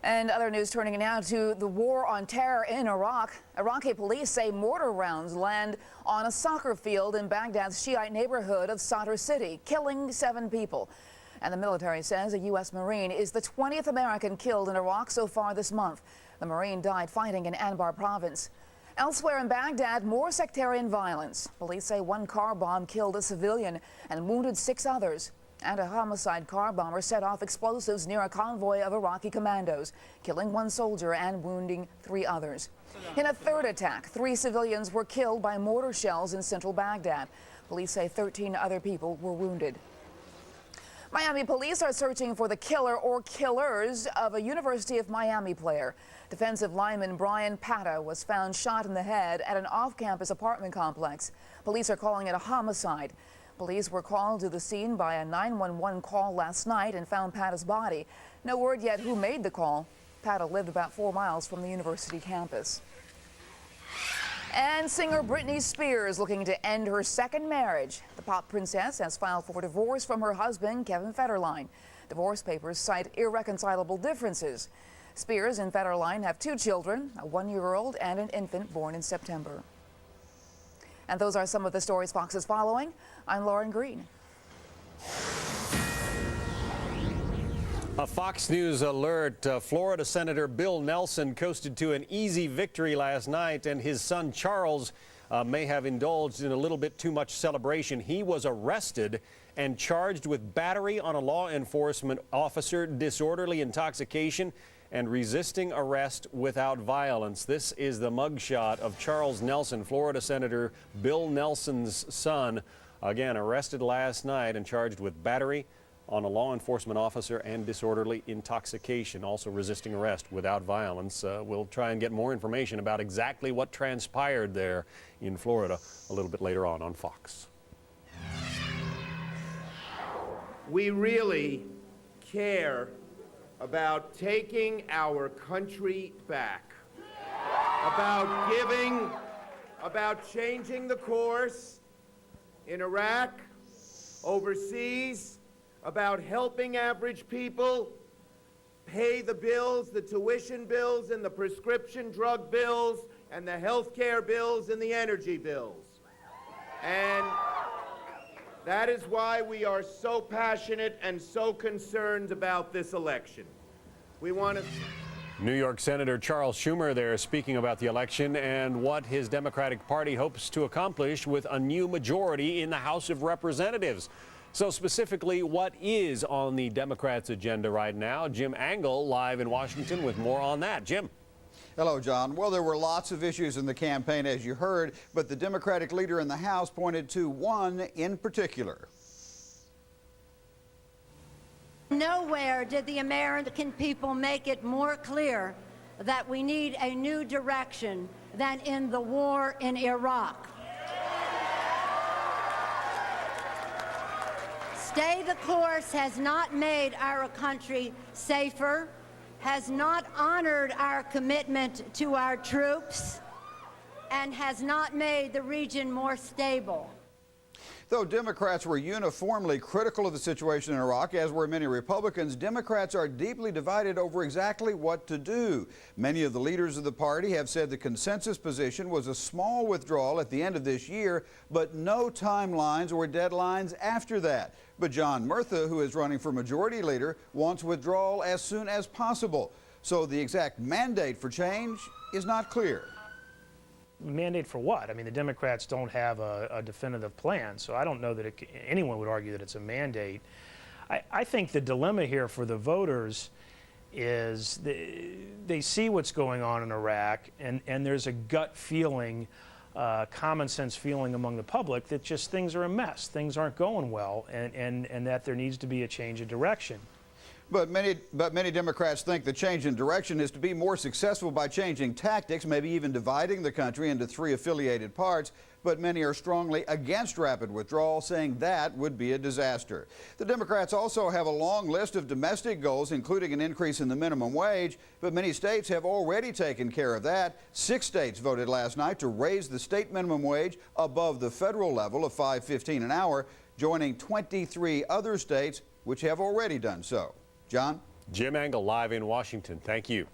And other news, turning now to the war on terror in Iraq. Iraqi police say mortar rounds land on a soccer field in Baghdad's Shiite neighborhood of Sadr City, killing 7 people. And the military says a U.S. Marine is the 20th American killed in Iraq so far this month. The Marine died fighting in Anbar province. Elsewhere in Baghdad, more sectarian violence. Police say 1 car bomb killed a civilian and wounded 6 others. And a homicide car bomber set off explosives near a convoy of Iraqi commandos, killing 1 soldier and wounding 3 others. In a third attack, 3 civilians were killed by mortar shells in central Baghdad. Police say 13 other people were wounded. Miami police are searching for the killer or killers of a University of Miami player. Defensive lineman Brian Pata was found shot in the head at an off-campus apartment complex. Police are calling it a homicide. Police were called to the scene by a 911 call last night and found Pata's body. No word yet who made the call. Pata lived about 4 miles from the university campus. And singer Britney Spears looking to end her second marriage. The pop princess has filed for divorce from her husband, Kevin Federline. Divorce papers cite irreconcilable differences. Spears and Federline have 2 children, a 1-year-old and an infant born in September. And those are some of the stories Fox is following. I'm Lauren Green. A Fox News alert. Florida Senator Bill Nelson coasted to an easy victory last night, and his son Charles may have indulged in a little bit too much celebration. He was arrested and charged with battery on a law enforcement officer, disorderly intoxication, and resisting arrest without violence. This is the mugshot of Charles Nelson, Florida Senator Bill Nelson's son, again arrested last night and charged with battery on a law enforcement officer and disorderly intoxication, also resisting arrest without violence. We'll try and get more information about exactly what transpired there in Florida a little bit later on Fox. We really care about taking our country back, about giving, about changing the course in Iraq, overseas, about helping average people pay the bills, the tuition bills and the prescription drug bills and the health care bills and the energy bills. And that is why we are so passionate and so concerned about this election. We want to... New York Senator Charles Schumer there speaking about the election and what his Democratic Party hopes to accomplish with a new majority in the House of Representatives. So specifically, what is on the Democrats' agenda right now? Jim Angle live in Washington with more on that. Jim. Hello, John. Well, there were lots of issues in the campaign, as you heard, but the Democratic leader in the House pointed to one in particular. Nowhere did the American people make it more clear that we need a new direction than in the war in Iraq. Stay the course has not made our country safer, has not honored our commitment to our troops, and has not made the region more stable. Though Democrats were uniformly critical of the situation in Iraq, as were many Republicans, Democrats are deeply divided over exactly what to do. Many of the leaders of the party have said the consensus position was a small withdrawal at the end of this year, but no timelines or deadlines after that. But John Murtha, who is running for majority leader, wants withdrawal as soon as possible. So the exact mandate for change is not clear. Mandate for what? I mean, the Democrats don't have a definitive plan, so I don't know that anyone would argue that it's a mandate. I think the dilemma here for the voters is they see what's going on in Iraq, and there's a gut feeling, common sense feeling among the public that just things are a mess, things aren't going well, and that there needs to be a change of direction. But many Democrats think the change in direction is to be more successful by changing tactics, maybe even dividing the country into 3 affiliated parts. But many are strongly against rapid withdrawal, saying that would be a disaster. The Democrats also have a long list of domestic goals, including an increase in the minimum wage, but many states have already taken care of that. 6 states voted last night to raise the state minimum wage above the federal level of $5.15 an hour, joining 23 other states which have already done so. John? Jim Engel live in Washington. Thank you.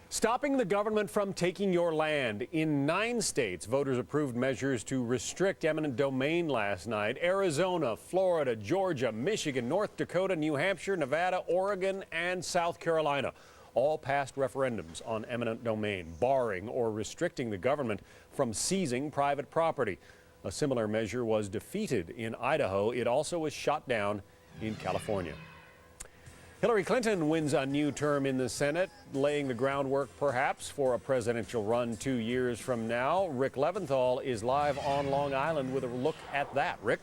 Stopping the government from taking your land. In 9 states, voters approved measures to restrict eminent domain last night. Arizona, Florida, Georgia, Michigan, North Dakota, New Hampshire, Nevada, Oregon, and South Carolina all passed referendums on eminent domain, barring or restricting the government from seizing private property. A similar measure was defeated in Idaho. It also was shot down in California. Hillary Clinton wins a new term in the Senate, laying the groundwork perhaps for a presidential run 2 years from now. Rick Leventhal is live on Long Island with a look at that. Rick?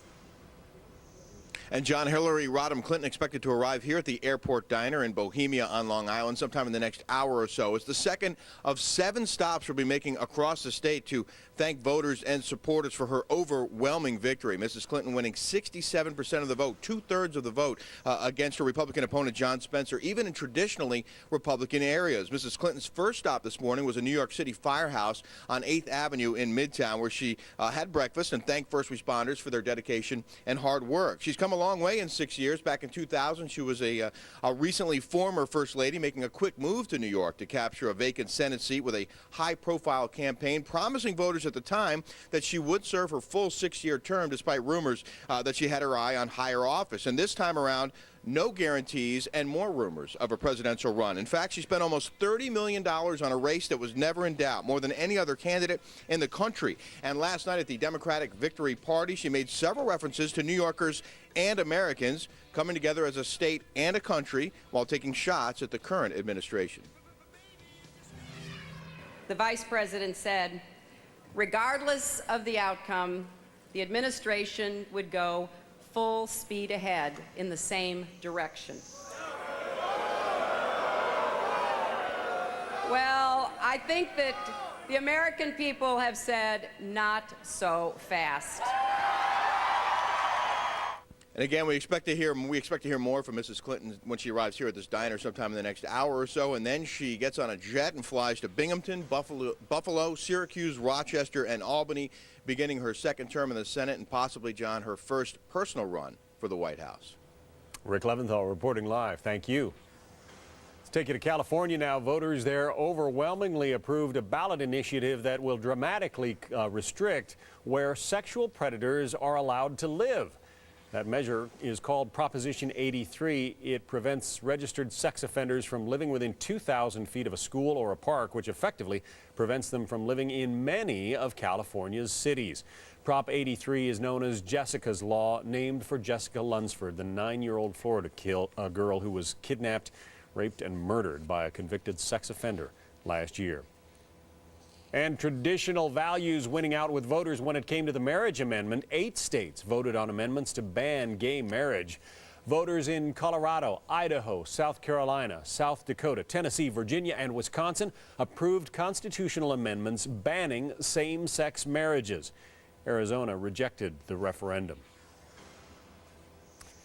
And John, Hillary Rodham Clinton expected to arrive here at the Airport Diner in Bohemia on Long Island sometime in the next hour or so. It's the second of 7 stops she'll be making across the state to thank voters and supporters for her overwhelming victory. Mrs. Clinton winning 67% of the vote, 2/3 of the vote against her Republican opponent, John Spencer, even in traditionally Republican areas. Mrs. Clinton's first stop this morning was a New York City firehouse on 8th Avenue in Midtown, where she had breakfast and thanked first responders for their dedication and hard work. She's come a long way in 6 years. Back in 2000, she was a recently former First Lady, making a quick move to New York to capture a vacant Senate seat with a high-profile campaign, promising voters at the time that she would serve her full 6-year term, despite rumors that she had her eye on higher office. And this time around, no guarantees and more rumors of a presidential run. In fact, she spent almost $30 million on a race that was never in doubt, more than any other candidate in the country. And last night at the Democratic Victory Party, she made several references to New Yorkers and Americans coming together as a state and a country while taking shots at the current administration. The Vice President said, regardless of the outcome, the administration would go full speed ahead in the same direction. Well, I think that the American people have said, not so fast. And again, we expect to hear more from Mrs. Clinton when she arrives here at this diner sometime in the next hour or so, and then she gets on a jet and flies to Binghamton, Buffalo, Syracuse, Rochester, and Albany, beginning her second term in the Senate and possibly, John, her first personal run for the White House. Rick Leventhal reporting live. Thank you. Let's take you to California now. Voters there overwhelmingly approved a ballot initiative that will dramatically restrict where sexual predators are allowed to live. That measure is called Proposition 83. It prevents registered sex offenders from living within 2,000 feet of a school or a park, which effectively prevents them from living in many of California's cities. Prop 83 is known as Jessica's Law, named for Jessica Lunsford, the 9-year-old Florida girl who was kidnapped, raped, and murdered by a convicted sex offender last year. And traditional values winning out with voters when it came to the marriage amendment. 8 states voted on amendments to ban gay marriage. Voters in Colorado, Idaho, South Carolina, South Dakota, Tennessee, Virginia, and Wisconsin approved constitutional amendments banning same-sex marriages. Arizona rejected the referendum.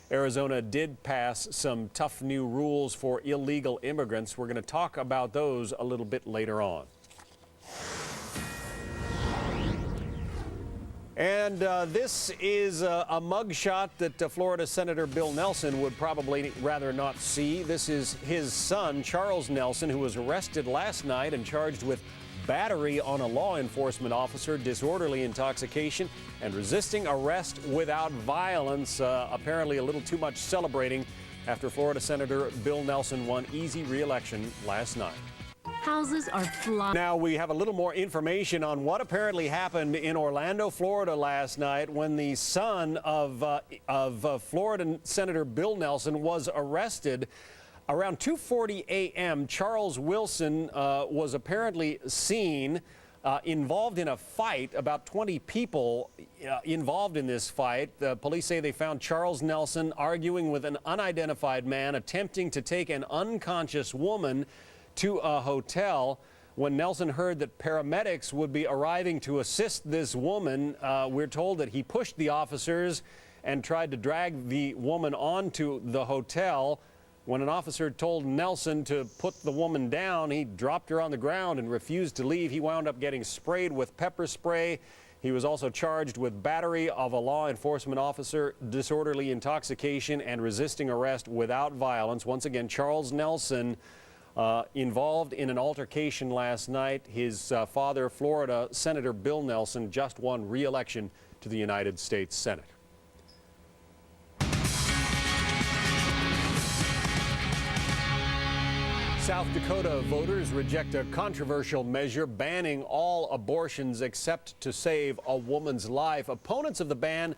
Arizona did pass some tough new rules for illegal immigrants. We're going to talk about those a little bit later on. And this is a mugshot that Florida Senator Bill Nelson would probably rather not see. This is his son, Charles Nelson, who was arrested last night and charged with battery on a law enforcement officer, disorderly intoxication, and resisting arrest without violence. Apparently a little too much celebrating after Florida Senator Bill Nelson won easy re-election last night. Houses are flying. Now we have a little more information on what apparently happened in Orlando, Florida last night when the son of Florida Senator Bill Nelson was arrested. Around 2:40 a.m., Charles Wilson was apparently seen involved in a fight. About 20 people involved in this fight. The police say they found Charles Nelson arguing with an unidentified man, attempting to take an unconscious woman to a hotel. When Nelson heard that paramedics would be arriving to assist this woman, we're told that he pushed the officers and tried to drag the woman onto the hotel. When an officer told Nelson to put the woman down, he dropped her on the ground and refused to leave. He wound up getting sprayed with pepper spray He was also charged with battery of a law enforcement officer, disorderly intoxication, and resisting arrest without violence. Once again, Charles Nelson involved in an altercation last night. His father, Florida Senator Bill Nelson, just won re-election to the United States Senate. South Dakota voters reject a controversial measure banning all abortions except to save a woman's life. Opponents of the ban,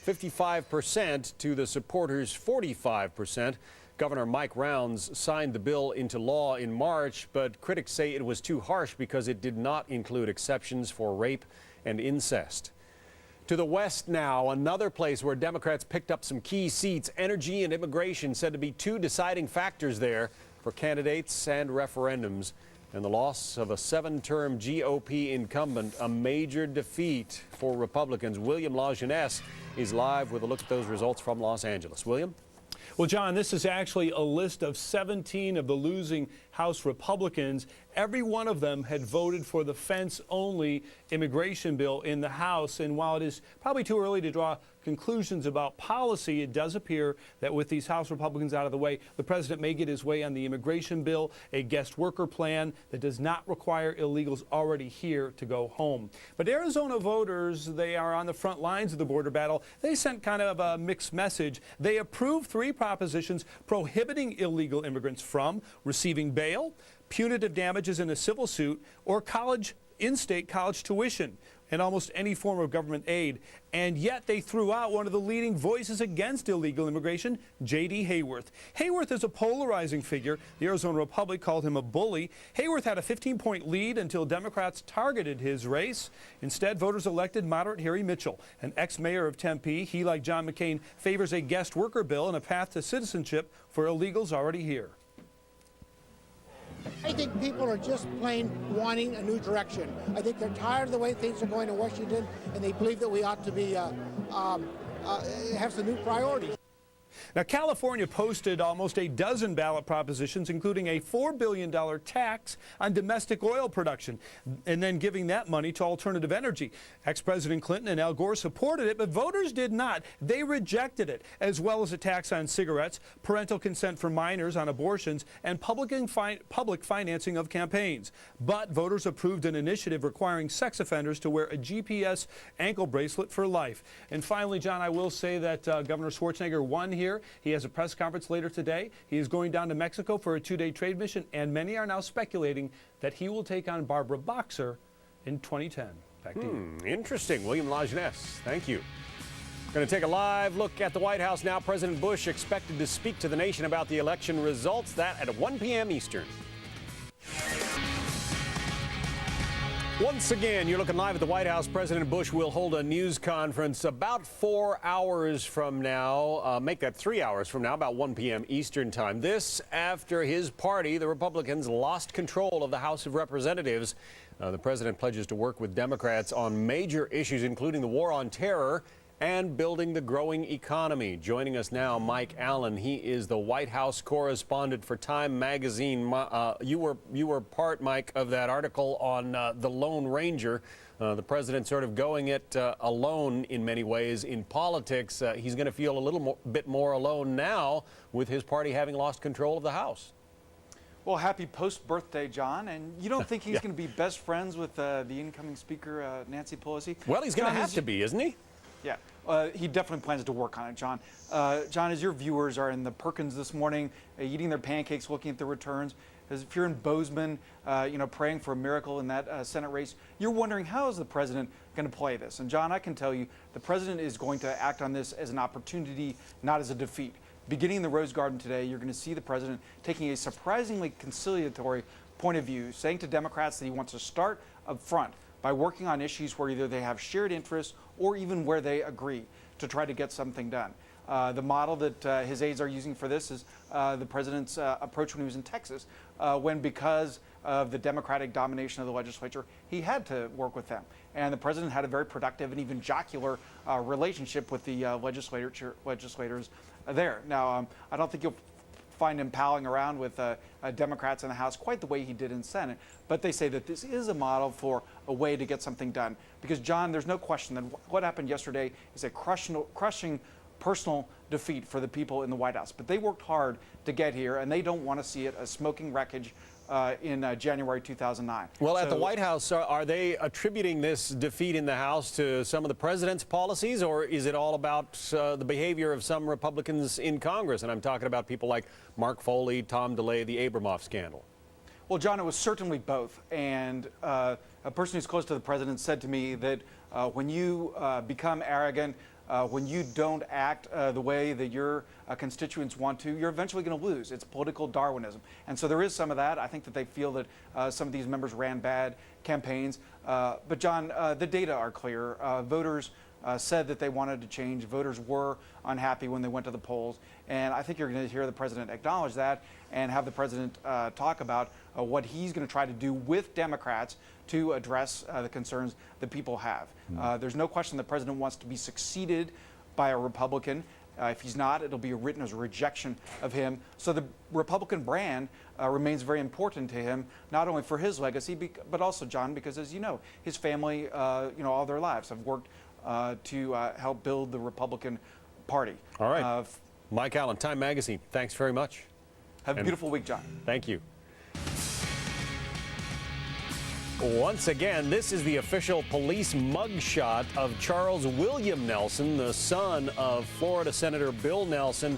55% to the supporters, 45%. Governor Mike Rounds signed the bill into law in March, but critics say it was too harsh because it did not include exceptions for rape and incest. To the west now, another place where Democrats picked up some key seats. Energy and immigration said to be two deciding factors there for candidates and referendums. And the loss of a 7-term GOP incumbent, a major defeat for Republicans. William LaJeunesse is live with a look at those results from Los Angeles. William? Well, John, this is actually a list of 17 of the losing House Republicans. Every one of them had voted for the fence-only immigration bill in the House. And while it is probably too early to draw conclusions about policy, it does appear that with these House Republicans out of the way, the president may get his way on the immigration bill, a guest worker plan that does not require illegals already here to go home. But Arizona voters, they are on the front lines of the border battle. They sent kind of a mixed message. They approved 3 propositions prohibiting illegal immigrants from receiving bail, punitive damages in a civil suit, or in-state college tuition and almost any form of government aid. And yet they threw out one of the leading voices against illegal immigration, J.D. Hayworth. Hayworth is a polarizing figure. The Arizona Republic called him a bully. Hayworth had a 15-point lead until Democrats targeted his race. Instead, voters elected moderate Harry Mitchell, an ex-mayor of Tempe. He, like John McCain, favors a guest worker bill and a path to citizenship for illegals already here. I think people are just plain wanting a new direction. I think they're tired of the way things are going in Washington, and they believe that we ought to be have some new priorities. Now, California posted almost a dozen ballot propositions, including a $4 billion tax on domestic oil production, and then giving that money to alternative energy. Ex-President Clinton and Al Gore supported it, but voters did not. They rejected it, as well as a tax on cigarettes, parental consent for minors on abortions, and public financing of campaigns. But voters approved an initiative requiring sex offenders to wear a GPS ankle bracelet for life. And finally, John, I will say that Governor Schwarzenegger won here. He has a press conference later today. He is going down to Mexico for a 2-day trade mission, and many are now speculating that he will take on Barbara Boxer in 2010. Back to you. Interesting. William LaJeunesse, thank you. Going to take a live look at the White House now. President Bush expected to speak to the nation about the election results. That at 1 p.m. Eastern. Once again, you're looking live at the White House. President Bush will hold a news conference about 4 hours from now. Make that 3 hours from now, about 1 p.m. Eastern time. This after his party, the Republicans, lost control of the House of Representatives. The president pledges to work with Democrats on major issues, including the war on terror and building the growing economy. Joining us now, Mike Allen. He is the White House correspondent for Time magazine. You were part, Mike, of that article on the Lone Ranger. The president sort of going it alone in many ways in politics. He's going to feel a little bit more alone now with his party having lost control of the House. Well, happy post-birthday, John. And you don't think he's going to be best friends with the incoming Speaker, Nancy Pelosi? Well, he's going to have to be, isn't he? Yeah, he definitely plans to work on it, John. John, as your viewers are in the Perkins this morning, eating their pancakes, looking at the returns, as if you're in Bozeman, praying for a miracle in that Senate race, you're wondering how is the president going to play this? And John, I can tell you, the president is going to act on this as an opportunity, not as a defeat. Beginning in the Rose Garden today, you're going to see the president taking a surprisingly conciliatory point of view, saying to Democrats that he wants to start up front by working on issues where either they have shared interests or even where they agree to try to get something done. The model that his aides are using for this is the president's approach when he was in Texas, when because of the Democratic domination of the legislature, he had to work with them. And the president had a very productive and even jocular relationship with the legislators there. Now, I don't think you'll find him palling around with Democrats in the House quite the way he did in Senate. But they say that this is a model for a way to get something done. Because, John, there's no question that what happened yesterday is a crushing personal defeat for the people in the White House. But they worked hard to get here, and they don't want to see it a smoking wreckage in January 2009. Well, at the White House, are they attributing this defeat in the House to some of the president's policies, or is it all about the behavior of some Republicans in Congress? And I'm talking about people like Mark Foley, Tom DeLay, the Abramoff scandal. Well, John, it was certainly both. And a person who's close to the president said to me that when you become arrogant, when you don't act the way that your constituents want to, you're eventually going to lose. It's political Darwinism. And so there is some of that. I think that they feel that some of these members ran bad campaigns. But, John, the data are clear. Voters said that they wanted to change. Voters were unhappy when they went to the polls. And I think you're going to hear the president acknowledge that and have the president talk about what he's going to try to do with Democrats to address the concerns that people have. There's no question the president wants to be succeeded by a Republican. If he's not, it'll be written as a rejection of him. So the Republican brand remains very important to him, not only for his legacy, but also, John, because, as you know, his family, all their lives have worked to help build the Republican Party. All right. Mike Allen, Time Magazine, thanks very much. Have a beautiful week, John. Thank you. Once again, this is the official police mugshot of Charles William Nelson, the son of Florida Senator Bill Nelson.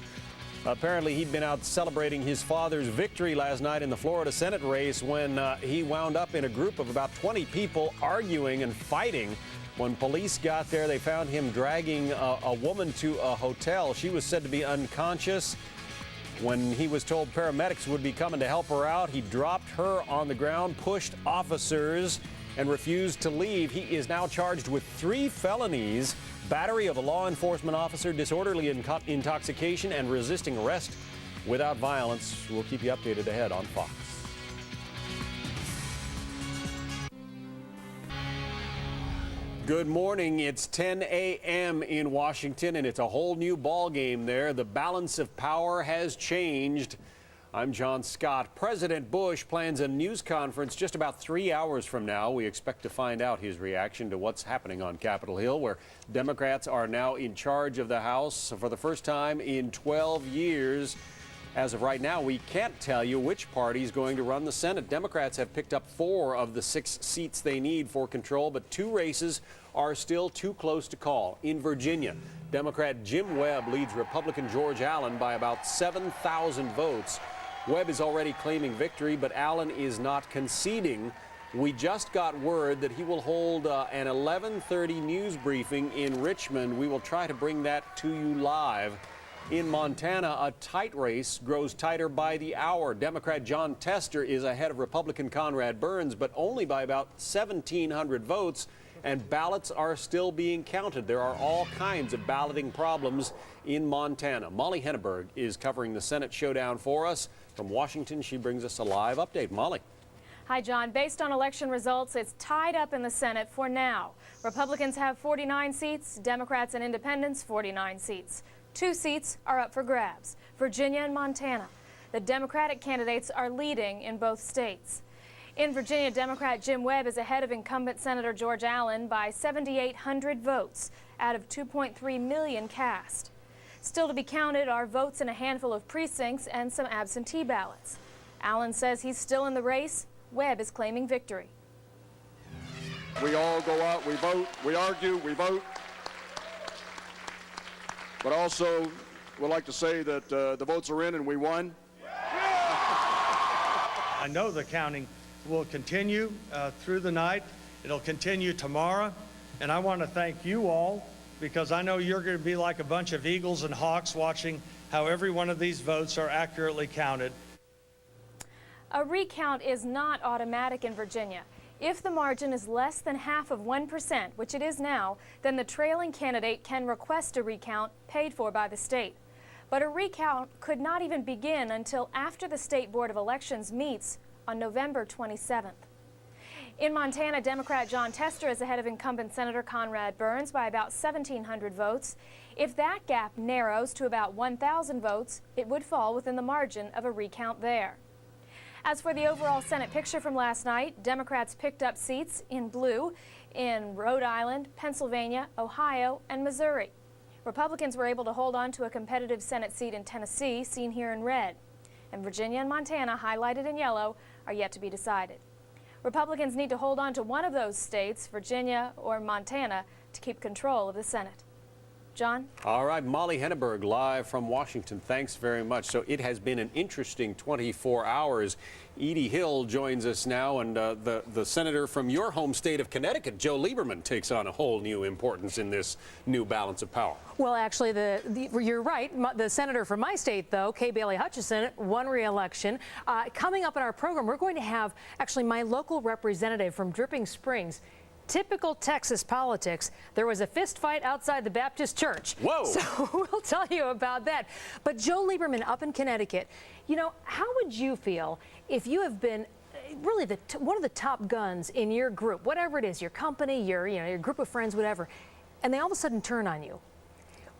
Apparently, he'd been out celebrating his father's victory last night in the Florida Senate race when he wound up in a group of about 20 people arguing and fighting. When police got there, they found him dragging a woman to a hotel. She was said to be unconscious. When he was told paramedics would be coming to help her out, he dropped her on the ground, pushed officers, and refused to leave. He is now charged with 3 felonies: battery of a law enforcement officer, disorderly intoxication, and resisting arrest without violence. We'll keep you updated ahead on Fox. Good morning. It's 10 a.m. in Washington, and it's a whole new ball game there. The balance of power has changed. I'm John Scott. President Bush plans a news conference just about 3 hours from now. We expect to find out his reaction to what's happening on Capitol Hill, where Democrats are now in charge of the House for the first time in 12 years. As of right now, we can't tell you which party is going to run the Senate. Democrats have picked up 4 of the 6 seats they need for control, but 2 races are still too close to call. In Virginia, Democrat Jim Webb leads Republican George Allen by about 7,000 votes. Webb is already claiming victory, but Allen is not conceding. We just got word that he will hold an 11:30 news briefing in Richmond. We will try to bring that to you live. In Montana, a tight race grows tighter by the hour. Democrat John Tester is ahead of Republican Conrad Burns, but only by about 1,700 votes, and ballots are still being counted. There are all kinds of balloting problems in Montana. Molly Henneberg is covering the Senate showdown for us. From Washington, she brings us a live update. Molly. Hi, John. Based on election results, it's tied up in the Senate for now. Republicans have 49 seats, Democrats and independents 49 seats. 2 seats are up for grabs, Virginia and Montana. The Democratic candidates are leading in both states. In Virginia, Democrat Jim Webb is ahead of incumbent Senator George Allen by 7,800 votes out of 2.3 million cast. Still to be counted are votes in a handful of precincts and some absentee ballots. Allen says he's still in the race. Webb is claiming victory. We all go out, we vote, we argue, we vote. But also, we'd like to say that the votes are in and we won. I know the counting will continue through the night. It'll continue tomorrow. And I want to thank you all, because I know you're going to be like a bunch of eagles and hawks watching how every one of these votes are accurately counted. A recount is not automatic in Virginia. If the margin is less than half of 1%, which it is now, then the trailing candidate can request a recount paid for by the state. But a recount could not even begin until after the State Board of Elections meets on November 27th. In Montana, Democrat John Tester is ahead of incumbent Senator Conrad Burns by about 1,700 votes. If that gap narrows to about 1,000 votes, it would fall within the margin of a recount there. As for the overall Senate picture from last night, Democrats picked up seats in blue in Rhode Island, Pennsylvania, Ohio, and Missouri. Republicans were able to hold on to a competitive Senate seat in Tennessee, seen here in red. And Virginia and Montana, highlighted in yellow, are yet to be decided. Republicans need to hold on to one of those states, Virginia or Montana, to keep control of the Senate. John? All right, Molly Henneberg live from Washington. Thanks very much. So it has been an interesting 24 hours. Edie Hill joins us now, and the senator from your home state of Connecticut, Joe Lieberman, takes on a whole new importance in this new balance of power. Well, actually, you're right. The senator from my state, though, Kay Bailey Hutchison, won re-election. Coming up in our program, we're going to have actually my local representative from Dripping Springs. Typical Texas politics, there was a fist fight outside the Baptist church. Whoa! So we'll tell you about that. But Joe Lieberman up in Connecticut, you know, how would you feel if you have been really one of the top guns in your group, whatever it is, your company, your group of friends, whatever, and they all of a sudden turn on you?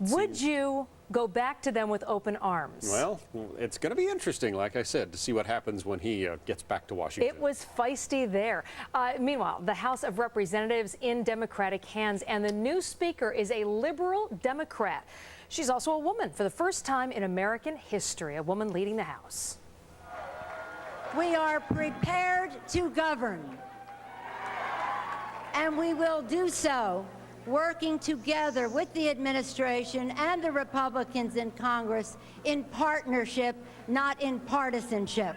Would you go back to them with open arms? Well, it's going to be interesting, like I said, to see what happens when he gets back to Washington. It was feisty there. Meanwhile, the House of Representatives in Democratic hands, and the new speaker is a liberal Democrat. She's also a woman for the first time in American history, a woman leading the House. We are prepared to govern, and we will do so working together with the administration and the Republicans in Congress in partnership, not in partisanship.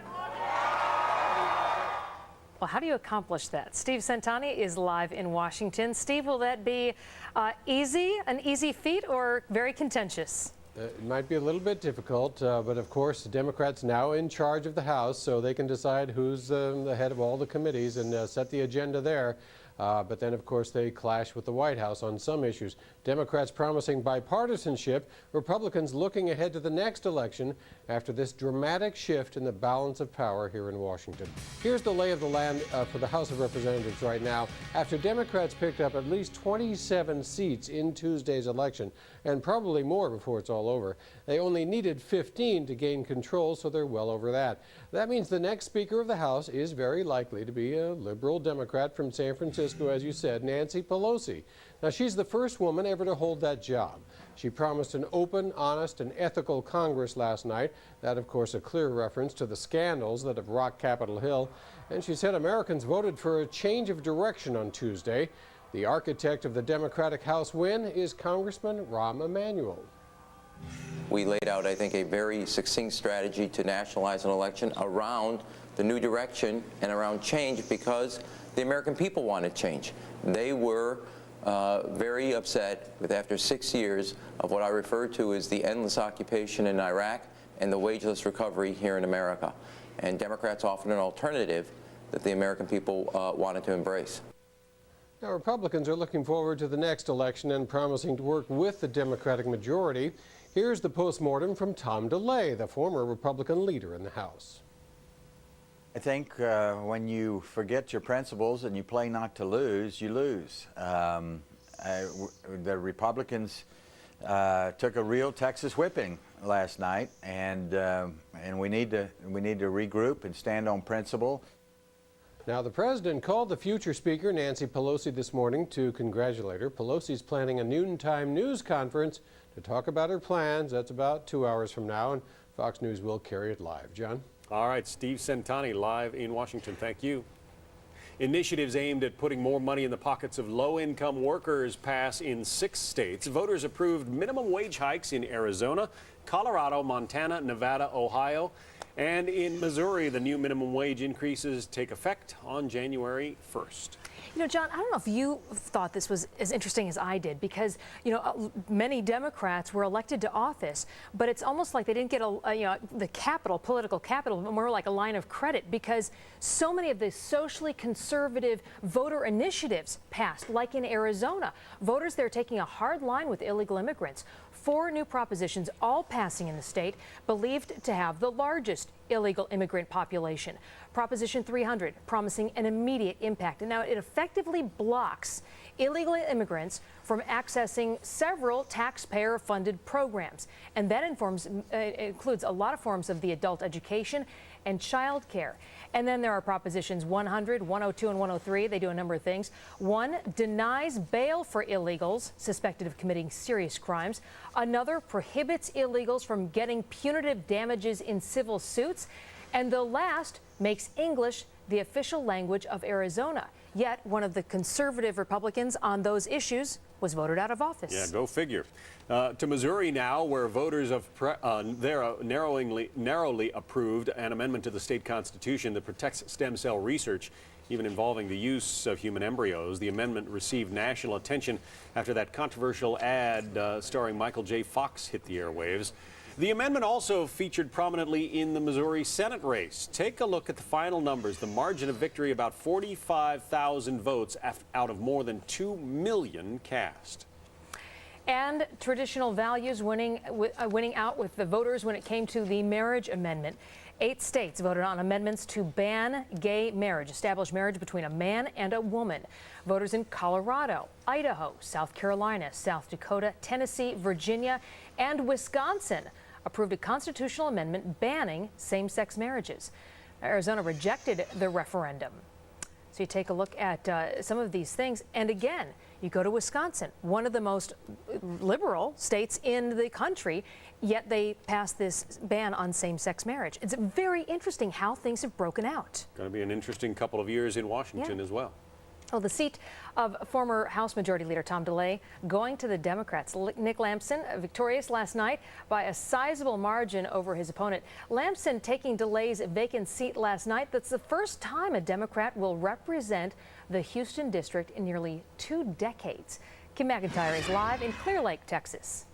Well, how do you accomplish that? Steve Centani is live in Washington. Steve, will that be an easy feat, or very contentious? It might be a little bit difficult, but of course, the Democrats now in charge of the House, so they can decide who's the head of all the committees and set the agenda there. But then, of course, they clash with the White House on some issues. Democrats promising bipartisanship, Republicans looking ahead to the next election after this dramatic shift in the balance of power here in Washington. Here's the lay of the land for the House of Representatives right now. After Democrats picked up at least 27 seats in Tuesday's election, and probably more before it's all over, they only needed 15 to gain control, so they're well over that. That means the next Speaker of the House is very likely to be a liberal Democrat from San Francisco, as you said, Nancy Pelosi. Now, she's the first woman ever to hold that job. She promised an open, honest, and ethical Congress last night. That, of course, a clear reference to the scandals that have rocked Capitol Hill. And she said Americans voted for a change of direction on Tuesday. The architect of the Democratic House win is Congressman Rahm Emanuel. We laid out, I think, a very succinct strategy to nationalize an election around the new direction and around change, because the American people wanted change. They were very upset with, after 6 years of what I refer to as the endless occupation in Iraq and the wageless recovery here in America. And Democrats offered an alternative that the American people wanted to embrace. Now, Republicans are looking forward to the next election and promising to work with the Democratic majority. Here's the postmortem from Tom DeLay, the former Republican leader in the House. I think when you forget your principles and you play not to lose, you lose. The Republicans took a real Texas whipping last night, and we need to regroup and stand on principle. Now, the president called the future Speaker, Nancy Pelosi, this morning to congratulate her. Pelosi's planning a noontime news conference to talk about her plans. That's about 2 hours from now, and Fox News will carry it live. John? All right, Steve Centani live in Washington. Thank you. Initiatives aimed at putting more money in the pockets of low-income workers pass in 6 states. Voters approved minimum wage hikes in Arizona, Colorado, Montana, Nevada, Ohio, and in Missouri. The new minimum wage increases take effect on January 1st. You know, John, I don't know if you thought this was as interesting as I did, because, you know, many Democrats were elected to office, but it's almost like they didn't get the capital, political capital, but more like a line of credit, because so many of the socially conservative voter initiatives passed, like in Arizona. Voters there taking a hard line with illegal immigrants. 4 new propositions, all passing in the state, believed to have the largest illegal immigrant population. Proposition 300, promising an immediate impact. And now it effectively blocks illegal immigrants from accessing several taxpayer-funded programs. And that includes a lot of forms of the adult education and child care. And then there are propositions 100, 102, and 103. They do a number of things. 1 denies bail for illegals suspected of committing serious crimes. Another prohibits illegals from getting punitive damages in civil suits. And the last makes English the official language of Arizona. Yet one of the conservative Republicans on those issues was voted out of office. Yeah, go figure. To Missouri now, where voters have narrowly approved an amendment to the state constitution that protects stem cell research, even involving the use of human embryos. The amendment received national attention after that controversial ad starring Michael J. Fox hit the airwaves. The amendment also featured prominently in the Missouri Senate race. Take a look at the final numbers. The margin of victory, about 45,000 votes out of more than 2 million cast. And traditional values winning out with the voters when it came to the marriage amendment. 8 states voted on amendments to ban gay marriage, establish marriage between a man and a woman. Voters in Colorado, Idaho, South Carolina, South Dakota, Tennessee, Virginia, and Wisconsin approved a constitutional amendment banning same-sex marriages. Arizona rejected the referendum. So you take a look at some of these things, and again, you go to Wisconsin, one of the most liberal states in the country, yet they passed this ban on same-sex marriage. It's very interesting how things have broken out. Going to be an interesting couple of years in Washington as well. Well, the seat of former House Majority Leader Tom DeLay going to the Democrats. Nick Lampson victorious last night by a sizable margin over his opponent. Lampson taking DeLay's vacant seat last night. That's the first time a Democrat will represent the Houston district in nearly 2 decades. Kim McIntyre is live in Clear Lake, Texas.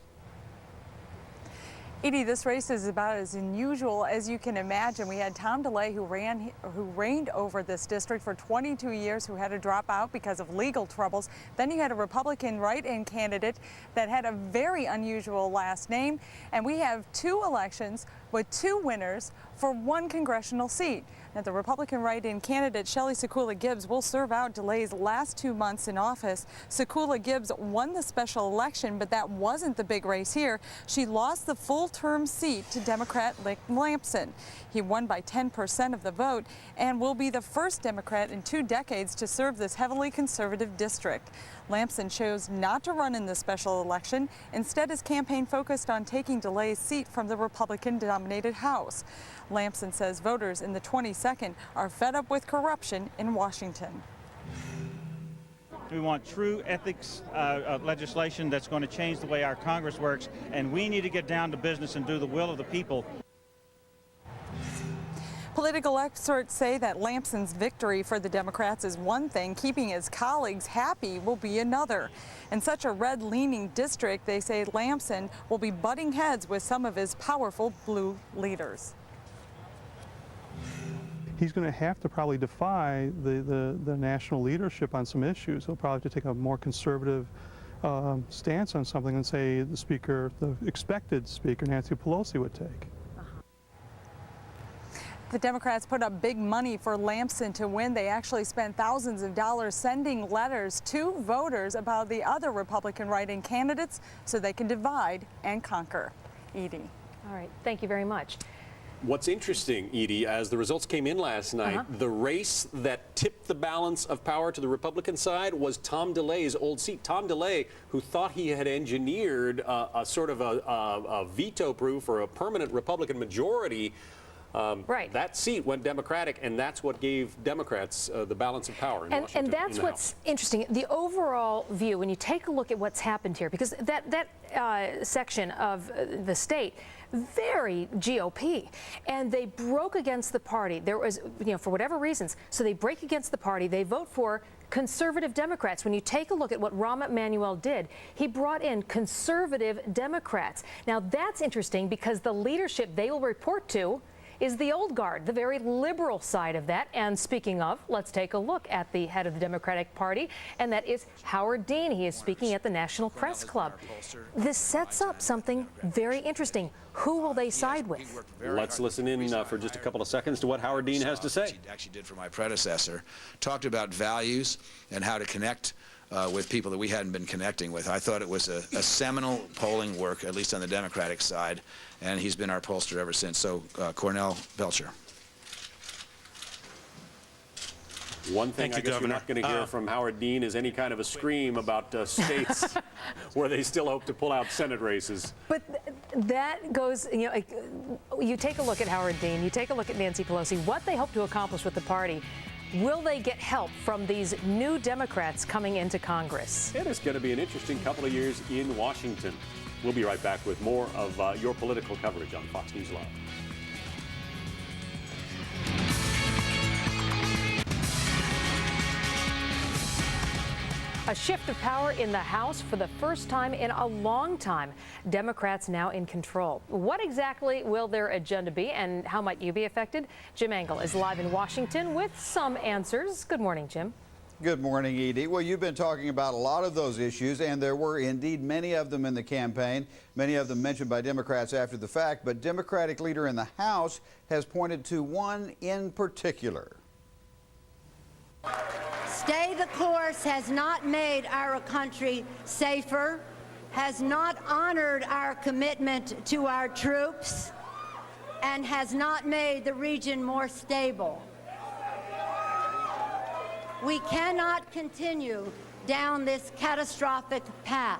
Edie, this race is about as unusual as you can imagine. We had Tom DeLay, who reigned over this district for 22 years, who had to drop out because of legal troubles. Then you had a Republican write-in candidate that had a very unusual last name. And we have 2 elections with 2 winners for 1 congressional seat. Now, the Republican write-in candidate, Shelley Sekula Gibbs, will serve out DeLay's last 2 months in office. Sekula Gibbs won the special election, but that wasn't the big race here. She lost the full-term seat to Democrat Nick Lampson. He won by 10% of the vote and will be the first Democrat in 2 decades to serve this heavily conservative district. Lampson chose not to run in the special election. Instead, his campaign focused on taking DeLay's seat from the Republican-dominated House. Lampson says voters in the 22nd are fed up with corruption in Washington. We want true ethics legislation that's going to change the way our Congress works, and we need to get down to business and do the will of the people. Political experts say that Lampson's victory for the Democrats is one thing, keeping his colleagues happy will be another. In such a red-leaning district, they say Lampson will be butting heads with some of his powerful blue leaders. He's going to have to probably defy the national leadership on some issues. He'll probably have to take a more conservative stance on something than, say, the expected Speaker, Nancy Pelosi, would take. The Democrats put up big money for Lampson to win. They actually spent thousands of dollars sending letters to voters about the other Republican write-in candidates so they can divide and conquer. Edie. All right. Thank you very much. What's interesting, Edie, as the results came in last night, the race that tipped the balance of power to the Republican side was Tom DeLay's old seat. Tom DeLay, who thought he had engineered a sort of a veto-proof or a permanent Republican majority, that seat went Democratic, and that's what gave Democrats the balance of power in Washington. And that's what's interesting. The overall view, when you take a look at what's happened here, because that section of the state, very GOP, and they broke against the party. There was, for whatever reasons, so they break against the party. They vote for conservative Democrats. When you take a look at what Rahm Emanuel did, he brought in conservative Democrats. Now that's interesting because the leadership they will report to is the old guard, the very liberal side of that. And speaking of, let's take a look at the head of the Democratic Party, and that is Howard Dean. He is speaking at the National Press Club. This sets up something very interesting. Who will they side with? Let's listen in for just a couple of seconds to what Howard Dean has to say. Actually did for my predecessor, talked about values and how to connect with people that we hadn't been connecting with. I thought it was a seminal polling work, at least on the Democratic side, and he's been our pollster ever since. So, Cornell Belcher. One thing I guess you're not going to hear from Howard Dean is any kind of a scream about states where they still hope to pull out Senate races. But that goes, you know, you take a look at Howard Dean, you take a look at Nancy Pelosi, what they hope to accomplish with the party. Will they get help from these new Democrats coming into Congress? It is going to be an interesting couple of years in Washington. We'll be right back with more of your political coverage on Fox News Live. A shift of power in the House for the first time in a long time. Democrats now in control. What exactly will their agenda be, and how might you be affected? Jim Engel is live in Washington with some answers. Good morning, Jim. Good morning, Edie. Well, you've been talking about a lot of those issues, and there were indeed many of them in the campaign, many of them mentioned by Democrats after the fact, but Democratic leader in the House has pointed to one in particular. Stay the course has not made our country safer, has not honored our commitment to our troops, and has not made the region more stable. We cannot continue down this catastrophic path.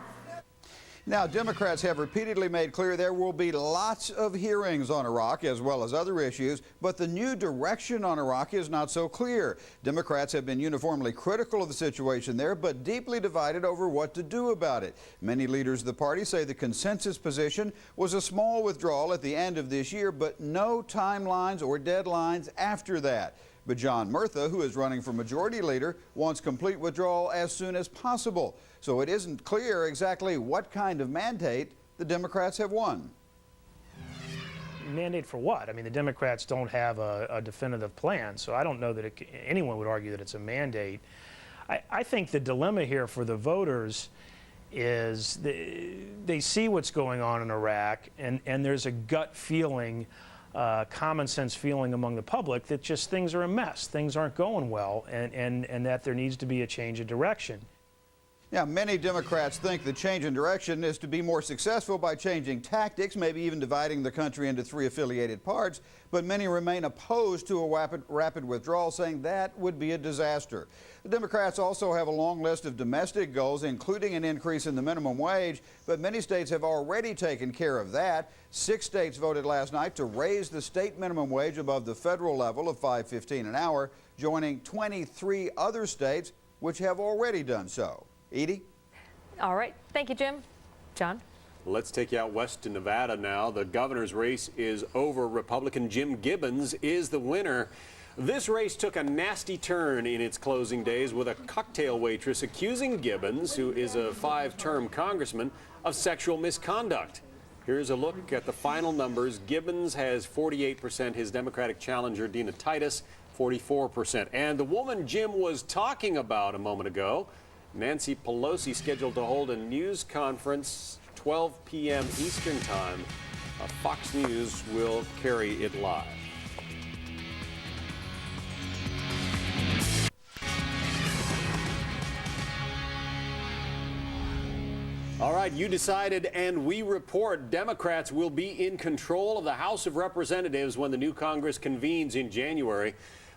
Now, Democrats have repeatedly made clear there will be lots of hearings on Iraq as well as other issues, but the new direction on Iraq is not so clear. Democrats have been uniformly critical of the situation there, but deeply divided over what to do about it. Many leaders of the party say the consensus position was a small withdrawal at the end of this year, but no timelines or deadlines after that. But John Murtha, who is running for majority leader, wants complete withdrawal as soon as possible. So it isn't clear exactly what kind of mandate the Democrats have won. Mandate for what? I mean, the Democrats don't have a definitive plan, so I don't know that anyone would argue that it's a mandate. I think the dilemma here for the voters is they see what's going on in Iraq, and there's a gut feeling, common sense feeling among the public that just things are a mess, things aren't going well, and that there needs to be a change of direction. Now, many Democrats think the change in direction is to be more successful by changing tactics, maybe even dividing the country into 3 affiliated parts, but many remain opposed to a rapid withdrawal, saying that would be a disaster. The Democrats also have a long list of domestic goals, including an increase in the minimum wage, but many states have already taken care of that. 6 states voted last night to raise the state minimum wage above the federal level of $5.15 an hour, joining 23 other states which have already done so. Edie? All right. Thank you, Jim. John? Let's take you out west to Nevada now. The governor's race is over. Republican Jim Gibbons is the winner. This race took a nasty turn in its closing days with a cocktail waitress accusing Gibbons, who is a 5-term congressman, of sexual misconduct. Here's a look at the final numbers. Gibbons has 48%. His Democratic challenger, Dina Titus, 44%. And the woman Jim was talking about a moment ago, Nancy Pelosi, scheduled to hold a news conference 12 p.m. Eastern Time. Fox News will carry it live. All right, you decided, and we report Democrats will be in control of the House of Representatives when the new Congress convenes in January.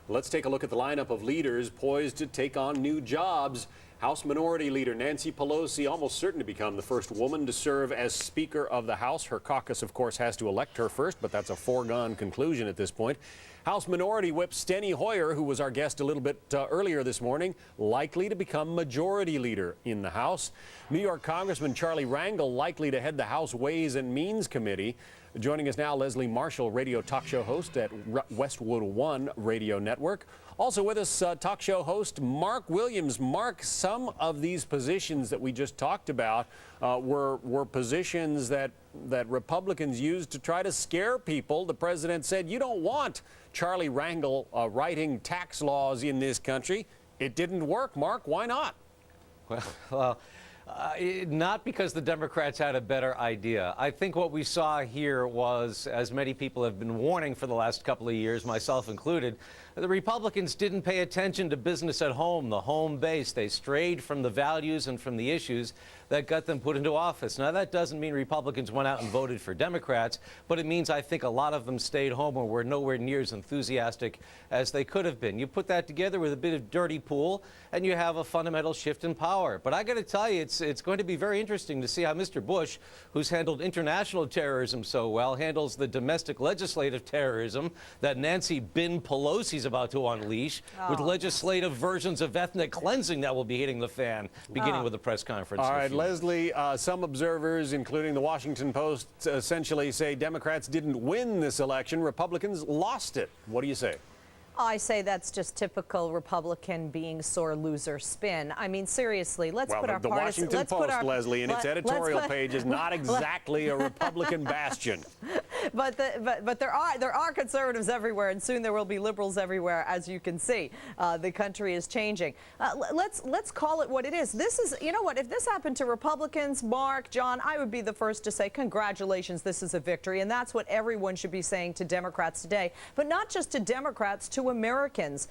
Let's take a look at the lineup of leaders poised to take on new jobs. House Minority Leader Nancy Pelosi, almost certain to become the first woman to serve as Speaker of the House. Her caucus, of course, has to elect her first, but that's a foregone conclusion at this point. House Minority Whip Steny Hoyer, who was our guest a little bit earlier this morning, likely to become Majority Leader in the House. New York Congressman Charlie Rangel likely to head the House Ways and Means Committee. Joining us now, Leslie Marshall, radio talk show host at Westwood One Radio Network. Also with us, talk show host Mark Williams. Mark, some of these positions that we just talked about were positions that Republicans used to try to scare people. The president said, you don't want Charlie Rangel writing tax laws in this country. It didn't work, Mark. Why not? Well, not because the Democrats had a better idea. I think what we saw here was, as many people have been warning for the last couple of years, myself included, the Republicans didn't pay attention to business at home, the home base. They strayed from the values and from the issues that got them put into office. Now, that doesn't mean Republicans went out and voted for Democrats, but it means I think a lot of them stayed home or were nowhere near as enthusiastic as they could have been. You put that together with a bit of dirty pool, and you have a fundamental shift in power. But I got to tell you, it's going to be very interesting to see how Mr. Bush, who's handled international terrorism so well, handles the domestic legislative terrorism that Nancy Bin Pelosi's about to unleash, with legislative versions of ethnic cleansing that will be hitting the fan, beginning with the press conference. All right, Leslie, some observers, including the Washington Post, essentially say Democrats didn't win this election. Republicans lost it. What do you say? I say that's just typical Republican being sore loser spin. I mean, seriously, let's put our the Washington Post, Leslie, in its editorial page is not exactly a Republican bastion. But there are conservatives everywhere, and soon there will be liberals everywhere, as you can see. The country is changing. Let's call it what it is. This is, you know what? If this happened to Republicans, Mark, John, I would be the first to say congratulations. This is a victory, and that's what everyone should be saying to Democrats today. But not just to Democrats, to Americans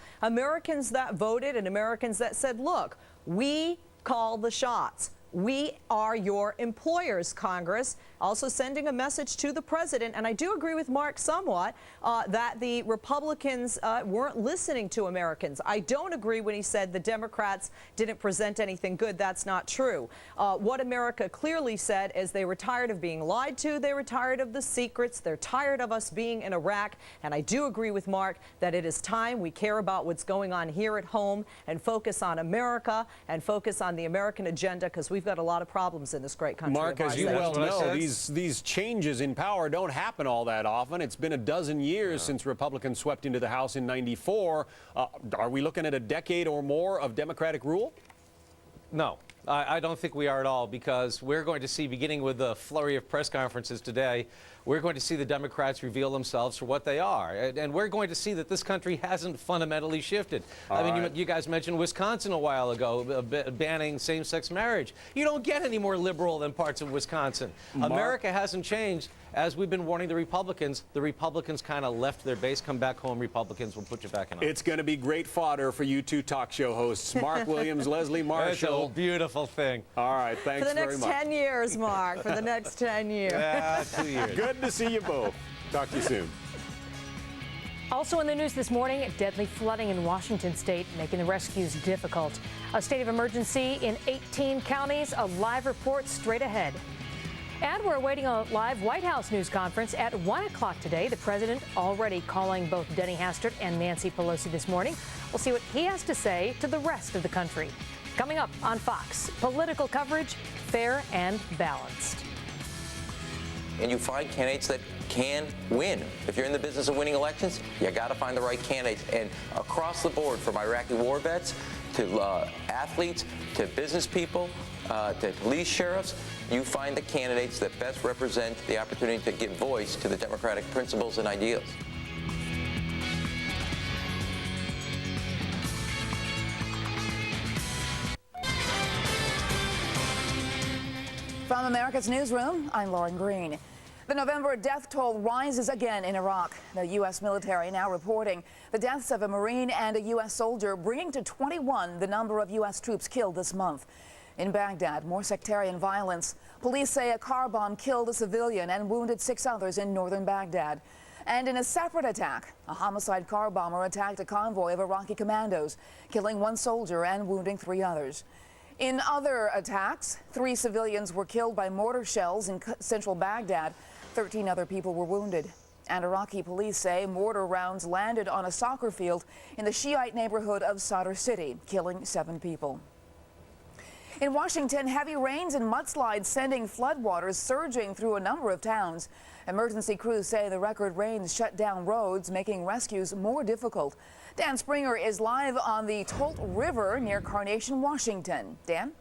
that voted and Americans that said, look, we call the shots. We are your employers, Congress. Also sending a message to the president, and I do agree with Mark somewhat, that the Republicans weren't listening to Americans. I don't agree when he said the Democrats didn't present anything good. That's not true. What America clearly said is they were tired of being lied to. They were tired of the secrets. They're tired of us being in Iraq. And I do agree with Mark that it is time we care about what's going on here at home and focus on America and focus on the American agenda, because we've got a lot of problems in this great country. Mark, as you well know, these changes in power don't happen all that often. It's been a dozen years since Republicans swept into the House in '94. Are we looking at a decade or more of Democratic rule? No. I don't think we are at all, because we're going to see, beginning with the flurry of press conferences today, we're going to see the Democrats reveal themselves for what they are. And we're going to see that this country hasn't fundamentally shifted. I mean, you guys mentioned Wisconsin a while ago, banning same-sex marriage. You don't get any more liberal than parts of Wisconsin. America hasn't changed. As we've been warning the Republicans kind of left their base. Come back home, Republicans will put you back in office. It's going to be great fodder for you two talk show hosts, Mark Williams, Leslie Marshall. It's a beautiful thing. All right, thanks very much. For the next 10 years, Mark, for the next 10 years. Yeah, 2 years. Good to see you both. Talk to you soon. Also in the news this morning, deadly flooding in Washington state, making the rescues difficult. A state of emergency in 18 counties. A live report straight ahead. And we're awaiting a live White House news conference at 1 o'clock today. The president already calling both Denny Hastert and Nancy Pelosi this morning. We'll see what he has to say to the rest of the country. Coming up on Fox, political coverage, fair and balanced. And you find candidates that can win. If you're in the business of winning elections, you got to find the right candidates. And across the board, from Iraqi war vets to athletes to business people to police sheriffs, you find the candidates that best represent the opportunity to give voice to the democratic principles and ideals. From America's Newsroom, I'm Lauren Green. The November death toll rises again in Iraq. The U.S. military now reporting the deaths of a Marine and a U.S. soldier, bringing to 21 the number of U.S. troops killed this month. In Baghdad, more sectarian violence. Police say a car bomb killed a civilian and wounded 6 others in northern Baghdad. And in a separate attack, a homicide car bomber attacked a convoy of Iraqi commandos, killing 1 soldier and wounding 3 others. In other attacks, 3 civilians were killed by mortar shells in central Baghdad. 13 other people were wounded. And Iraqi police say mortar rounds landed on a soccer field in the Shiite neighborhood of Sadr City, killing 7 people. In Washington, heavy rains and mudslides sending floodwaters surging through a number of towns. Emergency crews say the record rains shut down roads, making rescues more difficult. Dan Springer is live on the Tolt River near Carnation, Washington. Dan?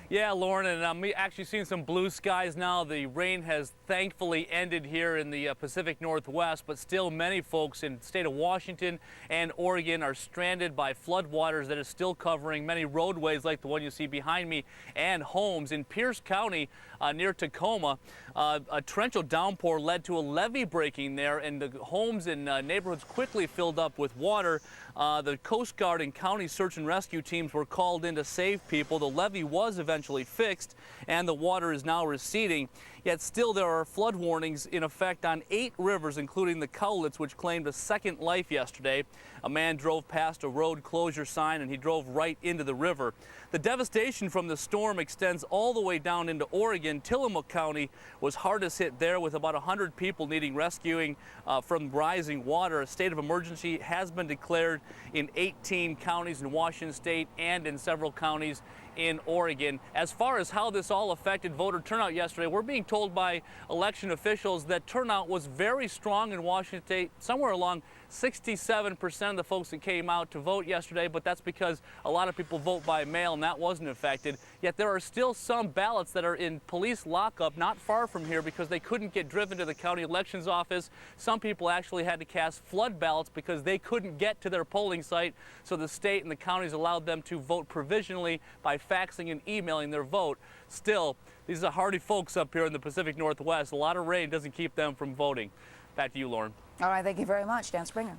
Yeah, Lauren, and I'm actually seeing some blue skies now. The rain has thankfully ended here in the Pacific Northwest, but still many folks in the state of Washington and Oregon are stranded by floodwaters that is still covering many roadways like the one you see behind me and homes. In Pierce County near Tacoma, a torrential downpour led to a levee breaking there, and the homes and neighborhoods quickly filled up with water. The Coast Guard and county search and rescue teams were called in to save people. The levee was eventually fixed, and the water is now receding. Yet still there are flood warnings in effect on 8 rivers, including the Cowlitz, which claimed a second life yesterday. A man drove past a road closure sign and he drove right into the river. The devastation from the storm extends all the way down into Oregon. Tillamook County was hardest hit there, with about 100 people needing rescuing from rising water. A state of emergency has been declared in 18 counties in Washington state and in several counties in Oregon. As far as how this all affected voter turnout yesterday, we're being told by election officials that turnout was very strong in Washington state, somewhere along 67% of the folks that came out to vote yesterday, but that's because a lot of people vote by mail and that wasn't affected. Yet there are still some ballots that are in police lockup not far from here because they couldn't get driven to the county elections office. Some people actually had to cast flood ballots because they couldn't get to their polling site, so the state and the counties allowed them to vote provisionally by faxing and emailing their vote. Still, these are hardy folks up here in the Pacific Northwest. A lot of rain doesn't keep them from voting. Back to you, Lauren. All right, thank you very much, Dan Springer.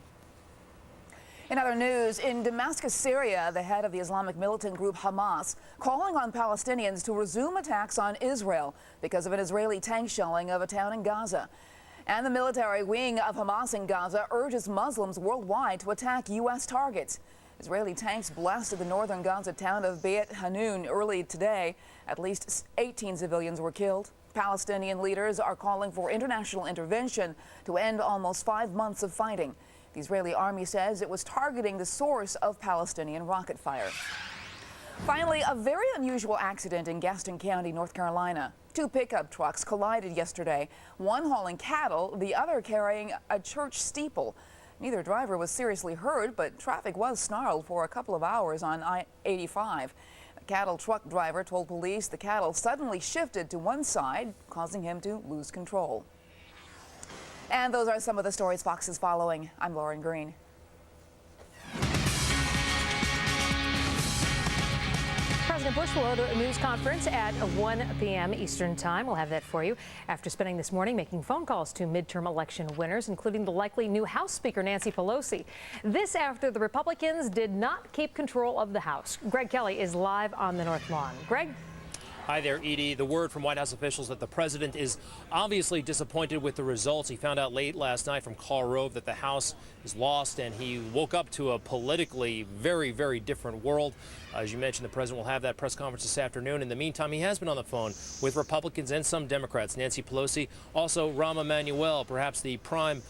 In other news, in Damascus, Syria, the head of the Islamic militant group Hamas calling on Palestinians to resume attacks on Israel because of an Israeli tank shelling of a town in Gaza. And the military wing of Hamas in Gaza urges Muslims worldwide to attack U.S. targets. Israeli tanks blasted the northern Gaza town of Beit Hanun early today. At least 18 civilians were killed. Palestinian leaders are calling for international intervention to end almost 5 months of fighting. The Israeli army says it was targeting the source of Palestinian rocket fire. Finally, a very unusual accident in Gaston County, North Carolina. 2 pickup trucks collided yesterday, one hauling cattle, the other carrying a church steeple. Neither driver was seriously hurt, but traffic was snarled for a couple of hours on I-85. A cattle truck driver told police the cattle suddenly shifted to one side, causing him to lose control. And those are some of the stories Fox is following. I'm Lauren Green. President Bush will hold a news conference at 1 p.m. Eastern Time. We'll have that for you after spending this morning making phone calls to midterm election winners, including the likely new House Speaker Nancy Pelosi. This after the Republicans did not keep control of the House. Greg Kelly is live on the North Lawn. Greg? Hi there, Edie. The word from White House officials that the president is obviously disappointed with the results. He found out late last night from Karl Rove that the House is lost, and he woke up to a politically very, very different world. As you mentioned, the president will have that press conference this afternoon. In the meantime, he has been on the phone with Republicans and some Democrats. Nancy Pelosi, also Rahm Emanuel, perhaps the prime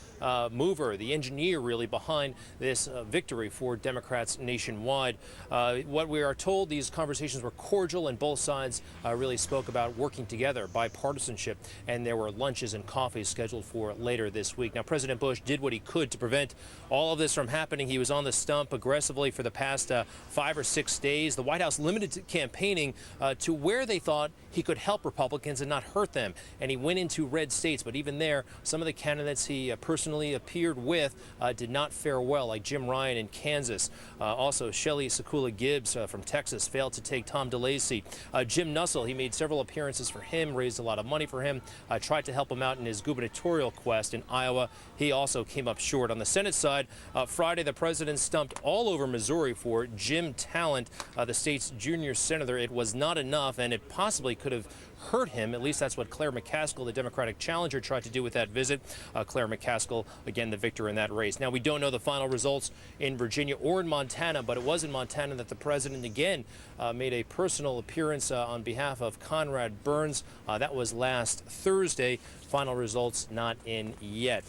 mover, the engineer really behind this victory for Democrats nationwide. What we are told, these conversations were cordial, and both sides really spoke about working together, bipartisanship, and there were lunches and coffees scheduled for later this week. Now, President Bush did what he could to prevent all of this from happening. He was on the stump aggressively for the past 5 or 6 days. The White House limited campaigning to where they thought he could help Republicans and not hurt them, and he went into red states. But even there, some of the candidates he personally appeared with did not fare well, like Jim Ryan in Kansas. Also, Shelley Sekula Gibbs from Texas failed to take Tom DeLay's seat. Jim Nussle, he made several appearances for him, raised a lot of money for him, tried to help him out in his gubernatorial quest in Iowa. He also came up short. On the Senate side, Friday, the president stumped all over Missouri for Jim Talent, the state's junior senator. It was not enough, and it possibly could have hurt him. At least that's what Claire McCaskill, the Democratic challenger, tried to do with that visit. Claire McCaskill, again, the victor in that race. Now, we don't know the final results in Virginia or in Montana, but it was in Montana that the president again made a personal appearance on behalf behalf of Conrad Burns. That was last Thursday. Final results not in yet.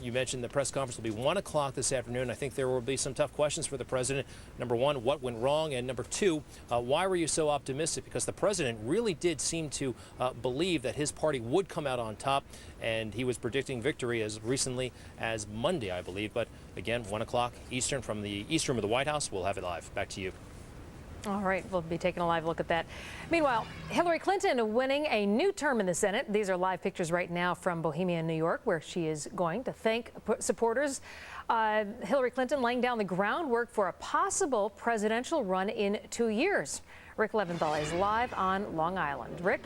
You mentioned the press conference will be 1 o'clock this afternoon. I think there will be some tough questions for the president. Number one, what went wrong? And number two, why were you so optimistic? Because the president really did seem to believe that his party would come out on top, and he was predicting victory as recently as Monday, I believe. But again, 1 o'clock Eastern from the East Room of the White House. We'll have it live. Back to you. All right, we'll be taking a live look at that. Meanwhile, Hillary Clinton winning a new term in the Senate. These are live pictures right now from Bohemia, New York, where she is going to thank supporters. Hillary Clinton laying down the groundwork for a possible presidential run in 2 years. Rick Leventhal is live on Long Island. Rick?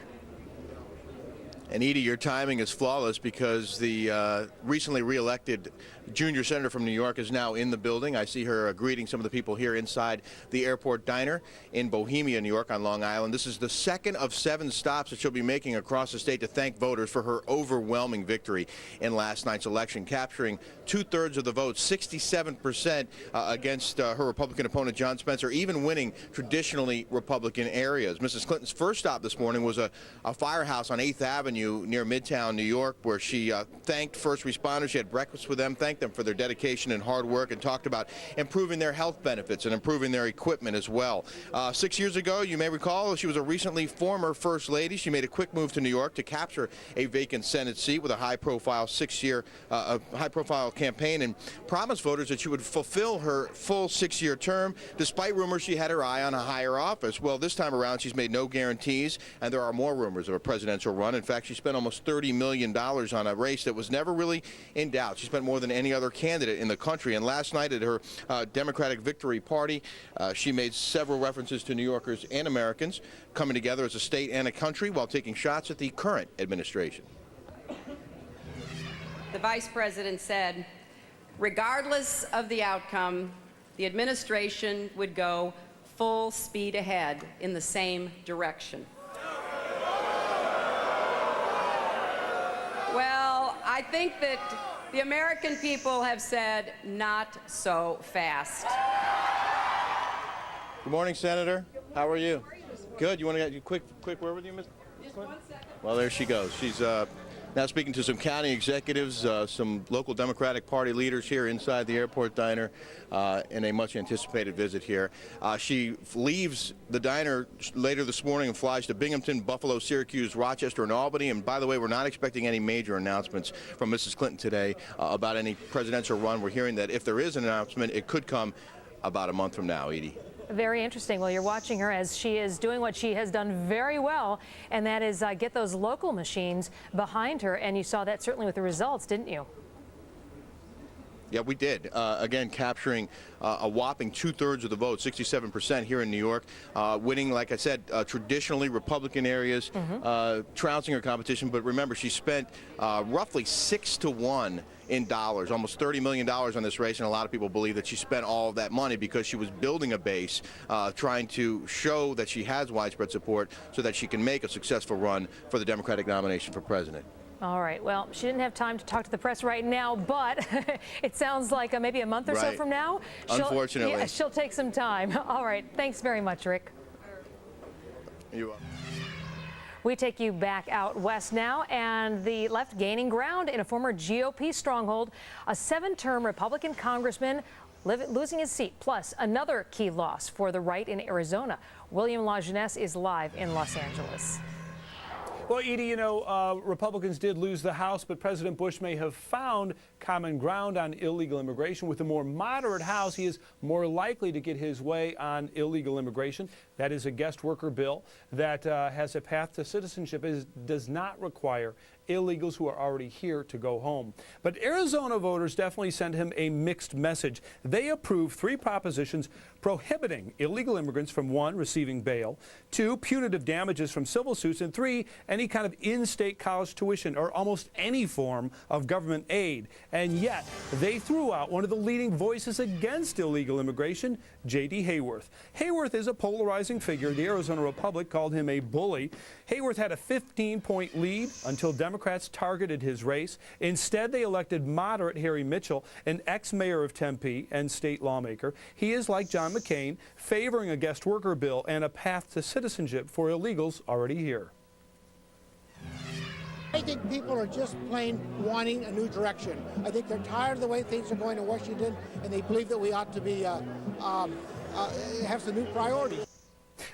And Edie, your timing is flawless because the recently reelected junior senator from New York is now in the building. I see her greeting some of the people here inside the airport diner in Bohemia, New York on Long Island. This is the second of 7 stops that she'll be making across the state to thank voters for her overwhelming victory in last night's election, capturing 2/3 of the vote, 67% against her Republican opponent John Spencer, even winning traditionally Republican areas. Mrs. Clinton's first stop this morning was a firehouse on 8th Avenue near Midtown, New York, where she thanked first responders. She had breakfast with them, thanked them for their dedication and hard work, and talked about improving their health benefits and improving their equipment as well. 6 years ago, you may recall, she was a recently former First Lady. She made a quick move to New York to capture a vacant Senate seat with a high-profile high-profile campaign, and promised voters that she would fulfill her full 6-year term, despite rumors she had her eye on a higher office. Well, this time around, she's made no guarantees, and there are more rumors of a presidential run. In fact, she spent almost $30 million on a race that was never really in doubt. She spent more than any other candidate in the country. And last night at her Democratic Victory Party, she made several references to New Yorkers and Americans coming together as a state and a country while taking shots at the current administration. The Vice President said, regardless of the outcome, the administration would go full speed ahead in the same direction. Well, I think that the American people have said, not so fast. Good morning, Senator. How are you? Good. You want to get a quick word with you, Ms. Just 1 second. Well, there she goes. She's now speaking to some county executives, some local Democratic Party leaders here inside the airport diner in a much anticipated visit here. She leaves the diner later this morning and flies to Binghamton, Buffalo, Syracuse, Rochester, and Albany. And by the way, we're not expecting any major announcements from Mrs. Clinton today about any presidential run. We're hearing that if there is an announcement, it could come about a month from now, Edie. Very interesting. Well, you're watching her as she is doing what she has done very well, and that is get those local machines behind her. And you saw that certainly with the results, didn't you? Yeah, we did. Again, capturing a whopping 2/3 of the vote, 67% here in New York, winning, like I said, traditionally Republican areas, trouncing her competition. But remember, she spent roughly 6-to-1 in dollars, almost $30 million on this race, and a lot of people believe that she spent all of that money because she was building a base, trying to show that she has widespread support so that she can make a successful run for the Democratic nomination for president. All right. Well, she didn't have time to talk to the press right now, but it sounds like maybe a month or so from now. Unfortunately. She'll take some time. All right. Thanks very much, Rick. You're welcome. We take you back out west now, and the left gaining ground in a former GOP stronghold. A 7-term Republican congressman losing his seat, plus another key loss for the right in Arizona. William LaJeunesse is live in Los Angeles. Well, Edie, you know, Republicans did lose the House, but President Bush may have found common ground on illegal immigration. With a more moderate House, he is more likely to get his way on illegal immigration. That is a guest worker bill that has a path to citizenship. It does not require illegals who are already here to go home. But Arizona voters definitely send him a mixed message. They approved 3 propositions prohibiting illegal immigrants from 1, receiving bail, 2, punitive damages from civil suits, and 3, any kind of in-state college tuition or almost any form of government aid. and yet they threw out one of the leading voices against illegal immigration, J.D. Hayworth. Hayworth is a polarizing figure. The Arizona Republic called him a bully. Hayworth had a 15-point lead until Democrats targeted his race. Instead, they elected moderate Harry Mitchell, an ex-mayor of Tempe and state lawmaker. He is, like John McCain, favoring a guest worker bill and a path to citizenship for illegals already here. I think people are just plain wanting a new direction. I think they're tired of the way things are going in Washington, and they believe that we ought to be have some new priorities.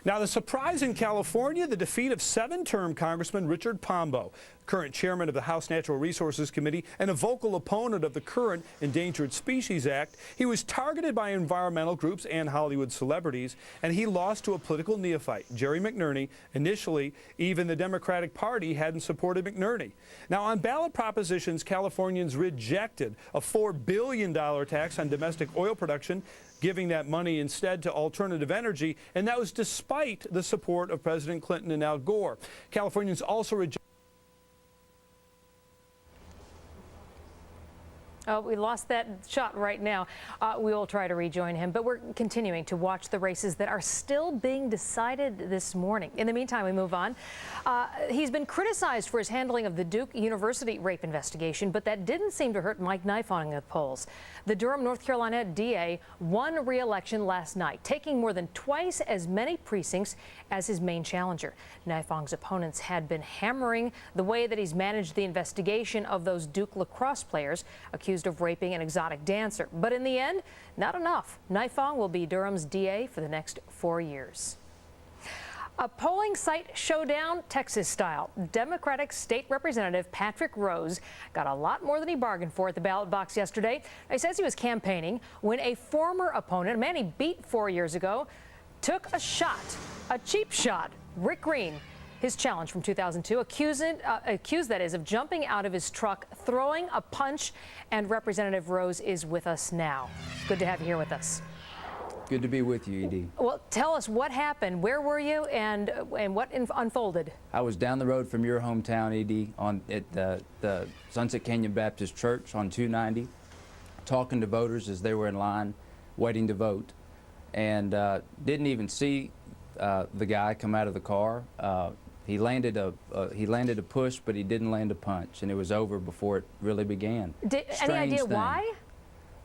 Now, the surprise in California, the defeat of 7-term Congressman Richard Pombo, current chairman of the House Natural Resources Committee and a vocal opponent of the current Endangered Species Act. He was targeted by environmental groups and Hollywood celebrities, and he lost to a political neophyte, Jerry McNerney. Initially, even the Democratic Party hadn't supported McNerney. Now, on ballot propositions, Californians rejected a $4 billion tax on domestic oil production, giving that money instead to alternative energy, and that was despite the support of President Clinton and Al Gore. Californians also rejected. Oh, we lost that shot right now. We will try to rejoin him, but we're continuing to watch the races that are still being decided this morning. In the meantime, we move on. He's been criticized for his handling of the Duke University rape investigation, but that didn't seem to hurt Mike Nifong in the polls. The Durham, North Carolina DA won re-election last night, taking more than twice as many precincts as his main challenger. Nifong's opponents had been hammering the way that he's managed the investigation of those Duke lacrosse players accused of raping an exotic dancer. But in the end, not enough. Nifong will be Durham's DA for the next 4 years. A polling site showdown, Texas style. Democratic State Representative Patrick Rose got a lot more than he bargained for at the ballot box yesterday. He says he was campaigning when a former opponent, a man he beat 4 years ago, took a shot, a cheap shot. Rick Green, his challenge from 2002, accused that is of jumping out of his truck, throwing a punch, and Representative Rose is with us now. Good to have you here with us. Good to be with you, Edie. Well, tell us what happened. Where were you, and what unfolded? I was down the road from your hometown, Edie, at the Sunset Canyon Baptist Church on 290, talking to voters as they were in line, waiting to vote, and didn't even see the guy come out of the car. He landed a push, but he didn't land a punch, and it was over before it really began. Any idea why?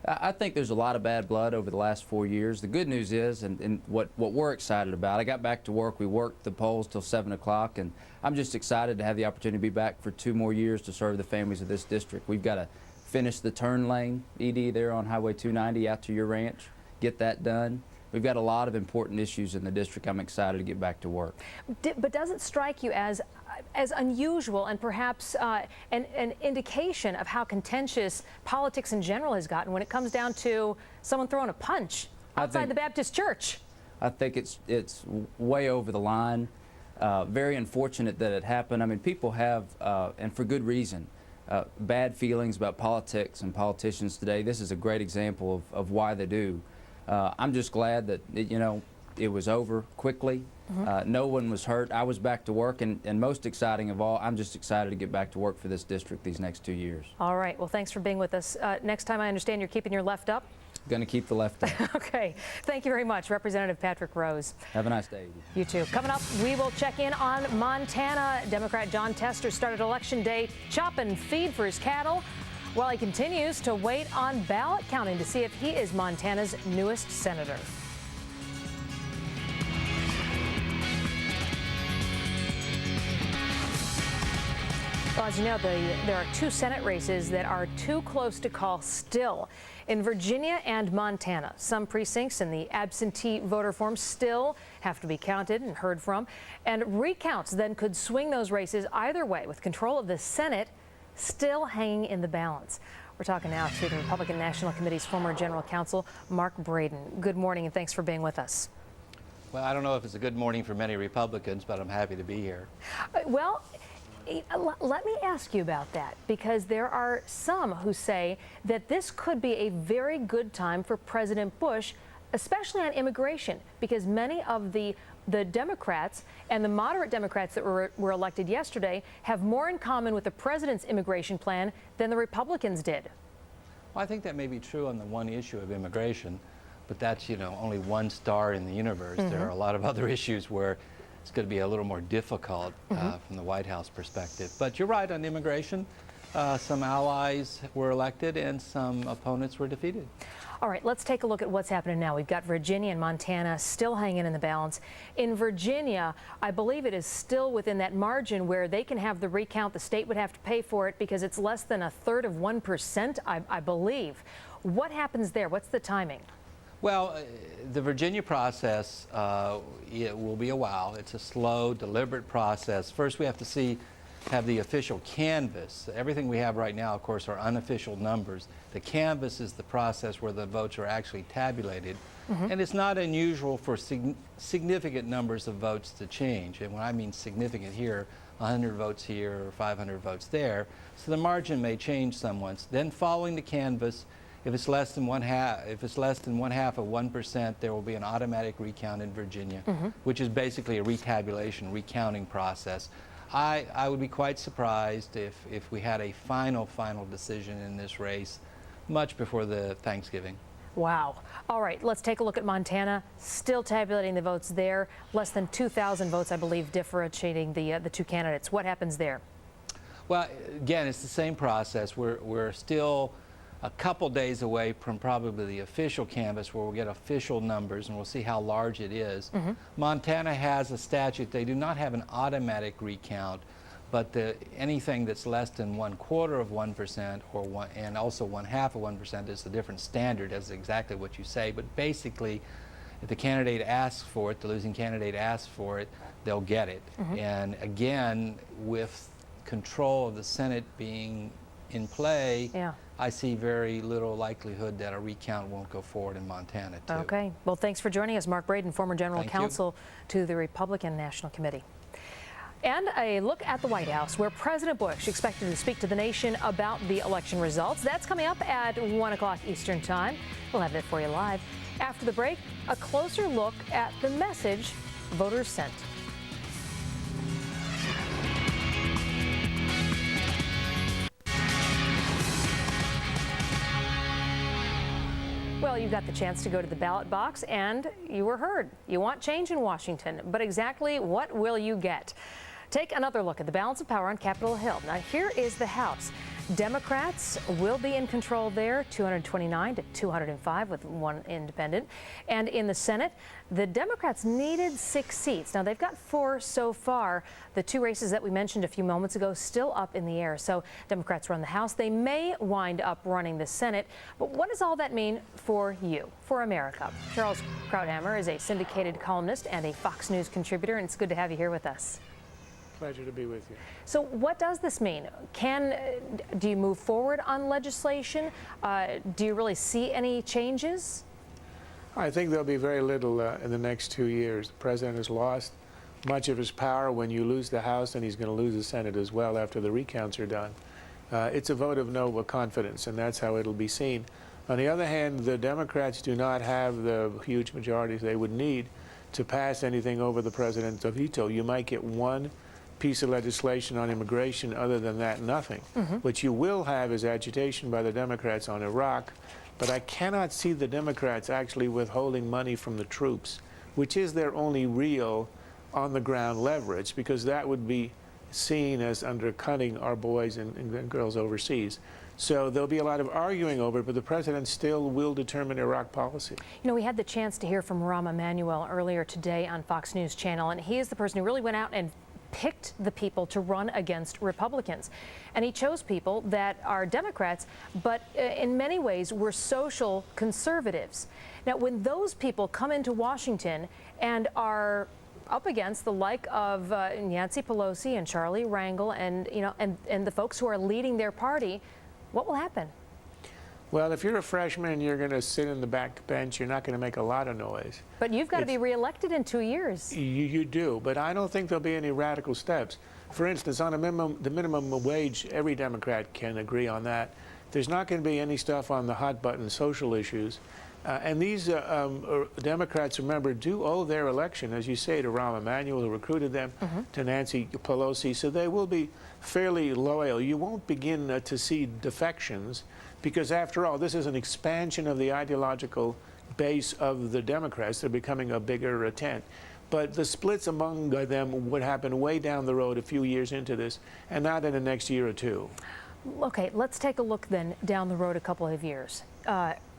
I think there's a lot of bad blood over the last 4 years. The good news is, and what we're excited about, I got back to work. We worked the polls till 7 o'clock, and I'm just excited to have the opportunity to be back for 2 more years to serve the families of this district. We've got to finish the turn lane, ED, there on Highway 290 out to your ranch, get that done. We've got a lot of important issues in the district. I'm excited to get back to work. But does it strike you as unusual and perhaps an indication of how contentious politics in general has gotten when it comes down to someone throwing a punch outside the Baptist church? I think it's way over the line. Very unfortunate that it happened. I mean, people have, and for good reason, bad feelings about politics and politicians today. This is a great example of why they do. I'm just glad that, it was over quickly. No one was hurt. I was back to work, and most exciting of all, I'm just excited to get back to work for this district these next 2 years. All right. Well, thanks for being with us. Next time, I understand you're keeping your left up. Going to keep the left up. Okay. Thank you very much, Representative Patrick Rose. Have a nice day. You too. Coming up, we will check in on Montana. Democrat John Tester started Election Day chopping feed for his cattle, while he continues to wait on ballot counting to see if he is Montana's newest senator. Well, as you know, there are 2 Senate races that are too close to call still. In Virginia and Montana, some precincts in the absentee voter form still have to be counted and heard from, and recounts then could swing those races either way, with control of the Senate still hanging in the balance. We're talking now to the Republican National Committee's former General Counsel, Mark Braden. Good morning, and thanks for being with us. Well, I don't know if it's a good morning for many Republicans, but I'm happy to be here. Well, let me ask you about that, because there are some who say that this could be a very good time for President Bush, especially on immigration, because many of the Democrats and the moderate Democrats that were elected yesterday have more in common with the president's immigration plan than the Republicans did. Well, I think that may be true on the one issue of immigration, but that's, you know, only one star in the universe. There are a lot of other issues where it's going to be a little more difficult from the White House perspective. But you're right on immigration. Some allies were elected and some opponents were defeated. All right, let's take a look at what's happening now. We've got Virginia and Montana still hanging in the balance. In Virginia, I believe it is still within that margin where they can have the recount. The state would have to pay for it because it's less than 1/3 of 1%, I believe. What happens there? What's the timing? Well, the Virginia process, it will be a while. It's a slow, deliberate process. First, we have to have the official canvass. Everything we have right now, of course, are unofficial numbers. The canvass is the process where the votes are actually tabulated. And it's not unusual for significant numbers of votes to change. And when I mean significant here, 100 votes here or 500 votes there. So the margin may change somewhat. Then following the canvass, if it's less than one half of 1%, there will be an automatic recount in Virginia, which is basically a retabulation, recounting process. I would be quite surprised if we had a final decision in this race much before the Thanksgiving. Wow. All right, let's take a look at Montana. Still tabulating the votes there. Less than 2,000 votes, I believe, differentiating the two candidates. What happens there? Well, again, it's the same process. We're still a couple days away from probably the official canvass where we'll get official numbers and we'll see how large it is. Montana has a statute. They do not have an automatic recount, but anything that's less than 1/4 of 1% and also 1/2 of 1% is a different standard. That's exactly what you say. But basically, if the candidate asks for it, the losing candidate asks for it, they'll get it. And again, with control of the Senate being in play, I see very little likelihood that a recount won't go forward in Montana, too. Okay. Well, thanks for joining us, Mark Braden, former General Counsel to the Republican National Committee. And a look at the White House, where President Bush expected to speak to the nation about the election results. That's coming up at 1 o'clock Eastern Time. We'll have that for you live. After the break, a closer look at the message voters sent. Well, you got the chance to go to the ballot box and you were heard. You want change in Washington, but exactly what will you get? Take another look at the balance of power on Capitol Hill. Now, here is the House. Democrats will be in control there, 229 to 205 with one independent. And in the Senate, the Democrats needed 6 seats. Now, they've got 4 so far. The 2 races that we mentioned a few moments ago still up in the air. So Democrats run the House. They may wind up running the Senate. But what does all that mean for you, for America? Charles Krauthammer is a syndicated columnist and a Fox News contributor, and it's good to have you here with us. Pleasure to be with you. So what does this mean? Do you move forward on legislation? Do you really see any changes? I think there'll be very little in the next 2 years. The president has lost much of his power. When you lose the House, and he's going to lose the Senate as well after the recounts are done. It's a vote of no confidence, and that's how it'll be seen. On the other hand, the Democrats do not have the huge majorities they would need to pass anything over the president's veto. You might get one piece of legislation on immigration. Other than that, nothing. What you will have is agitation by the Democrats on Iraq, but I cannot see the Democrats actually withholding money from the troops, which is their only real on-the-ground leverage, because that would be seen as undercutting our boys and girls overseas. So there'll be a lot of arguing over it, but the president still will determine Iraq policy. You know, we had the chance to hear from Rahm Emanuel earlier today on Fox News Channel, and he is the person who really went out and picked the people to run against Republicans. And he chose people that are Democrats, but in many ways were social conservatives. Now, when those people come into Washington and are up against the like of Nancy Pelosi and Charlie Rangel and the folks who are leading their party, what will happen? Well, if you're a freshman and you're going to sit in the back bench, you're not going to make a lot of noise. But you've got to be reelected in 2 years. You do, but I don't think there'll be any radical steps. For instance, on the minimum wage, every Democrat can agree on that. There's not going to be any stuff on the hot button social issues. And these Democrats, remember, do owe their election, as you say, to Rahm Emanuel, who recruited them, to Nancy Pelosi, so they will be fairly loyal. You won't begin to see defections, because after all, this is an expansion of the ideological base of the Democrats. They're becoming a bigger tent. But the splits among them would happen way down the road a few years into this, and not in the next year or two. Okay, let's take a look then down the road a couple of years.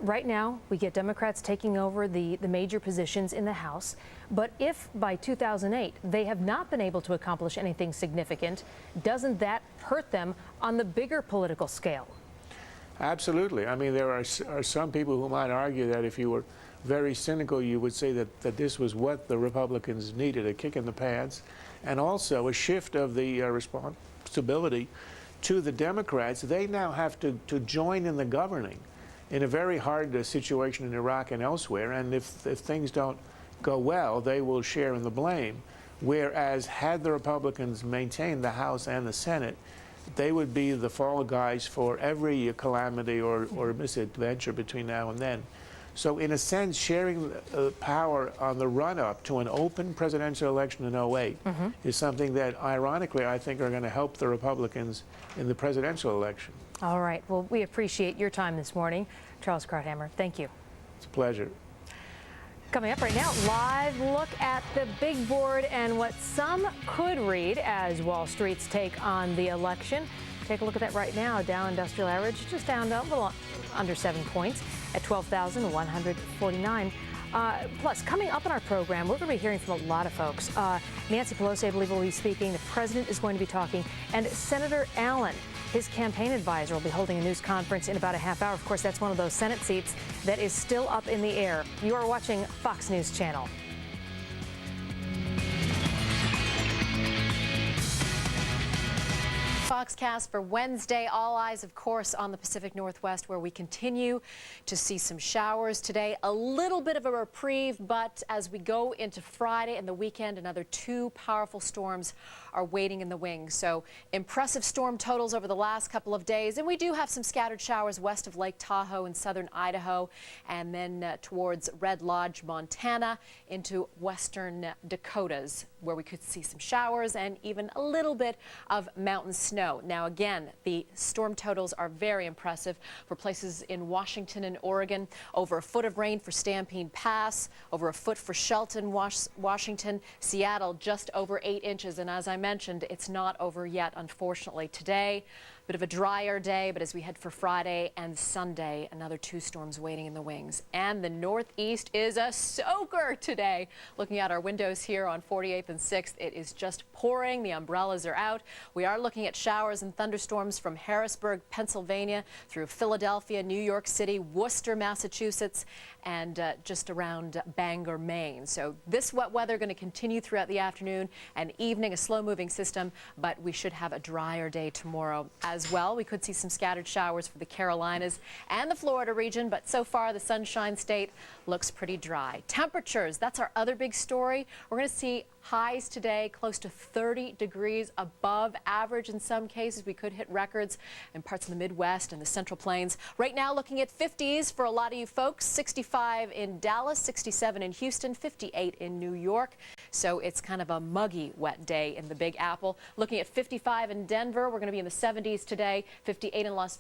Right now, we get Democrats taking over the major positions in the House. But if by 2008 they have not been able to accomplish anything significant, doesn't that hurt them on the bigger political scale? Absolutely. I mean, there are some people who might argue that if you were very cynical, you would say that this was what the Republicans needed, a kick in the pants, and also a shift of the responsibility to the Democrats. They now have to join in the governing in a very hard situation in Iraq and elsewhere, and if things don't go well, they will share in the blame. Whereas had the Republicans maintained the House and the Senate, they would be the fall guys for every calamity or misadventure between now and then. So in a sense, sharing power on the run-up to an open presidential election in 2008 is something that, ironically, I think are going to help the Republicans in the presidential election. All right. Well, we appreciate your time this morning. Charles Krauthammer, thank you. It's a pleasure. Coming up right now, live look at the big board and what some could read as Wall Street's take on the election. Take a look at that right now. Dow Industrial Average just down a little under 7 points at 12,149. Plus, coming up in our program, we're going to be hearing from a lot of folks. Nancy Pelosi, I believe, will be speaking. The president is going to be talking. And Senator Allen, his campaign advisor, will be holding a news conference in about a half hour. Of course, that's one of those Senate seats that is still up in the air. You are watching Fox News Channel. Foxcast for Wednesday. All eyes, of course, on the Pacific Northwest, where we continue to see some showers today. A little bit of a reprieve, but as we go into Friday and the weekend, another 2 powerful storms are waiting in the wings. So impressive storm totals over the last couple of days. And we do have some scattered showers west of Lake Tahoe in southern Idaho, and then towards Red Lodge, Montana, into western Dakotas, where we could see some showers and even a little bit of mountain snow. Now, again, the storm totals are very impressive for places in Washington and Oregon. Over a foot of rain for Stampede Pass, over a foot for Shelton, Washington. Seattle, just over 8 inches. And as I mentioned, it's not over yet, unfortunately. Today, bit of a drier day, but as we head for Friday and Sunday, another 2 storms waiting in the wings. And the Northeast is a soaker today. Looking out our windows here on 48th and 6th, it is just pouring. The umbrellas are out. We are looking at showers and thunderstorms from Harrisburg, Pennsylvania, through Philadelphia, New York City, Worcester, Massachusetts, and just around Bangor, Maine. So this wet weather going to continue throughout the afternoon and evening, a slow-moving system, but we should have a drier day tomorrow as well. We could see some scattered showers for the Carolinas and the Florida region, but so far the Sunshine State looks pretty dry. Temperatures, that's our other big story. We're going to see highs today close to 30 degrees above average in some cases. We could hit records in parts of the Midwest and the Central Plains. Right now looking at 50s for a lot of you folks. 65 in Dallas, 67 in Houston, 58 in New York. So it's kind of a muggy wet day in the Big Apple. Looking at 55 in Denver. We're going to be in the 70s today. 58 in Las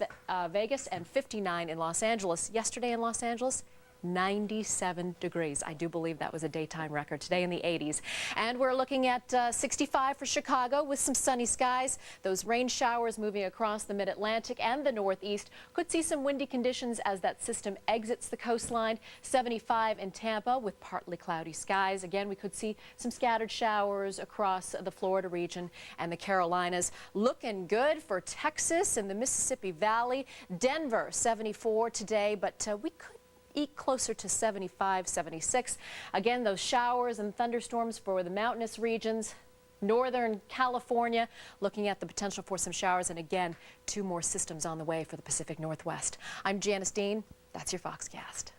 Vegas and 59 in Los Angeles. Yesterday in Los Angeles, 97 degrees. I do believe that was a daytime record. Today in the 80s. And we're looking at 65 for Chicago with some sunny skies. Those rain showers moving across the mid-Atlantic and the Northeast. Could see some windy conditions as that system exits the coastline. 75 in Tampa with partly cloudy skies. Again, we could see some scattered showers across the Florida region and the Carolinas. Looking good for Texas and the Mississippi Valley. Denver, 74 today, but we could eat closer to 75, 76. Again, those showers and thunderstorms for the mountainous regions. Northern California, looking at the potential for some showers. And again, 2 more systems on the way for the Pacific Northwest. I'm Janice Dean. That's your Foxcast.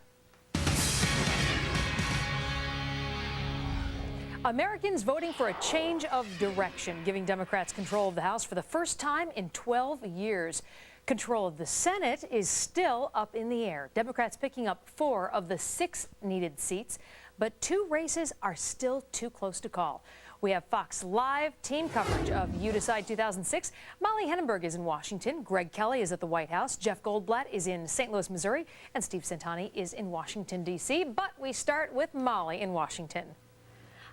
Americans voting for a change of direction, giving Democrats control of the House for the first time in 12 years. Control of the Senate is still up in the air. Democrats picking up 4 of the 6 needed seats, but 2 races are still too close to call. We have Fox Live team coverage of You Decide 2006. Molly Hennenberg is in Washington. Greg Kelly is at the White House. Jeff Goldblatt is in St. Louis, Missouri. And Steve Centani is in Washington, D.C. But we start with Molly in Washington.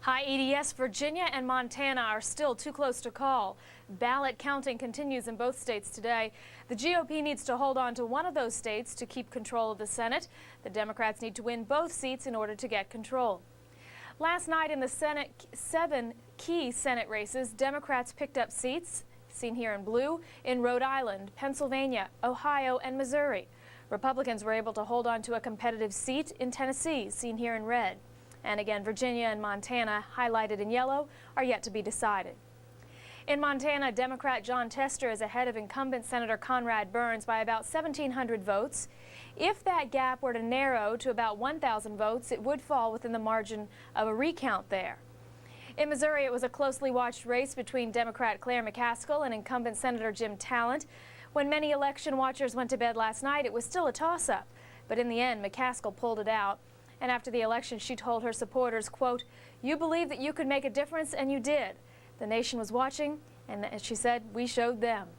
Hi, EDS. Virginia and Montana are still too close to call. Ballot counting continues in both states today. The GOP needs to hold on to one of those states to keep control of the Senate. The Democrats need to win both seats in order to get control. Last night in the Senate, 7 key Senate races, Democrats picked up seats, seen here in blue, in Rhode Island, Pennsylvania, Ohio, and Missouri. Republicans were able to hold on to a competitive seat in Tennessee, seen here in red. And again, Virginia and Montana, highlighted in yellow, are yet to be decided. In Montana, Democrat John Tester is ahead of incumbent Senator Conrad Burns by about 1,700 votes. If that gap were to narrow to about 1,000 votes, it would fall within the margin of a recount there. In Missouri, it was a closely watched race between Democrat Claire McCaskill and incumbent Senator Jim Talent. When many election watchers went to bed last night, it was still a toss-up. But in the end, McCaskill pulled it out. And after the election, she told her supporters, quote, "You believed that you could make a difference, and you did. The nation was watching, and as she said, we showed them."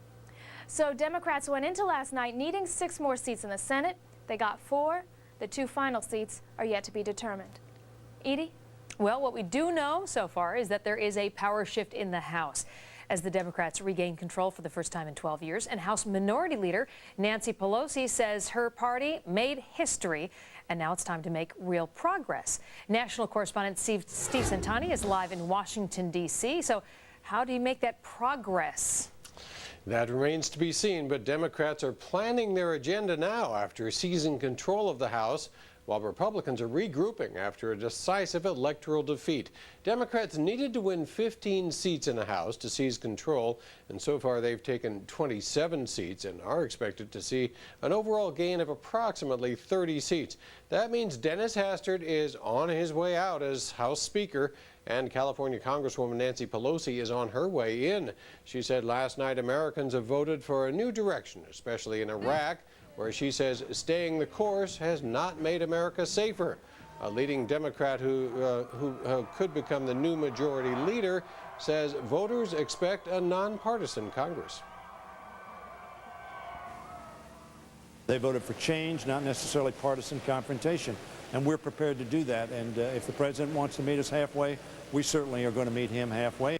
So Democrats went into last night needing 6 more seats in the Senate. They got 4. The 2 final seats are yet to be determined. Edie? Well, what we do know so far is that there is a power shift in the House as the Democrats regain control for the first time in 12 years. And House Minority Leader Nancy Pelosi says her party made history, and now it's time to make real progress. National correspondent Steve Centani is live in Washington, D.C. So how do you make that progress? That remains to be seen, but Democrats are planning their agenda now after seizing control of the House, while Republicans are regrouping after a decisive electoral defeat. Democrats needed to win 15 seats in the House to seize control, and so far they've taken 27 seats and are expected to see an overall gain of approximately 30 seats. That means Dennis Hastert is on his way out as House Speaker, and California Congresswoman Nancy Pelosi is on her way in. She said last night Americans have voted for a new direction, especially in Iraq, where she says staying the course has not made America safer. A leading Democrat who could become the new majority leader says voters expect a nonpartisan Congress. They voted for change, not necessarily partisan confrontation, and we're prepared to do that. And if the president wants to meet us halfway, we certainly are going to meet him halfway.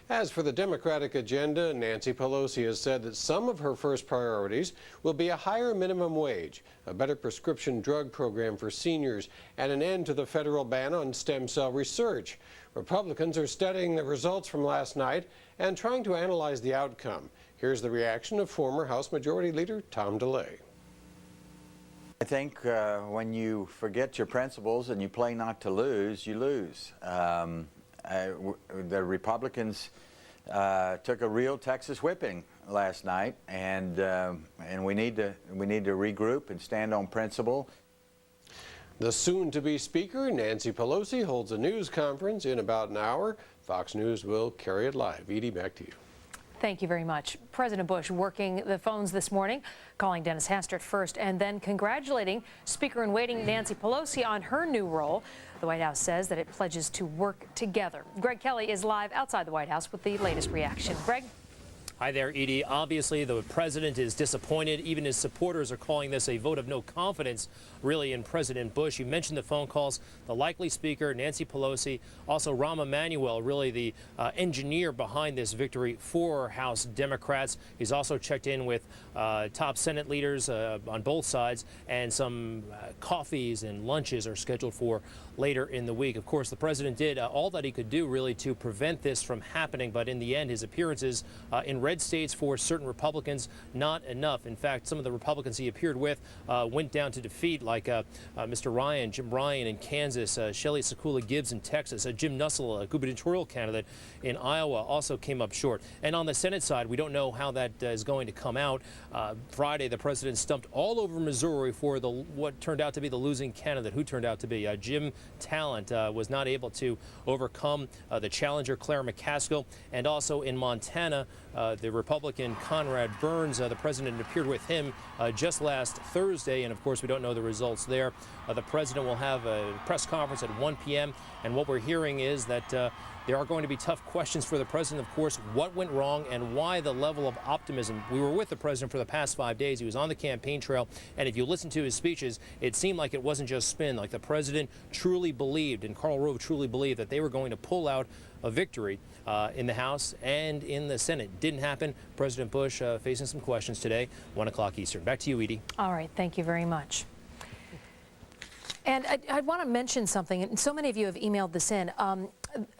As for the Democratic agenda, Nancy Pelosi has said that some of her first priorities will be a higher minimum wage, a better prescription drug program for seniors, and an end to the federal ban on stem cell research. Republicans are studying the results from last night and trying to analyze the outcome. Here's the reaction of former House Majority Leader Tom DeLay. I think when you forget your principles and you play not to lose, you lose. The Republicans took a real Texas whipping last night, and we need to regroup and stand on principle. The soon-to-be Speaker, Nancy Pelosi, holds a news conference in about an hour. Fox News will carry it live. Edie, back to you. Thank you very much. President Bush working the phones this morning, calling Dennis Hastert first, and then congratulating Speaker-in-waiting Nancy Pelosi on her new role. The White House says that it pledges to work together. Greg Kelly is live outside the White House with the latest reaction. Greg? Hi there, Edie. Obviously, the president is disappointed. Even his supporters are calling this a vote of no confidence, really, in President Bush. You mentioned the phone calls. The likely speaker, Nancy Pelosi, also Rahm Emanuel, really the engineer behind this victory for House Democrats. He's also checked in with top Senate leaders on both sides, and some coffees and lunches are scheduled for later in the week. Of course, the president did all that he could do, really, to prevent this from happening. But in the end, his appearances in red states for certain Republicans, not enough. In fact, some of the Republicans he appeared with went down to defeat, like like Mr. Jim Ryan in Kansas, Shelley Sekula Gibbs in Texas, Jim Nussle, a gubernatorial candidate in Iowa, also came up short. And on the Senate side, we don't know how that is going to come out. Friday, the president stumped all over Missouri for what turned out to be the losing candidate. Who turned out to be Jim Talent was not able to overcome the challenger Claire McCaskill. And also in Montana, the Republican Conrad Burns, the president appeared with him just last Thursday, and of course we don't know the results there. The president will have a press conference at 1 p.m. and what we're hearing is that there are going to be tough questions for the president, of course, what went wrong and why the level of optimism. We were with the president for the past 5 days. He was on the campaign trail, and if you listen to his speeches, it seemed like it wasn't just spin, like the president truly believed, and Karl Rove truly believed, that they were going to pull out a victory in the House and in the Senate. Didn't happen. President Bush facing some questions today, 1 o'clock Eastern. Back to you, Edie. All right, thank you very much. And I want to mention something, and so many of you have emailed this in.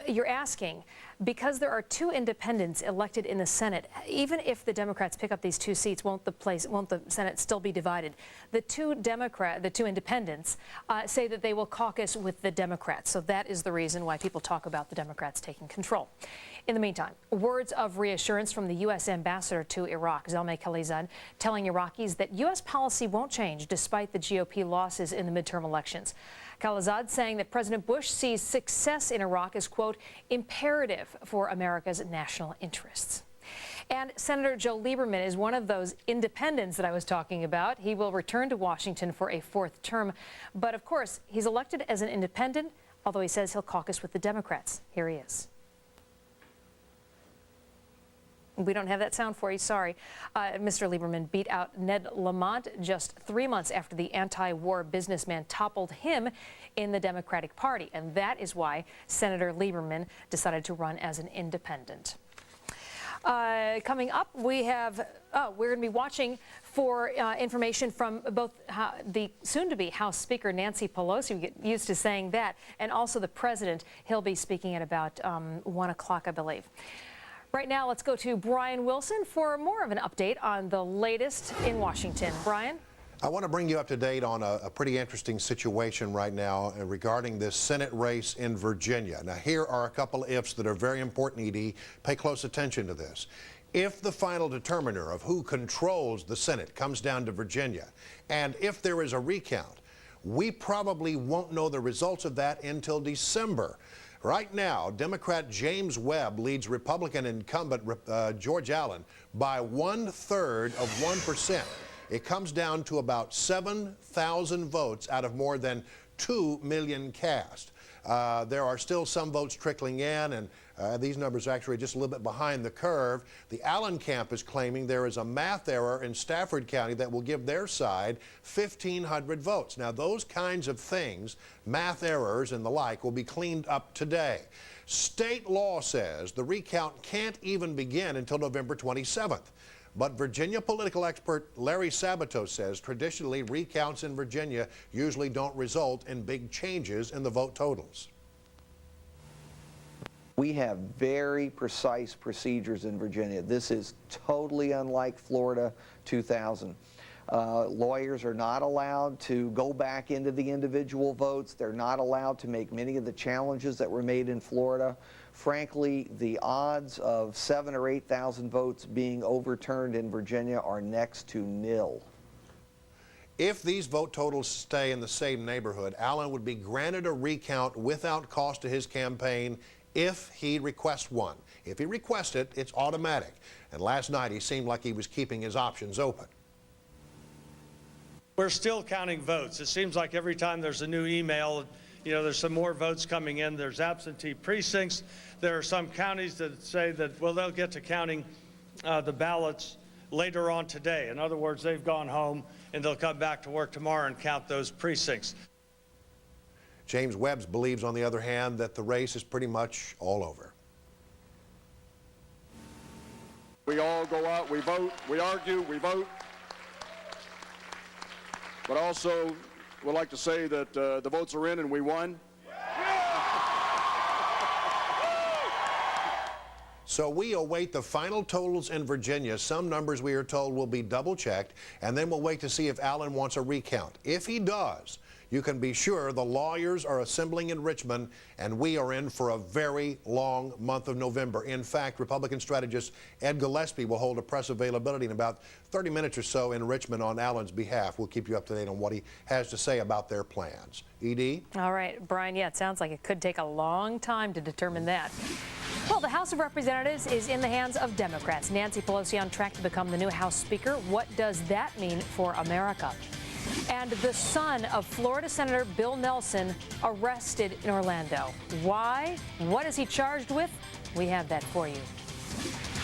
You're asking, because there are 2 independents elected in the Senate, even if the Democrats pick up these 2 seats, won't the Senate still be divided? The two independents say that they will caucus with the Democrats. So that is the reason why people talk about the Democrats taking control. In the meantime, words of reassurance from the U.S. ambassador to Iraq, Zalmay Khalilzad, telling Iraqis that U.S. policy won't change despite the GOP losses in the midterm elections. Khalilzad saying that President Bush sees success in Iraq as, quote, imperative for America's national interests. And Senator Joe Lieberman is one of those independents that I was talking about. He will return to Washington for a 4th term. But of course, he's elected as an independent, although he says he'll caucus with the Democrats. Here he is. We don't have that sound for you, sorry. Mr. Lieberman beat out Ned Lamont just 3 months after the anti-war businessman toppled him in the Democratic Party. And that is why Senator Lieberman decided to run as an independent. Coming up, we're going to be watching for information from both the soon-to-be House Speaker Nancy Pelosi, we get used to saying that, and also the president. He'll be speaking at about 1 o'clock, I believe. Right now, let's go to Brian Wilson for more of an update on the latest in Washington. Brian? I want to bring you up to date on a pretty interesting situation right now regarding this Senate race in Virginia. Now, here are a couple of ifs that are very important, Edie. Pay close attention to this. If the final determiner of who controls the Senate comes down to Virginia, and if there is a recount, we probably won't know the results of that until December. Right now, Democrat James Webb leads Republican incumbent George Allen by 1/3 of 1%. It comes down to about 7,000 votes out of more than 2 million cast. There are still some votes trickling in, and these numbers are actually just a little bit behind the curve. The Allen camp is claiming there is a math error in Stafford County that will give their side 1,500 votes. Now, those kinds of things, math errors and the like, will be cleaned up today. State law says the recount can't even begin until November 27th. But Virginia political expert Larry Sabato says traditionally recounts in Virginia usually don't result in big changes in the vote totals. We have very precise procedures in Virginia. This is totally unlike Florida 2000. Lawyers are not allowed to go back into the individual votes. They're not allowed to make many of the challenges that were made in Florida. Frankly, the odds of 7,000 or 8,000 votes being overturned in Virginia are next to nil. If these vote totals stay in the same neighborhood, Allen would be granted a recount without cost to his campaign if he requests one. If he requests it, it's automatic. And last night he seemed like he was keeping his options open. We're still counting votes. It seems like every time there's a new email, you know, there's some more votes coming in. There's absentee precincts. There are some counties that say that, well, they'll get to counting the ballots later on today. In other words, they've gone home and they'll come back to work tomorrow and count those precincts. James Webb believes, on the other hand, that the race is pretty much all over. We all go out, we vote, we argue, we vote. But also would like to say that the votes are in and we won. So we await the final totals in Virginia. Some numbers, we are told, will be double-checked, and then we'll wait to see if Allen wants a recount. If he does, you can be sure the lawyers are assembling in Richmond, and we are in for a very long month of November. In fact, Republican strategist Ed Gillespie will hold a press availability in about 30 minutes or so in Richmond on Allen's behalf. We'll keep you up to date on what he has to say about their plans. Edie? All right, Brian, yeah, it sounds like it could take a long time to determine that. Well, the House of Representatives is in the hands of Democrats. Nancy Pelosi on track to become the new House Speaker. What does that mean for America? And the son of Florida Senator Bill Nelson arrested in Orlando. Why? What is he charged with? We have that for you.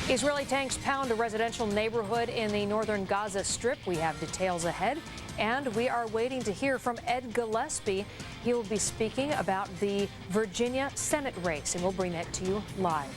Israeli tanks pound a residential neighborhood in the northern Gaza Strip. We have details ahead. And we are waiting to hear from Ed Gillespie. He will be speaking about the Virginia Senate race, and we'll bring that to you live.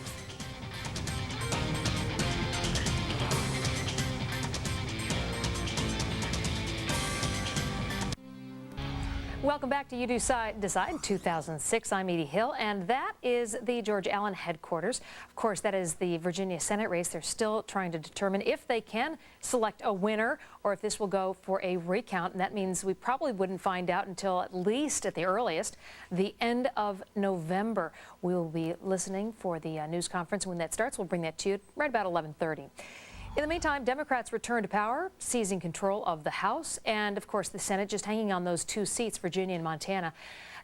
Welcome back to You Decide 2006. I'm Edie Hill, and that is the George Allen headquarters. Of course, that is the Virginia Senate race. They're still trying to determine if they can select a winner or if this will go for a recount, and that means we probably wouldn't find out until at least, at the earliest, the end of November. We will be listening for the news conference. When that starts, we'll bring that to you right about 11:30. In the meantime, Democrats return to power, seizing control of the House and, of course, the Senate, just hanging on those two seats, Virginia and Montana.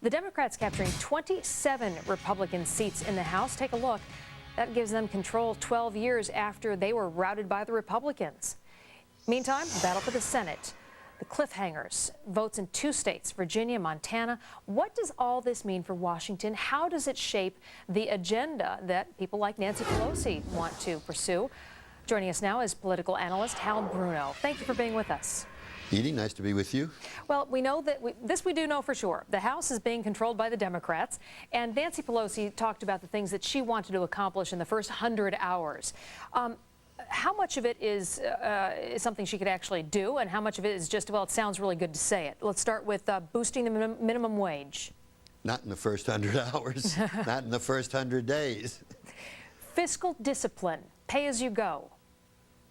The Democrats capturing 27 Republican seats in the House. Take a look. That gives them control 12 years after they were routed by the Republicans. Meantime, battle for the Senate. The cliffhangers, votes in two states, Virginia, Montana. What does all this mean for Washington? How does it shape the agenda that people like Nancy Pelosi want to pursue? Joining us now is political analyst Hal Bruno. Thank you for being with us. Edie, nice to be with you. Well, we know that we do know for sure. The House is being controlled by the Democrats, and Nancy Pelosi talked about the things that she wanted to accomplish in the first 100 hours. How much of it is something she could actually do, and how much of it is just, well, it sounds really good to say it? Let's start with boosting the minimum wage. Not in the first 100 hours, not in the first 100 days. Fiscal discipline, pay as you go.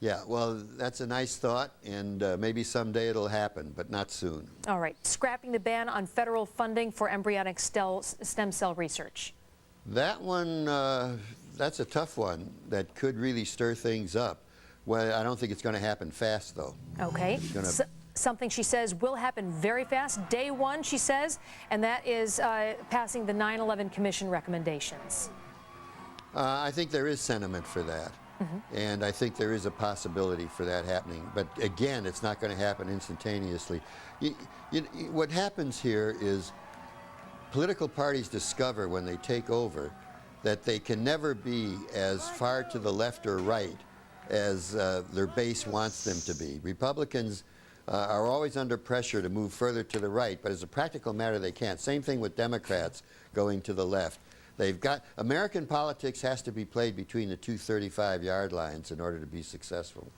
Yeah, well, that's a nice thought, and maybe someday it'll happen, but not soon. All right, scrapping the ban on federal funding for embryonic stem cell research. That one, that's a tough one that could really stir things up. Well, I don't think it's going to happen fast, though. Okay. Something she says will happen very fast, day one, she says, and that is passing the 9/11 Commission recommendations. I think there is sentiment for that. And I think there is a possibility for that happening. But again, it's not going to happen instantaneously. What happens here is political parties discover when they take over that they can never be as far to the left or right as their base wants them to be. Republicans are always under pressure to move further to the right, but as a practical matter, they can't. Same thing with Democrats going to the left. American politics has to be played between the two 35-yard lines in order to be successful.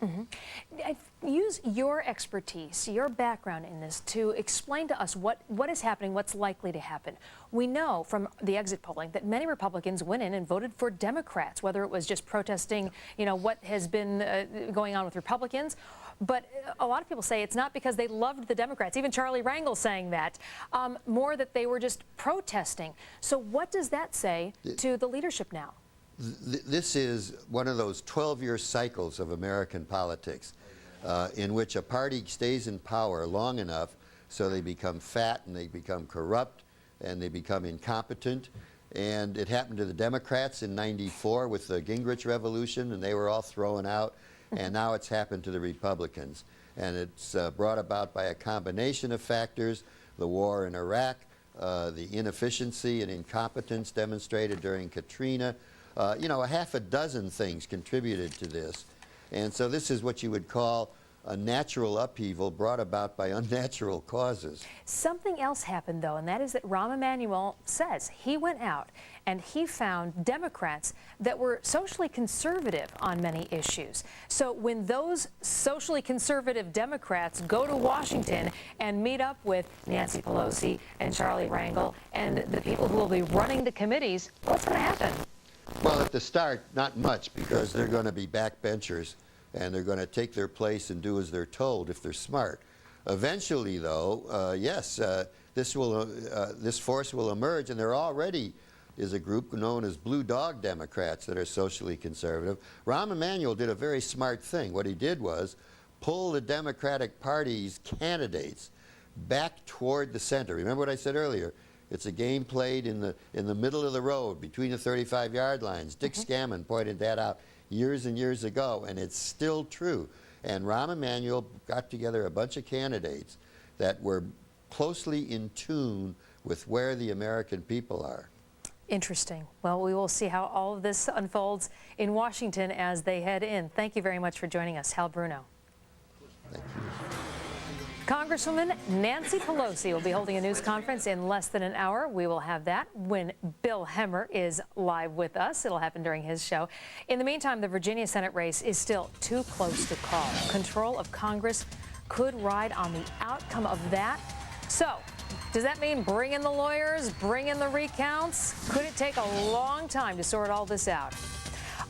Use your expertise, your background in this to explain to us what is happening, what's likely to happen. We know from the exit polling that many Republicans went in and voted for Democrats, whether it was just protesting, what has been going on with Republicans. But a lot of people say it's not because they loved the Democrats, even Charlie Rangel saying that, more that they were just protesting. So what does that say to the leadership now? This is one of those 12-year cycles of American politics in which a party stays in power long enough so they become fat and they become corrupt and they become incompetent. And it happened to the Democrats in '94 with the Gingrich Revolution, and they were all thrown out. And now it's happened to the Republicans. And it's brought about by a combination of factors: the war in Iraq, the inefficiency and incompetence demonstrated during Katrina. A half a dozen things contributed to this. And so this is what you would call a natural upheaval brought about by unnatural causes. Something else happened, though, and that is that Rahm Emanuel says he went out and he found Democrats that were socially conservative on many issues. So when those socially conservative Democrats go to Washington and meet up with Nancy Pelosi and Charlie Rangel and the people who will be running the committees, what's going to happen? Well, at the start, not much, because they're going to be backbenchers, and they're going to take their place and do as they're told if they're smart. Eventually, though, yes, this force will emerge, and there already is a group known as Blue Dog Democrats that are socially conservative. Rahm Emanuel did a very smart thing. What he did was pull the Democratic Party's candidates back toward the center. Remember what I said earlier? It's a game played in the middle of the road between the 35-yard lines. Dick Scammon pointed that out years and years ago, and it's still true. And Rahm Emanuel got together a bunch of candidates that were closely in tune with where the American people are. Interesting. Well, we will see how all of this unfolds in Washington as they head in. Thank you very much for joining us, Hal Bruno. Thank you. Congresswoman Nancy Pelosi will be holding a news conference in less than an hour. We will have that when Bill Hemmer is live with us. It'll happen during his show. In the meantime, the Virginia Senate race is still too close to call. Control of Congress could ride on the outcome of that. So, does that mean bring in the lawyers, bring in the recounts? Could it take a long time to sort all this out?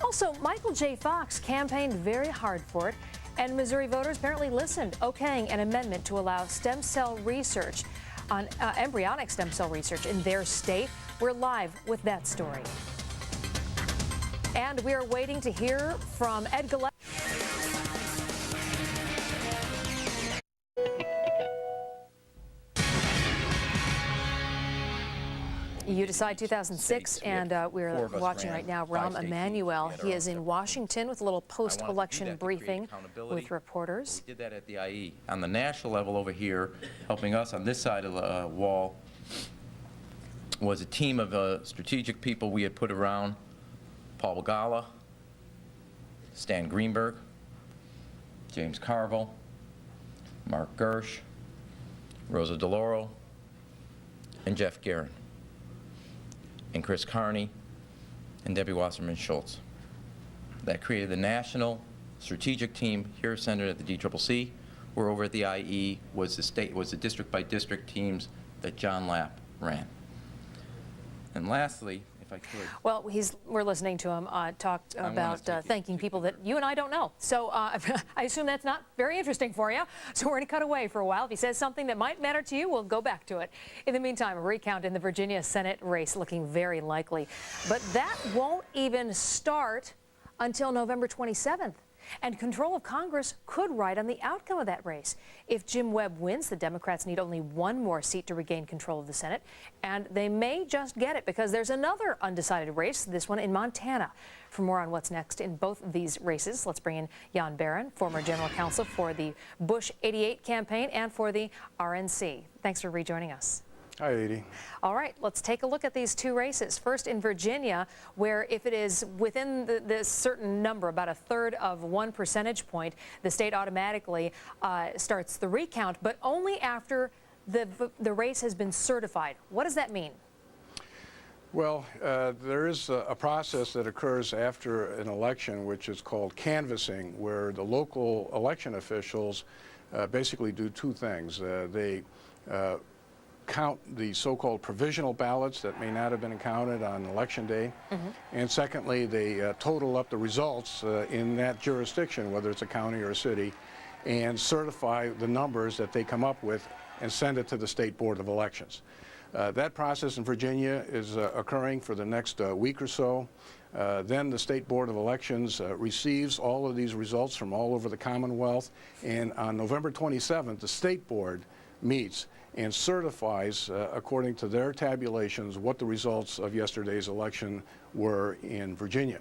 Also, Michael J. Fox campaigned very hard for it, and Missouri voters apparently listened, okaying an amendment to allow stem cell research on embryonic stem cell research in their state. We're live with that story. And we are waiting to hear from Ed Gillespie. You Decide 2006, and we're watching right now Rahm Emanuel. He is in Washington with a little post-election briefing with reporters. We did that at the IE. On the national level over here, helping us on this side of the wall, was a team of strategic people we had put around Paul Begala, Stan Greenberg, James Carville, Mark Gersh, Rosa DeLauro, and Jeff Guerin, and Chris Carney, and Debbie Wasserman Schultz. That created the national strategic team here centered at the DCCC. We're over at the IE was the district by district teams that John Lapp ran. And lastly, if I could. Well, we're listening to him talk about thanking people that you and I don't know. So I assume that's not very interesting for you. So we're going to cut away for a while. If he says something that might matter to you, we'll go back to it. In the meantime, a recount in the Virginia Senate race looking very likely. But that won't even start until November 27th. And control of Congress could ride on the outcome of that race. If Jim Webb wins, the Democrats need only one more seat to regain control of the Senate, and they may just get it because there's another undecided race, this one in Montana. For more on what's next in both of these races, let's bring in Jan Barron, former general counsel for the Bush 88 campaign and for the RNC. Thanks for rejoining us. Hi, Edie. All right, let's take a look at these two races. First in Virginia, where if it is within this certain number, about a third of 1 percentage point, the state automatically starts the recount, but only after the race has been certified. What does that mean? Well, there is a process that occurs after an election, which is called canvassing, where the local election officials basically do two things. They count the so-called provisional ballots that may not have been counted on election day. And secondly, they total up the results in that jurisdiction, whether it's a county or a city, and certify the numbers that they come up with and send it to the State Board of Elections. That process in Virginia is occurring for the next week or so. Then the State Board of Elections receives all of these results from all over the Commonwealth, and on November 27th, the State Board meets and certifies, according to their tabulations, what the results of yesterday's election were in Virginia.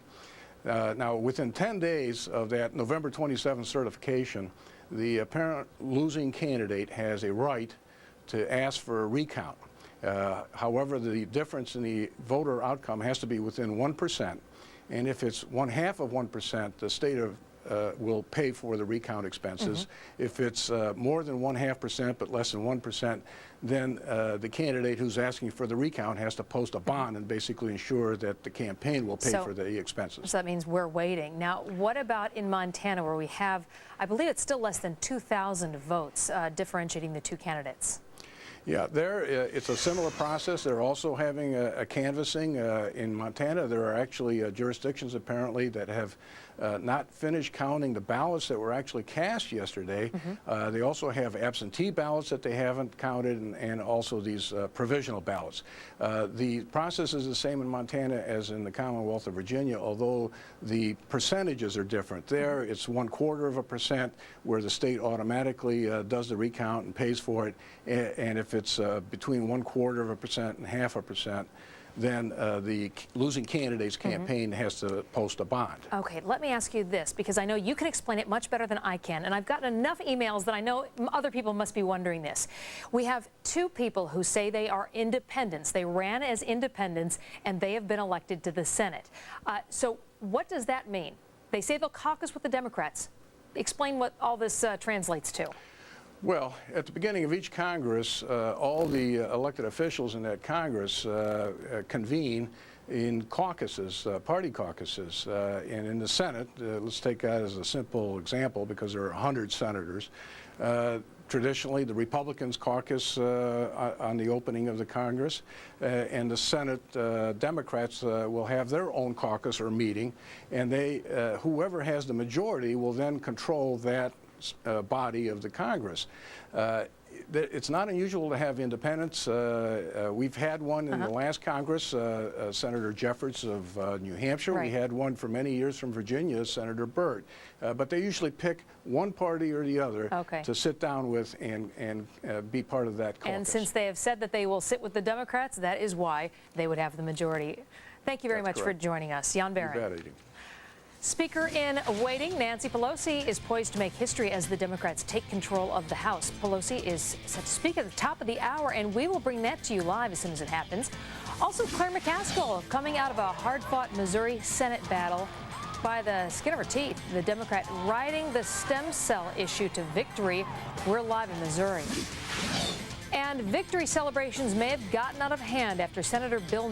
Now, within 10 days of that November 27th certification, the apparent losing candidate has a right to ask for a recount. However, the difference in the voter outcome has to be within 1%, and if it's 1/2 of 1%, the state will pay for the recount expenses. If it's more than 1/2% but less than 1%, then the candidate who's asking for the recount has to post a bond and basically ensure that the campaign will pay for the expenses. So that means we're waiting. Now, what about in Montana, where we have, I believe it's still less than 2,000 votes differentiating the two candidates? Yeah, it's a similar process. They're also having a canvassing in Montana. There are actually jurisdictions apparently that have not finished counting the ballots that were actually cast yesterday. They also have absentee ballots that they haven't counted, and also these provisional ballots. The process is the same in Montana as in the Commonwealth of Virginia, although the percentages are different. There, it's 1/4%, where the state automatically does the recount and pays for it, and if it's between 1/4% and 0.5%, then the losing candidate's campaign has to post a bond. Okay, let me ask you this, because I know you can explain it much better than I can, and I've gotten enough emails that I know other people must be wondering this. We have two people who say they are independents. They ran as independents, and they have been elected to the Senate. So what does that mean? They say they'll caucus with the Democrats. Explain what all this translates to. Well, at the beginning of each Congress, all the elected officials in that Congress convene in caucuses, party caucuses. And in the Senate, let's take that as a simple example because there are 100 senators. Traditionally, the Republicans caucus on the opening of the Congress, and the Senate Democrats will have their own caucus or meeting, and whoever has the majority will then control that body of the Congress. It's not unusual to have independents. We've had one in the last Congress, Senator Jeffords of New Hampshire. Right. We had one for many years from Virginia, Senator Byrd. But they usually pick one party or the other to sit down with and be part of that caucus. And since they have said that they will sit with the Democrats, that is why they would have the majority. Thank you very much for joining us. Jan Barron. You bet, Edie. Speaker in waiting, Nancy Pelosi, is poised to make history as the Democrats take control of the House. Pelosi is set to speak at the top of the hour, and we will bring that to you live as soon as it happens. Also, Claire McCaskill coming out of a hard-fought Missouri Senate battle by the skin of her teeth. The Democrat riding the stem cell issue to victory. We're live in Missouri. And victory celebrations may have gotten out of hand after Senator Bill